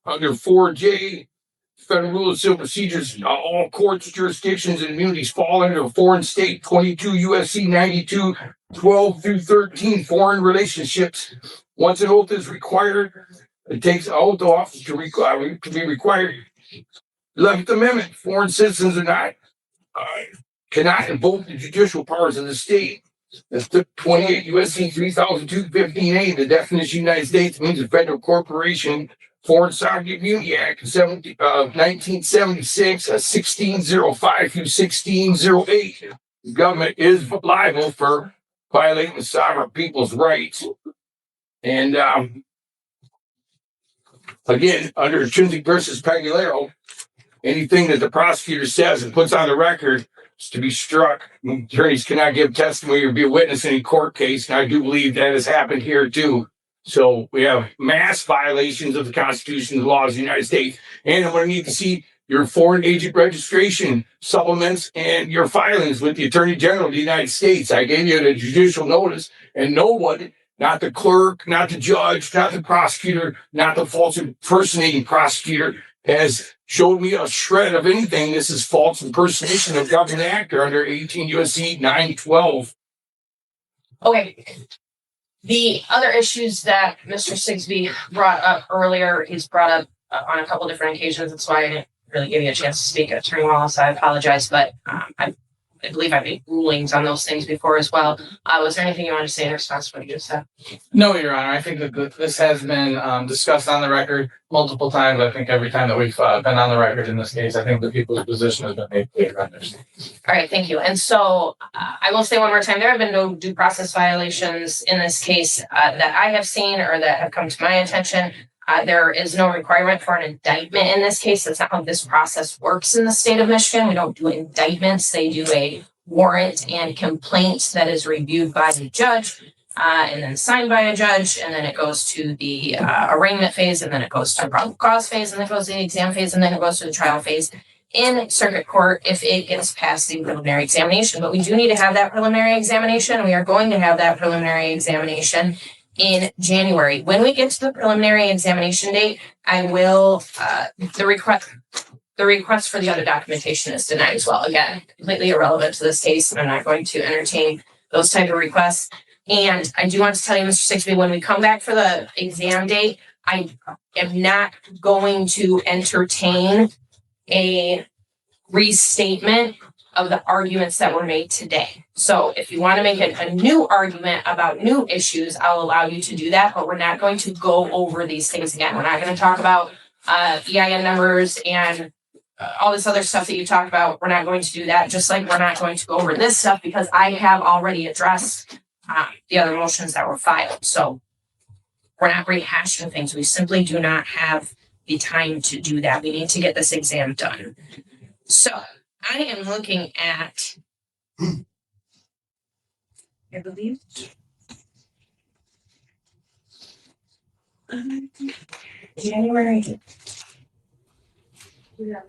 [SPEAKER 17] under 4J, Federal Rule of Civil Procedures, all courts, jurisdictions, and immunities fall under a foreign state, 22 USC 92, 12 through 13, foreign relationships. Once an oath is required, it takes an oath of office to be required. 11th Amendment, foreign citizens are not, cannot invoke the judicial powers of the state. That's 28 USC 3002-15A. The definition of the United States means a federal corporation. Foreign Sovereign Immunity Act of 1976, 1605 through 1608. The government is liable for violating the sovereign people's rights. And again, under Trinity versus Pagulero, anything that the prosecutor says and puts on the record is to be struck. Attorneys cannot give testimony or be a witness in any court case, and I do believe that has happened here too. So we have mass violations of the Constitution and the laws of the United States. And I'm going to need to see your foreign agent registration supplements and your filings with the Attorney General of the United States. I gave you the judicial notice, and no one, not the clerk, not the judge, not the prosecutor, not the false impersonating prosecutor, has showed me a shred of anything. This is false impersonation of government actor under 18 U.S.C. 912.
[SPEAKER 15] Okay. The other issues that Mr. Sigsbee brought up earlier, he's brought up on a couple different occasions. That's why I didn't really give you a chance to speak, Attorney Wallace. So I apologize, but I believe I made rulings on those things before as well. Was there anything you wanted to say in response to what you just said?
[SPEAKER 16] No, Your Honor. I think that this has been discussed on the record multiple times. I think every time that we've been on the record in this case, I think the people's position has been made clear.
[SPEAKER 15] All right, thank you. And so I will say one more time, there have been no due process violations in this case that I have seen or that have come to my attention. There is no requirement for an indictment in this case. That's not how this process works in the state of Michigan. We don't do indictments. They do a warrant and complaint that is reviewed by the judge and then signed by a judge. And then it goes to the arraignment phase, and then it goes to the probable cause phase, and then it goes to the exam phase, and then it goes to the trial phase in circuit court if it gets past the preliminary examination. But we do need to have that preliminary examination. We are going to have that preliminary examination in January. When we get to the preliminary examination date, I will, the request for the other documentation is denied as well. Again, completely irrelevant to this case, and I'm not going to entertain those type of requests. And I do want to tell you, Mr. Sixby, when we come back for the exam date, I am not going to entertain a restatement of the arguments that were made today. So if you want to make a new argument about new issues, I'll allow you to do that, but we're not going to go over these things again. We're not going to talk about EIN numbers and all this other stuff that you talked about. We're not going to do that, just like we're not going to go over this stuff because I have already addressed the other motions that were filed. So we're not rehashing things. We simply do not have the time to do that. We need to get this exam done. So I am looking at, I believe, January. Yeah.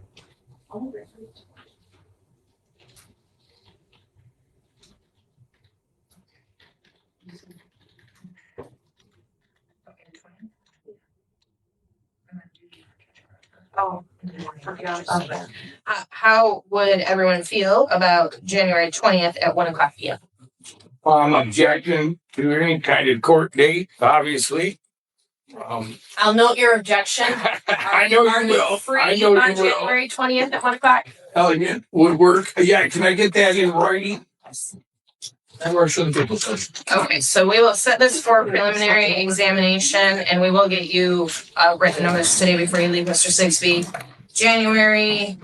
[SPEAKER 15] Oh, how would everyone feel about January 20th at 1:00 p.m.?
[SPEAKER 17] Well, I'm objecting to any kind of court date, obviously.
[SPEAKER 15] I'll note your objection.
[SPEAKER 17] I know you will.
[SPEAKER 15] Free
[SPEAKER 17] I know
[SPEAKER 15] on
[SPEAKER 17] you will.
[SPEAKER 15] January 20th at 1:00.
[SPEAKER 17] Elegant would work. Yeah, can I get that in writing?
[SPEAKER 16] That works for the people.
[SPEAKER 15] Okay, so we will set this for preliminary examination, and we will get you a written notice today before you leave, Mr. Sigsby. January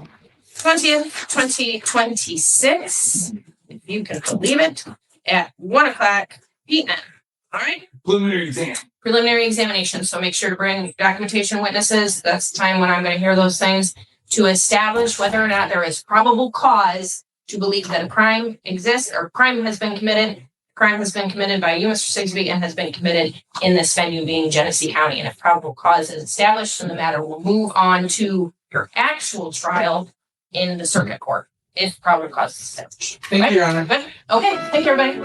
[SPEAKER 15] 20th, 2026, if you can believe it, at 1:00 p.m. All right?
[SPEAKER 17] Preliminary exam.
[SPEAKER 15] Preliminary examination. So make sure to bring documentation witnesses. That's the time when I'm going to hear those things to establish whether or not there is probable cause to believe that a crime exists or crime has been committed. Crime has been committed by you, Mr. Sigsby, and has been committed in this venue being Genesee County. And if probable cause is established, then the matter will move on to your actual trial in the circuit court if probable cause is established.
[SPEAKER 16] Thank you, Your Honor.
[SPEAKER 15] Good. Okay, thank you, everybody.